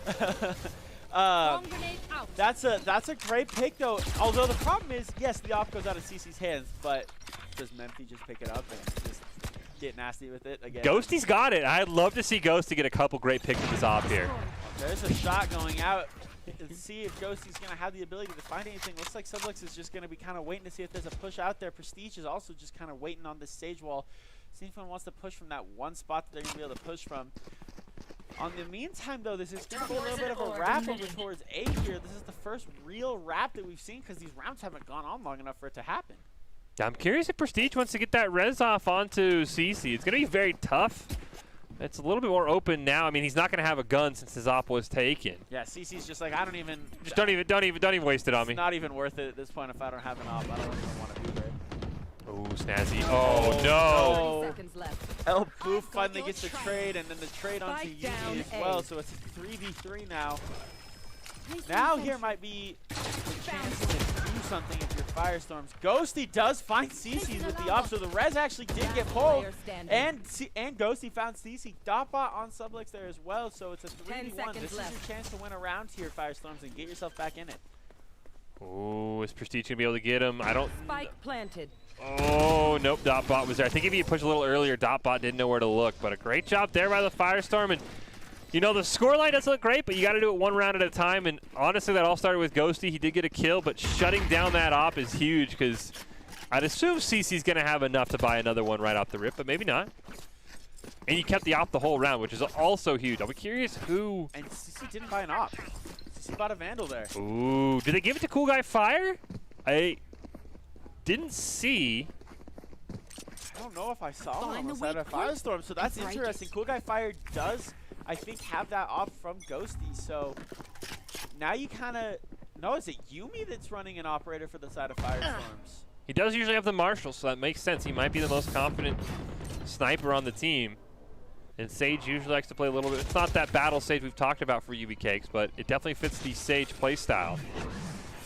That's a great pick though. Although the problem is, yes, the op goes out of CC's hands, but does Memphi just pick it up and just get nasty with it again? Ghosty's got it. I'd love to see Ghosty get a couple great picks with his op here. There's a shot going out. Let's see if Ghosty's going to have the ability to find anything. Looks like Sublix is just going to be kind of waiting to see if there's a push out there. Prestige is also just kind of waiting on this stage wall. See if anyone wants to push from that one spot that they're going to be able to push from. On the meantime, though, this is going to be a little bit of a wrap over towards A here. This is the first real wrap that we've seen because these rounds haven't gone on long enough for it to happen. I'm curious if Prestige wants to get that res off onto CC. It's going to be very tough. It's a little bit more open now. I mean, he's not going to have a gun since his op was taken. Yeah, CC's just like, I don't even... Just don't even waste it on me. It's not even worth it at this point if I don't have an op. I don't even want to be there. Oh, Snazzy. Oh, no. 30 seconds left. El Boof finally gets the trade, and then the trade onto Yumi as well, so it's a 3v3 now. Now here might be the chance to do something if you're Firestorms. Ghosty does find CC with the op, so the res actually did get pulled, and Ghosty found CC. Dotbot on Sublix there as well, so it's a 3v1. This is your chance to win a round here, Firestorms, and get yourself back in it. Oh, is Prestige going to be able to get him? I don't... Spike planted. Oh, nope, Dotbot was there. I think if he had pushed a little earlier, Dotbot didn't know where to look, but a great job there by the Firestorm, and you know, the scoreline doesn't look great, but you got to do it one round at a time. And honestly, that all started with Ghosty. He did get a kill, but shutting down that op is huge because I'd assume CC's going to have enough to buy another one right off the rip, but maybe not. And you kept the op the whole round, which is also huge. I'll be curious who... And CC didn't buy an op. CC bought a Vandal there. Ooh, did they give it to Cool Guy Fire? I didn't see... I don't know if I saw him on the side of Firestorm, so that's interesting. Cool Guy Fire does, I think, have that op from Ghosty, so now you kind of... No, is it Yumi that's running an operator for the side of Firestorms? He does usually have the Marshal, so that makes sense. He might be the most confident sniper on the team. And Sage usually likes to play a little bit. It's not that battle Sage we've talked about for UB Cakes, but it definitely fits the Sage playstyle.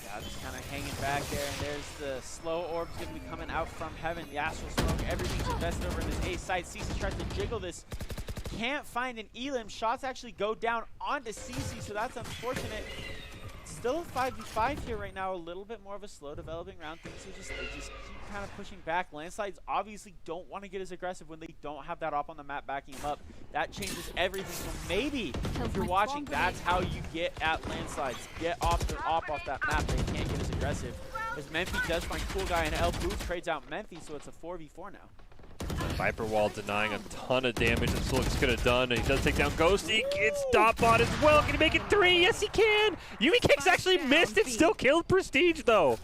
Yeah, just kind of hanging back there, and there's the slow orbs going to be coming out from heaven. The Astral Smoke, everything's invested over in this A site. CC tries to jiggle this. Can't find an Elim. Shots actually go down onto CC, so that's unfortunate. Still a 5v5 here right now, a little bit more of a slow developing round. Things are just, they just keep kind of pushing back. Landslides obviously don't want to get as aggressive when they don't have that op on the map backing them up. That changes everything. So maybe if you're watching, that's how you get at Landslides. Get off the op off that map. They can't get as aggressive. As Memphi does find Cool Guy, and El Booth trades out Memphi, so it's a 4v4 now. Viper Wall denying a ton of damage that Solix could have done, and he does take down Ghost. He gets Dotbot as well. Can he make it 3? Yes, he can. UB Cakes actually missed it. Still killed Prestige, though.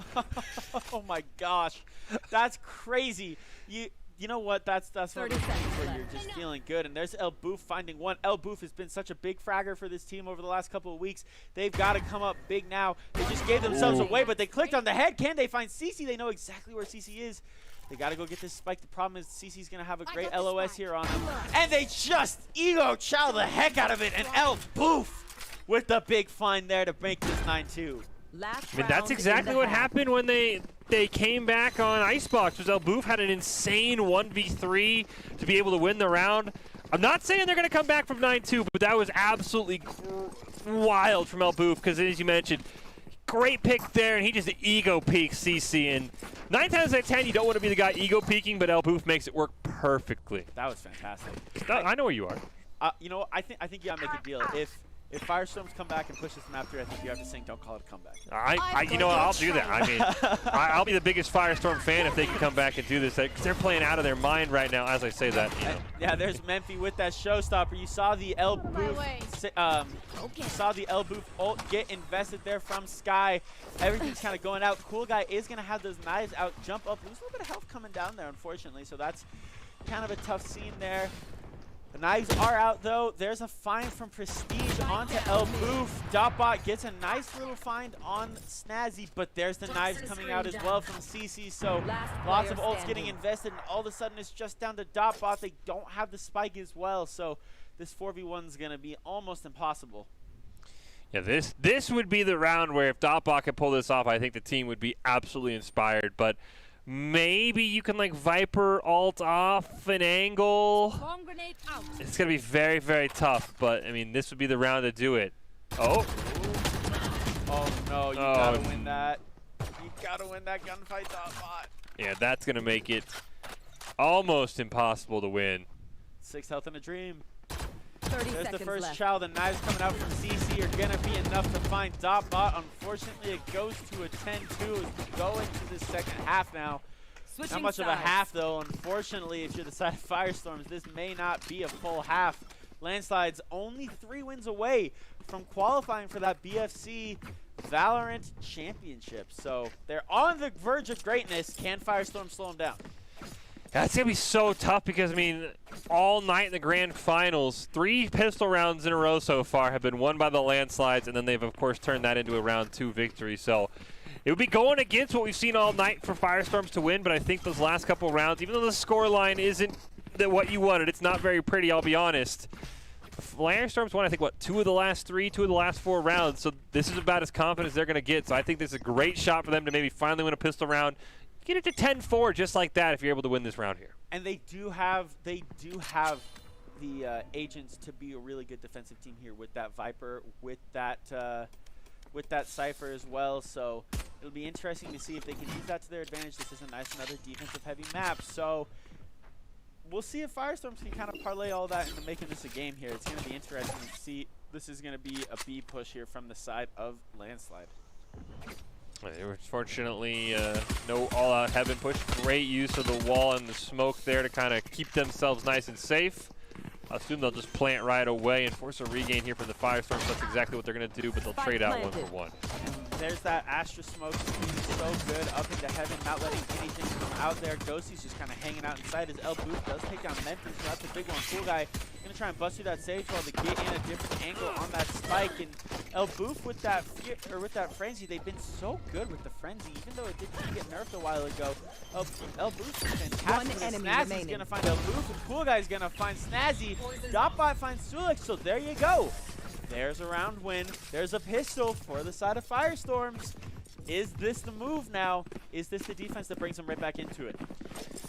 Oh my gosh, that's crazy. You know what? That's one of the things where you're just feeling good. And there's El Boof finding one. El Boof has been such a big fragger for this team over the last couple of weeks. They've got to come up big now. They just gave themselves away, but they clicked on the head. Can they find CC? They know exactly where CC is. They got to go get this spike. The problem is CC's going to have a great LOS here on them. And they just ego chow the heck out of it. And El Boof with the big find there to make this 9-2. I mean, that's exactly what happened when they came back on Icebox. Was El Boof had an insane 1v3 to be able to win the round. I'm not saying they're going to come back from 9-2, but that was absolutely wild from El Boof because, as you mentioned, great pick there, and he just ego peaks CC. And 9 times out of 10, you don't want to be the guy ego peaking, but El Boof makes it work perfectly. That was fantastic. I know where you are. You know, I think you gotta make a deal. If Firestorms come back and push this map through, I think you have to sing "Don't Call It a Comeback." You know what? I'll do that. I mean, I'll be the biggest Firestorm fan if they can come back and do this, because they're playing out of their mind right now. As I say that, you know. Yeah, there's Memphi with that showstopper. You saw the El Boof, ult get invested there from Sky. Everything's kind of going out. Cool Guy is gonna have those knives out, jump up, lose a little bit of health coming down there, unfortunately. So that's kind of a tough scene there. The knives are out, though. There's a find from Prestige onto El Boof. Dotbot gets a nice little find on Snazzy, but there's the knives coming out as well from CC. So lots of ults getting invested, and all of a sudden it's just down to Dotbot. They don't have the spike as well, so this 4v1 is going to be almost impossible. Yeah, this would be the round where if Dotbot could pull this off, I think the team would be absolutely inspired. But maybe you can like Viper ult off an angle. Bomb grenade out. It's going to be very, very tough, but I mean, this would be the round to do it. Oh. Oh no, you gotta win that. You gotta win that gunfight, Dotbot. Yeah, that's going to make it almost impossible to win. 6 health in a dream. 30 There's seconds the first left. chow. The knives coming out from CC are going to be enough to find Dotbot. Unfortunately, it goes to a 10-2 as we go into the second half now. Switching Not much sides. of a half, though. Unfortunately, if you're the side of Firestorms, this may not be a full half. Landslides only 3 wins away from qualifying for that BFC Valorant Championship. So they're on the verge of greatness. Can Firestorm slow them down? That's going to be so tough because, I mean, all night in the grand finals, 3 pistol rounds in a row so far have been won by the Landslides, and then they've, of course, turned that into a round 2 victory. So it would be going against what we've seen all night for Firestorms to win, but I think those last couple rounds, even though the scoreline isn't what you wanted, it's not very pretty, I'll be honest. Firestorms won, I think, what, 2 of the last 3, 2 of the last 4 rounds, so this is about as confident as they're going to get. So I think this is a great shot for them to maybe finally win a pistol round. Get it to 10-4 just like that if you're able to win this round here. And they do have the agents to be a really good defensive team here with that Viper, with that Cypher as well. So it'll be interesting to see if they can use that to their advantage. This is a nice another defensive heavy map. So we'll see if Firestorms can kind of parlay all that into making this a game here. It's going to be interesting to see. This is going to be a B push here from the side of Landslide. They were fortunately no all-out heaven push. Great use of the wall and the smoke there to kind of keep themselves nice and safe. I assume they'll just plant right away and force a regain here from the Firestorms. That's exactly what they're going to do, but they'll trade out 1 for 1. there's that Astra smoke so good up into heaven, not letting anything come out there. Ghosty's just kind of hanging out inside. His El Booth does take down Memphis, so that's a big one. Cool Guy gonna try and bust through that sage wall to get in a different angle on that spike. And El Booth with that frenzy, they've been so good with the frenzy, even though it did get nerfed a while ago. El Booth is fantastic. Snazzy's gonna find El Booth, and Cool Guy's gonna find Snazzy. Dotbot finds Sulik, so there you go. There's a round win. There's a pistol for the side of Firestorms. Is this the move now? Is this the defense that brings them right back into it?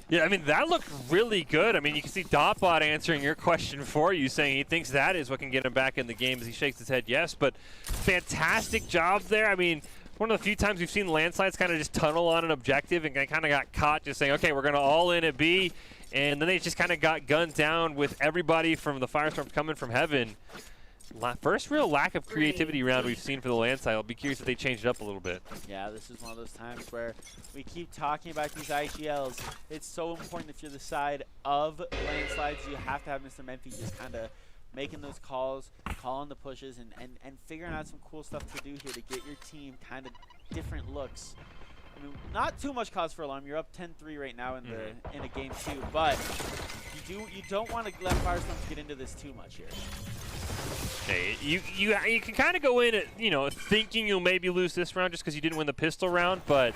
Yeah, I mean, that looked really good. I mean, you can see Dotbot answering your question for you, saying he thinks that is what can get him back in the game as he shakes his head yes. But fantastic job there. I mean, one of the few times we've seen Landslides kind of just tunnel on an objective and kind of got caught just saying, okay, we're going to all in at B. And then they just kind of got gunned down with everybody from the Firestorms coming from heaven. First real lack of creativity round we've seen for the Landslide. I'll be curious if they change it up a little bit. Yeah, this is one of those times where we keep talking about these IGLs. It's so important if you're the side of Landslides. You have to have Mr. Memphis just kind of making those calls, calling the pushes, and figuring out some cool stuff to do here to get your team kind of different looks. I mean, not too much cause for alarm. You're up 10-3 right now in a game 2, but you don't want to let Firestorms get into this too much here. Hey, you can kind of go in at, thinking you'll maybe lose this round just because you didn't win the pistol round, but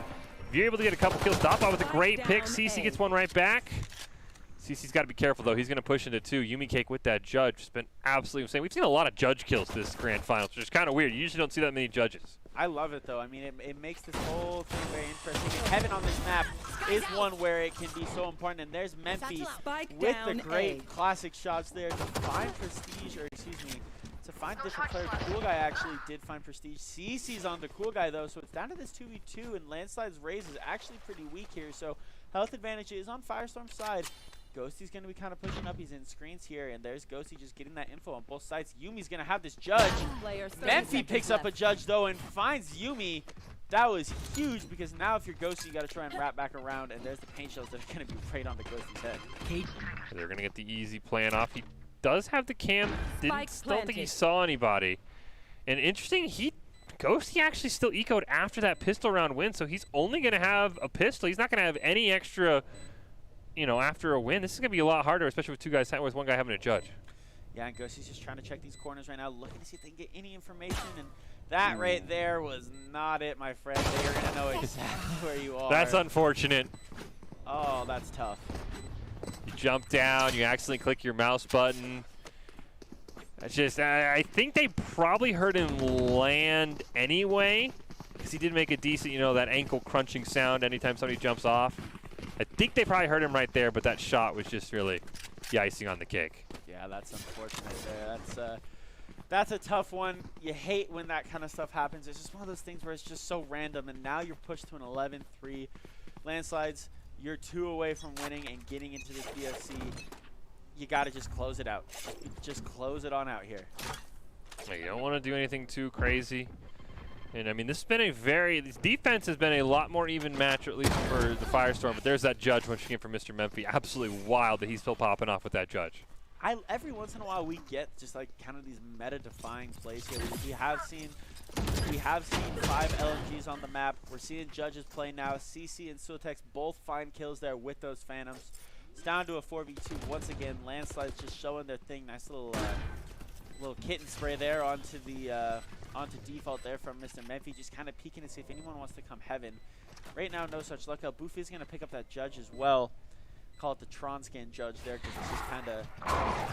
if you're able to get a couple kills, Dotbot with a great pick. CC gets one right back. CC's got to be careful, though. He's going to push into 2. Yumi Cake with that judge has been absolutely insane. We've seen a lot of judge kills this grand finals, which is kind of weird. You usually don't see that many judges. I love it, though. I mean, it makes this whole thing very interesting. And Heaven on this map is one where it can be so important. And there's Memphis with the great classic shots there to find Prestige, or excuse me, to find different players. Cool Guy actually did find Prestige. CC's on the Cool Guy, though, so it's down to this 2v2, and Landslide's raise is actually pretty weak here. So health advantage is on Firestorm's side. Ghosty's going to be kind of pushing up. He's in screens here, and there's Ghosty just getting that info on both sides. Yumi's going to have this judge. Memphis picks up a judge, though, and finds Yumi. That was huge, because now if you're Ghosty, you got to try and wrap back around, and there's the paint shells that are going to be right on the Ghosty's head. They're going to get the easy plan off. He does have the cam. Don't think he saw anybody. And interesting, Ghosty actually still ecoed after that pistol round win, so he's only going to have a pistol. He's not going to have any extra, after a win. This is going to be a lot harder, especially with 2 guys, with 1 guy having a judge. Yeah, and Ghosty's just trying to check these corners right now, looking to see if they can get any information, and that right there was not it, my friend. They're going to know exactly where you are. That's unfortunate. Oh, that's tough. You jump down, you accidentally click your mouse button. That's just, I think they probably heard him land anyway, because he did make a decent, that ankle crunching sound anytime somebody jumps off. I think they probably heard him right there, but that shot was just really the icing on the cake. Yeah, that's unfortunate there. That's a tough one. You hate when that kind of stuff happens. It's just one of those things where it's just so random, and now you're pushed to an 11-3. Landslides, you're 2 away from winning and getting into this BFC. You got to just close it out. Just close it on out here. You don't want to do anything too crazy. And I mean, this defense has been a lot more even match, at least for the Firestorm. But there's that judge once again for Mr. Memphis. Absolutely wild that he's still popping off with that judge. Every once in a while we get just like kind of these meta-defying plays here. We have seen 5 LMGs on the map. We're seeing judges play now. CC and Sultex both find kills there with those Phantoms. It's down to a 4v2 once again. Landslides just showing their thing. Nice little kitten spray there onto default there from Mr. Memphis, just kind of peeking to see if anyone wants to come heaven. Right now, no such luck. Boof is going to pick up that judge as well. Call it the Tron scan judge there, because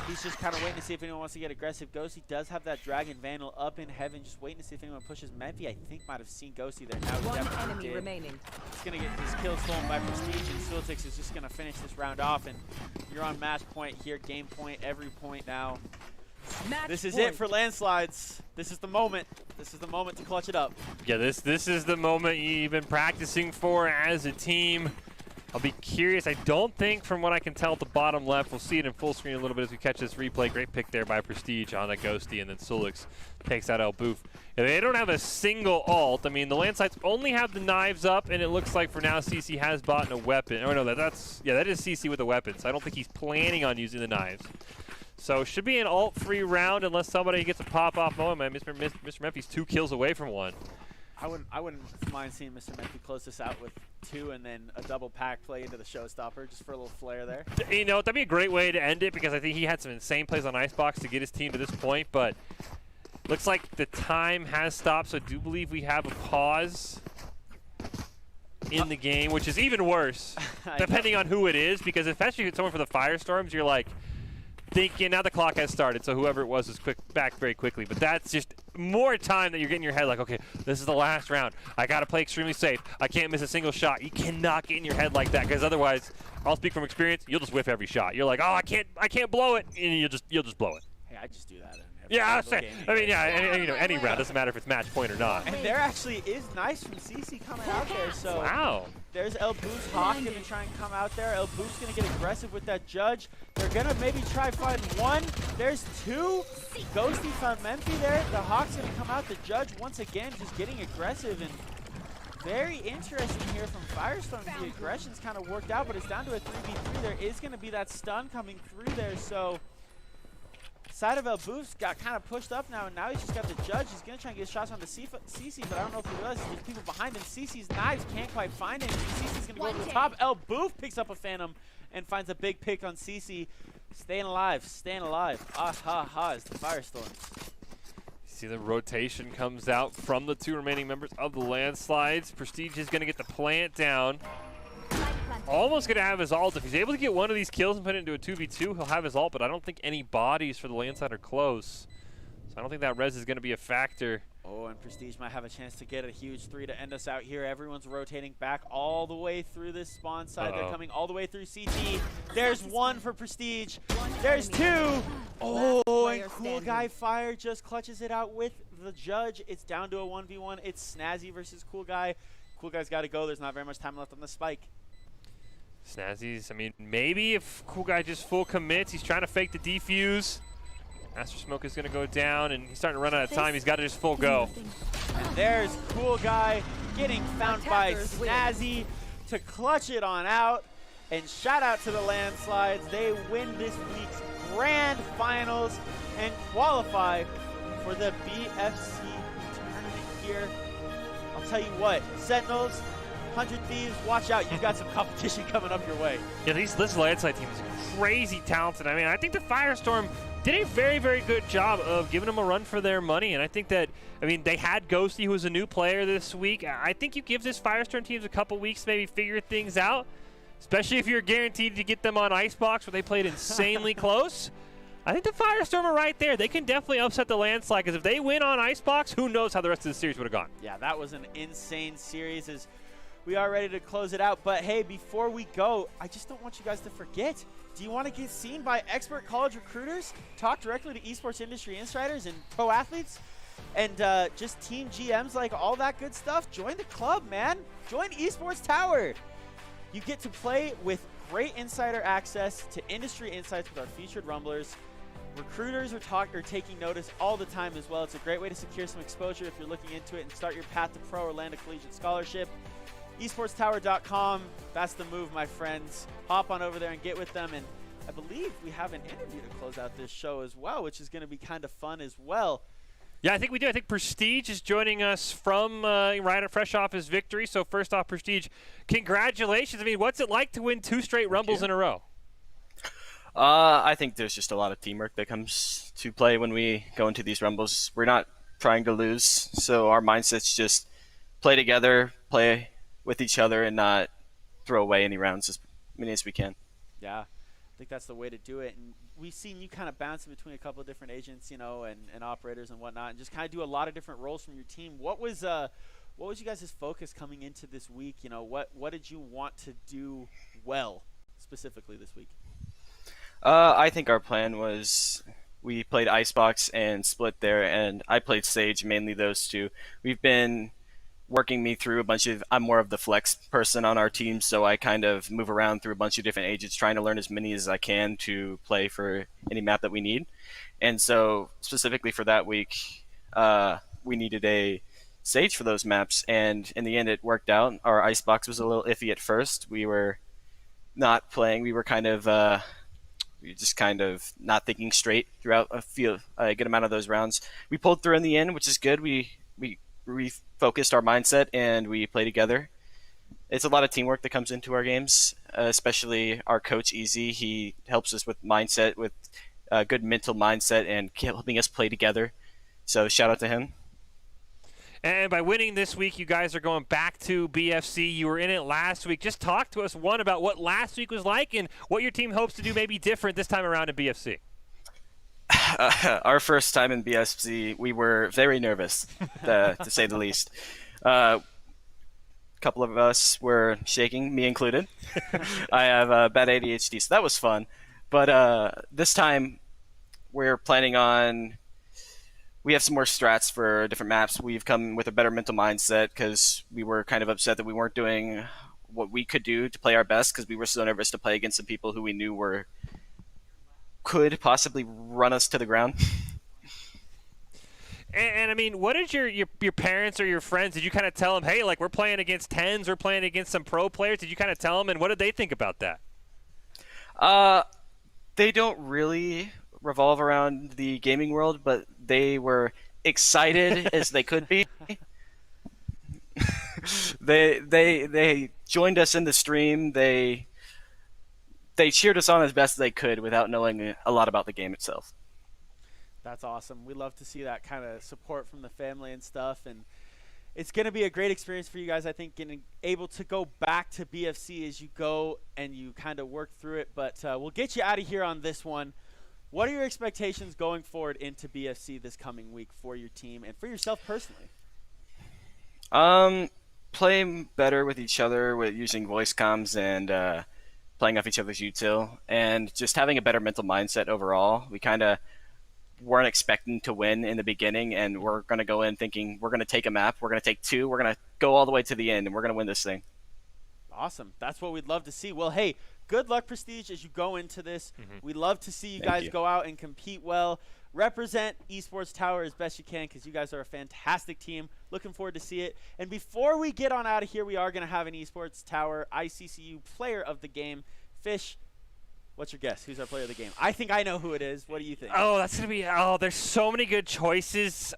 he's just kind of waiting to see if anyone wants to get aggressive. Ghosty does have that Dragon Vandal up in heaven, just waiting to see if anyone pushes. Memphis, I think, might have seen Ghosty there. Now he definitely did. He's going to get this kill stolen by Prestige, and Sultix is just going to finish this round off, and you're on match point here, game point, every point now. This is it for Landslides. This is the moment. This is the moment to clutch it up. Yeah, this is the moment you've been practicing for as a team. I'll be curious. I don't think, from what I can tell at the bottom left, we'll see it in full screen a little bit as we catch this replay. Great pick there by Prestige on that Ghosty, and then Sulix takes out El Boof. And they don't have a single ult. I mean, the Landslides only have the knives up, and it looks like for now CC has bought a weapon. Oh, no, that is CC with a weapon, so I don't think he's planning on using the knives. So should be an ult-free round unless somebody gets a pop-off moment. Mr. Memphis 2 kills away from one. I wouldn't mind seeing Mr. Menke close this out with 2 and then a double pack play into the showstopper just for a little flair there. You know, that'd be a great way to end it because I think he had some insane plays on Icebox to get his team to this point, but looks like the time has stopped, so I do believe we have a pause in the game, which is even worse, depending on who it is, because especially if it's someone for the Firestorms, you're like thinking, now the clock has started, so whoever it was back very quickly. But that's just more time that you're getting in your head like, okay, this is the last round. I got to play extremely safe. I can't miss a single shot. You cannot get in your head like that, because otherwise, I'll speak from experience, you'll just whiff every shot. You're like, oh, I can't blow it, and you'll just blow it. Hey, I just do that. Yeah, I'll say. I mean, yeah, any round doesn't matter if it's match point or not. And there actually is nice from CC coming out there. So wow. There's El Boost Hawk going to try and come out there. El Boost going to get aggressive with that judge. They're going to maybe try find 1. There's 2. Ghosty found Memphi there. The Hawk's going to come out. The judge once again just getting aggressive and very interesting here from Firestorm. The aggression's kind of worked out, but it's down to a 3v3. There is going to be that stun coming through there. So side of El Boost got kind of pushed up now, and now he's just got the judge. He's going to try and get shots on the CC, but I don't know if he realizes there's people behind him. CC's knives can't quite find him. CC's going to go over the top. El Boost picks up a Phantom and finds a big pick on CC. Staying alive, staying alive. Ah ha ha is the Firestorms. See the rotation comes out from the 2 remaining members of the Landslides. Prestige is going to get the plant down. Almost going to have his ult. If he's able to get one of these kills and put it into a 2v2, he'll have his ult, but I don't think any bodies for the Landslide are close. So I don't think that res is going to be a factor. Oh, and Prestige might have a chance to get a huge 3 to end us out here. Everyone's rotating back all the way through this spawn side. They're coming all the way through CT. There's 1 for Prestige. There's 2. Oh, and Cool Guy Fire just clutches it out with the judge. It's down to a 1v1. It's Snazzy versus Cool Guy. Cool Guy's got to go. There's not very much time left on the spike. Snazzy's, I mean, maybe if Cool Guy just full commits, he's trying to fake the defuse. Master Smoke is going to go down, and he's starting to run out of time. He's got to just full go. And there's Cool Guy getting found by Snazzy to clutch it on out. And shout out to the Landslides. They win this week's grand finals and qualify for the BFC tournament here. I'll tell you what, Sentinels, 100 Thieves, watch out. You've got some competition coming up your way. Yeah, this Landslide team is crazy talented. I mean, I think the Firestorm did a very, very good job of giving them a run for their money. And I think that, I mean, they had Ghosty, who was a new player this week. I think you give this Firestorm teams a couple weeks to maybe figure things out, especially if you're guaranteed to get them on Icebox, where they played insanely close. I think the Firestorm are right there. They can definitely upset the Landslide, because if they win on Icebox, who knows how the rest of the series would have gone. Yeah, that was an insane series. As we are ready to close it out. But hey, before we go, I just don't want you guys to forget. Do you want to get seen by expert college recruiters? Talk directly to esports industry insiders and pro athletes? And just team GMs, like all that good stuff? Join the club, man. Join Esports Tower. You get to play with great insider access to industry insights with our featured Rumblers. Recruiters are taking notice all the time as well. It's a great way to secure some exposure if you're looking into it and start your path to pro or land a collegiate scholarship. esportstower.com, that's the move, my friends. Hop on over there and get with them. And I believe we have an interview to close out this show as well, which is going to be kind of fun as well. Yeah, I think we do. I think Prestige is joining us from fresh off his victory. So first off, Prestige, congratulations. I mean, what's it like to win 2 straight Rumbles in a row? I think there's just a lot of teamwork that comes to play when we go into these Rumbles. We're not trying to lose, so our mindset's just play together, play with each other, and not throw away any rounds as many as we can. Yeah, I think that's the way to do it. And we've seen you kind of bounce in between a couple of different agents, you know, and operators and whatnot, and just kind of do a lot of different roles from your team. What was you guys' focus coming into this week? You know, what did you want to do well specifically this week? I think our plan was we played Icebox and split there, and I played Sage, mainly those two. We've been working me through a bunch of, I'm more of the flex person on our team, so I kind of move around through a bunch of different agents, trying to learn as many as I can to play for any map that we need. And so specifically for that week, we needed a Sage for those maps, and in the end it worked out. Our Icebox was a little iffy at first. We were not playing, we were kind of just kind of not thinking straight throughout a good amount of those rounds. We pulled through in the end, which is good. We refocused our mindset and we play together. It's a lot of teamwork that comes into our games, especially our coach Easy. He helps us with mindset, with a good mental mindset, and helping us play together. So shout out to him. And by winning this week, you guys are going back to BFC. You were in it last week. Just talk to us, one, about what last week was like and what your team hopes to do maybe different this time around in BFC. Our first time in BFC, we were very nervous, to say the least. A couple of us were shaking, me included. I have bad ADHD, so that was fun. But this time, we're planning on... We have some more strats for different maps. We've come with a better mental mindset because we were kind of upset that we weren't doing what we could do to play our best because we were so nervous to play against some people who we knew could possibly run us to the ground. And I mean, what did your parents or your friends, did you kind of tell them, hey, like, we're playing against 10s, we're playing against some pro players? Did you kind of tell them, and what did they think about that? They don't really revolve around the gaming world, but they were excited as they could be. They joined us in the stream. They cheered us on as best as they could without knowing a lot about the game itself. That's awesome. We love to see that kind of support from the family and stuff, and it's going to be a great experience for you guys, I think, getting able to go back to BFC as you go and you kind of work through it. But we'll get you out of here on this one. What are your expectations going forward into BFC this coming week for your team and for yourself personally? Playing better with each other with using voice comms and playing off each other's util, and just having a better mental mindset overall. We kind of weren't expecting to win in the beginning, and we're going to go in thinking we're going to take a map, we're going to take two, we're going to go all the way to the end, and we're going to win this thing. Awesome. That's what we'd love to see. Well, hey, good luck, Prestige, as you go into this. We'd love to see you guys go out and compete well. Represent Esports Tower as best you can because you guys are a fantastic team. Looking forward to see it. And before we get on out of here, we are going to have an Esports Tower ICCU player of the game. Fish, what's your guess? Who's our player of the game? I think I know who it is. What do you think? Oh, that's going to be – oh, there's so many good choices.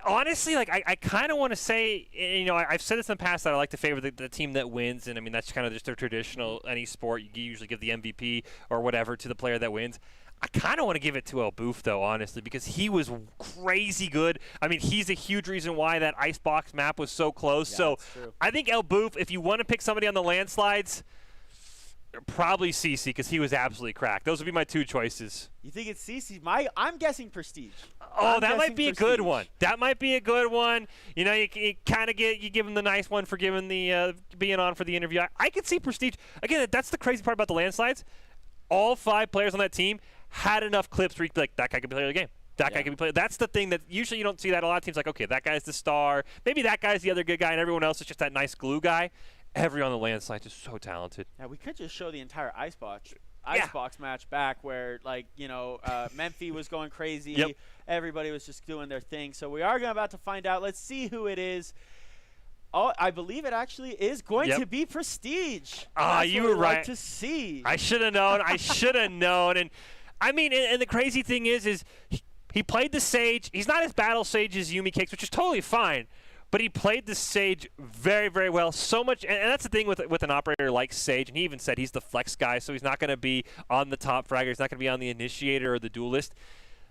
Honestly, like I kind of want to say, you know, I've said this in the past that I like to favor the team that wins, and I mean that's kind of just a traditional any sport. You usually give the MVP or whatever to the player that wins. I kind of want to give it to El Boof, though, honestly, because he was crazy good. I mean, he's a huge reason why that Icebox map was so close. Yeah, so I think El Boof, if you want to pick somebody on the landslides, probably CC because he was absolutely cracked. Those would be my two choices. You think it's CC? I'm guessing Prestige. Oh, that might be a good one. That might be a good one. You know, you kind of give him the nice one for giving the being on for the interview. I could see Prestige. Again, that's the crazy part about the landslides. All 5 players on that team had enough clips where you could be like, that guy could be player of the game. That guy could be player. That's the thing that usually you don't see that. A lot of teams like, okay, that guy's the star. Maybe that guy's the other good guy, and everyone else is just that nice glue guy. Everyone on the landslide is so talented. Yeah, we could just show the entire Icebox match back where, like, you know, Memphi was going crazy. Yep. Everybody was just doing their thing. So we are about to find out. Let's see who it is. Oh, I believe it actually is going to be Prestige. You were right. Like to see. I should have known. I should have known. And I mean, and the crazy thing is he played the Sage. He's not as battle Sage as Yumi Kicks, which is totally fine. But he played the Sage very, very well. So much, and that's the thing with an operator like Sage, and he even said he's the flex guy, so he's not going to be on the top fragger. He's not going to be on the initiator or the duelist.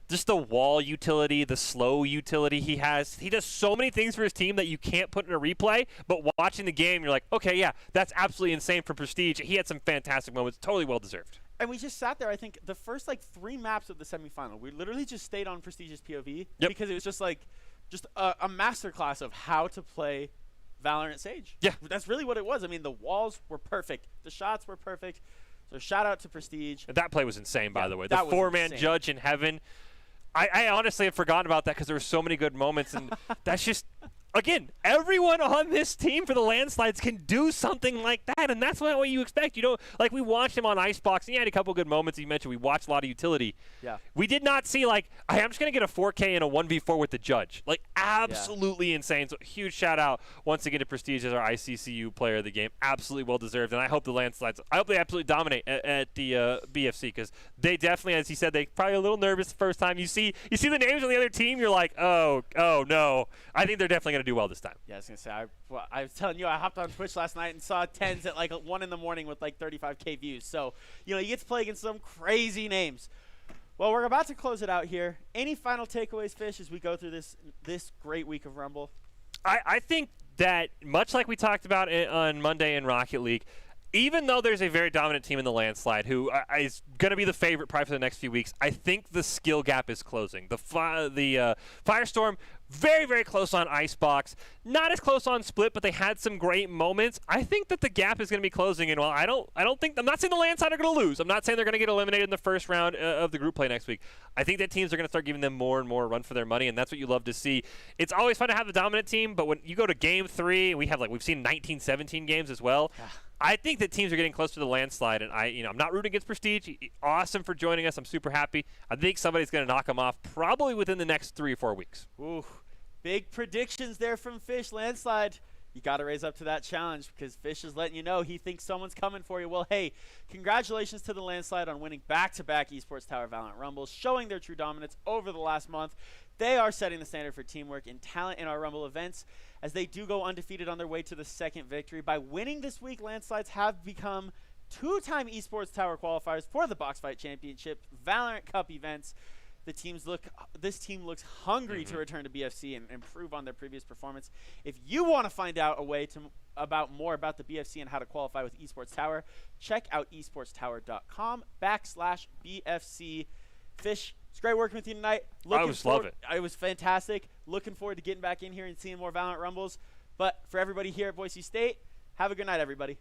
Just the wall utility, the slow utility he has. He does so many things for his team that you can't put in a replay, but watching the game, you're like, okay, yeah, that's absolutely insane for Prestige. He had some fantastic moments, totally well-deserved. And we just sat there, I think, the first, 3 maps of the semifinal. We literally just stayed on Prestige's POV because it was just, a masterclass of how to play Valorant Sage. Yeah. That's really what it was. I mean, the walls were perfect. The shots were perfect. So shout out to Prestige. That play was insane, by the way. The 4-man judge in heaven. I honestly had forgotten about that because there were so many good moments, and that's just again, everyone on this team for the landslides can do something like that, and that's not what you expect. You know, like we watched him on Icebox, and he had a couple good moments. You mentioned we watched a lot of utility. Yeah. We did not see, like, I'm just going to get a 4K and a 1v4 with the judge. Like, absolutely insane. So, huge shout-out once again to Prestige as our ICCU player of the game. Absolutely well-deserved, and I hope the landslides, I hope they absolutely dominate at the BFC, because they definitely, as he said, they probably a little nervous the first time. You see the names on the other team, you're like, oh, no. I think they're definitely going to do well this time. Yeah, I was going to say, I was telling you, I hopped on Twitch last night and saw 10s at like 1 in the morning with like 35K views. So, you know, you get to play against some crazy names. Well, we're about to close it out here. Any final takeaways, Fish, as we go through this great week of Rumble? I think that, much like we talked about on Monday in Rocket League, even though there's a very dominant team in the landslide who is going to be the favorite probably for the next few weeks, I think the skill gap is closing. The Firestorm, very, very close on Icebox. Not as close on Split, but they had some great moments. I think that the gap is going to be closing. And while I'm not saying the landslide are going to lose. I'm not saying they're going to get eliminated in the first round of the group play next week. I think that teams are going to start giving them more and more run for their money, and that's what you love to see. It's always fun to have the dominant team, but when you go to game 3, we've seen 19-17 games as well. I think that teams are getting close to the landslide, and I'm not rooting against Prestige. Awesome for joining us. I'm super happy. I think somebody's going to knock them off probably within the next 3 or 4 weeks. Ooh, big predictions there from Fish. Landslide, you got to raise up to that challenge, because Fish is letting you know he thinks someone's coming for you. Well, hey, congratulations to the Landslide on winning back-to-back Esports Tower Valorant Rumbles, showing their true dominance over the last month. They are setting the standard for teamwork and talent in our Rumble events, as they do go undefeated on their way to the second victory. By winning this week, Landslides have become 2-time Esports Tower qualifiers for the Box Fight Championship, Valorant Cup events. This team looks hungry to return to BFC and improve on their previous performance. If you want to find out more about the BFC and how to qualify with Esports Tower, check out esportstower.com/BFC. Fish, it's great working with you tonight. I just love it. It was fantastic. Looking forward to getting back in here and seeing more Valorant Rumbles. But for everybody here at Boise State, have a good night, everybody.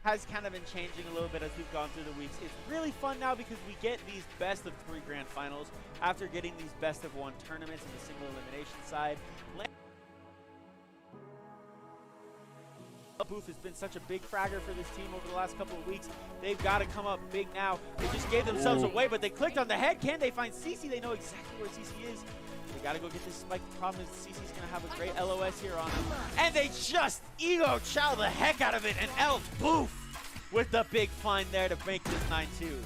Has kind of been changing a little bit as we've gone through the weeks. It's really fun now because we get these best of 3 grand finals after getting these best of 1 tournaments in the single elimination side. Booth has been such a big fragger for this team over the last couple of weeks. They've got to come up big now. They just gave themselves away, but they clicked on the head. Can they find CC? They know exactly where CC is. They got to go get this spike. The problem is CC's going to have a great LOS here on him. And they just ego chow the heck out of it. And Elf Boof with the big find there to make this 9-2.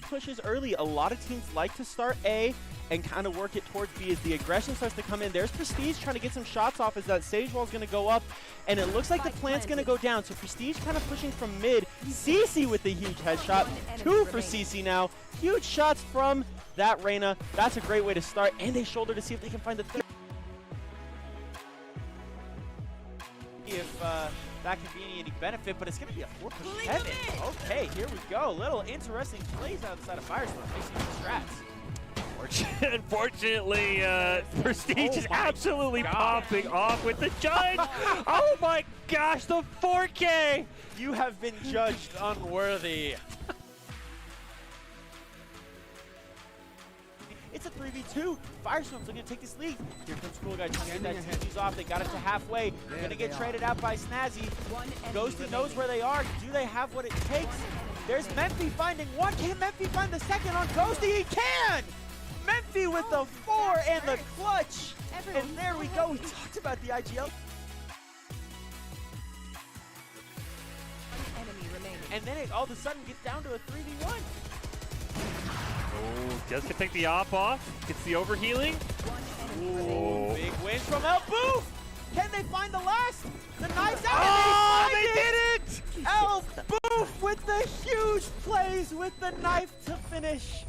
Pushes early. A lot of teams like to start A and kind of work it towards B as the aggression starts to come in. There's Prestige trying to get some shots off as that stage wall is going to go up, and it looks like the plant's going to go down. So Prestige kind of pushing from mid. CC with the huge headshot. 2 for CC now. Huge shots from that Reyna. That's a great way to start, and they shoulder to see if they can find the third. If that could be any benefit, but it's going to be a 4-push heaven. Okay, here we go. Little interesting plays outside of Firestorm. Facing the strats. Unfortunately, Prestige is absolutely popping off with the judge. Oh my gosh, the 4K! You have been judged unworthy. It's a 3v2. Firestorm's looking to take this lead. Here comes Cool Guy trying to get that TP's off. They got it to halfway. They're going to get traded out by Snazzy. Ghosty knows where they are. Do they have what it takes? There's Memphi finding 1. Can Memphi find the second on Ghosty? He can! Memphi with the 4 and the clutch. And there we go. We talked about the IGL. And then it all of a sudden gets down to a 3v1. Oh, just can take the op off. Gets the overhealing. Ooh, big win from El Boof. Can they find the last? The knife's out. Oh, they did it! El Boof with the huge plays with the knife to finish.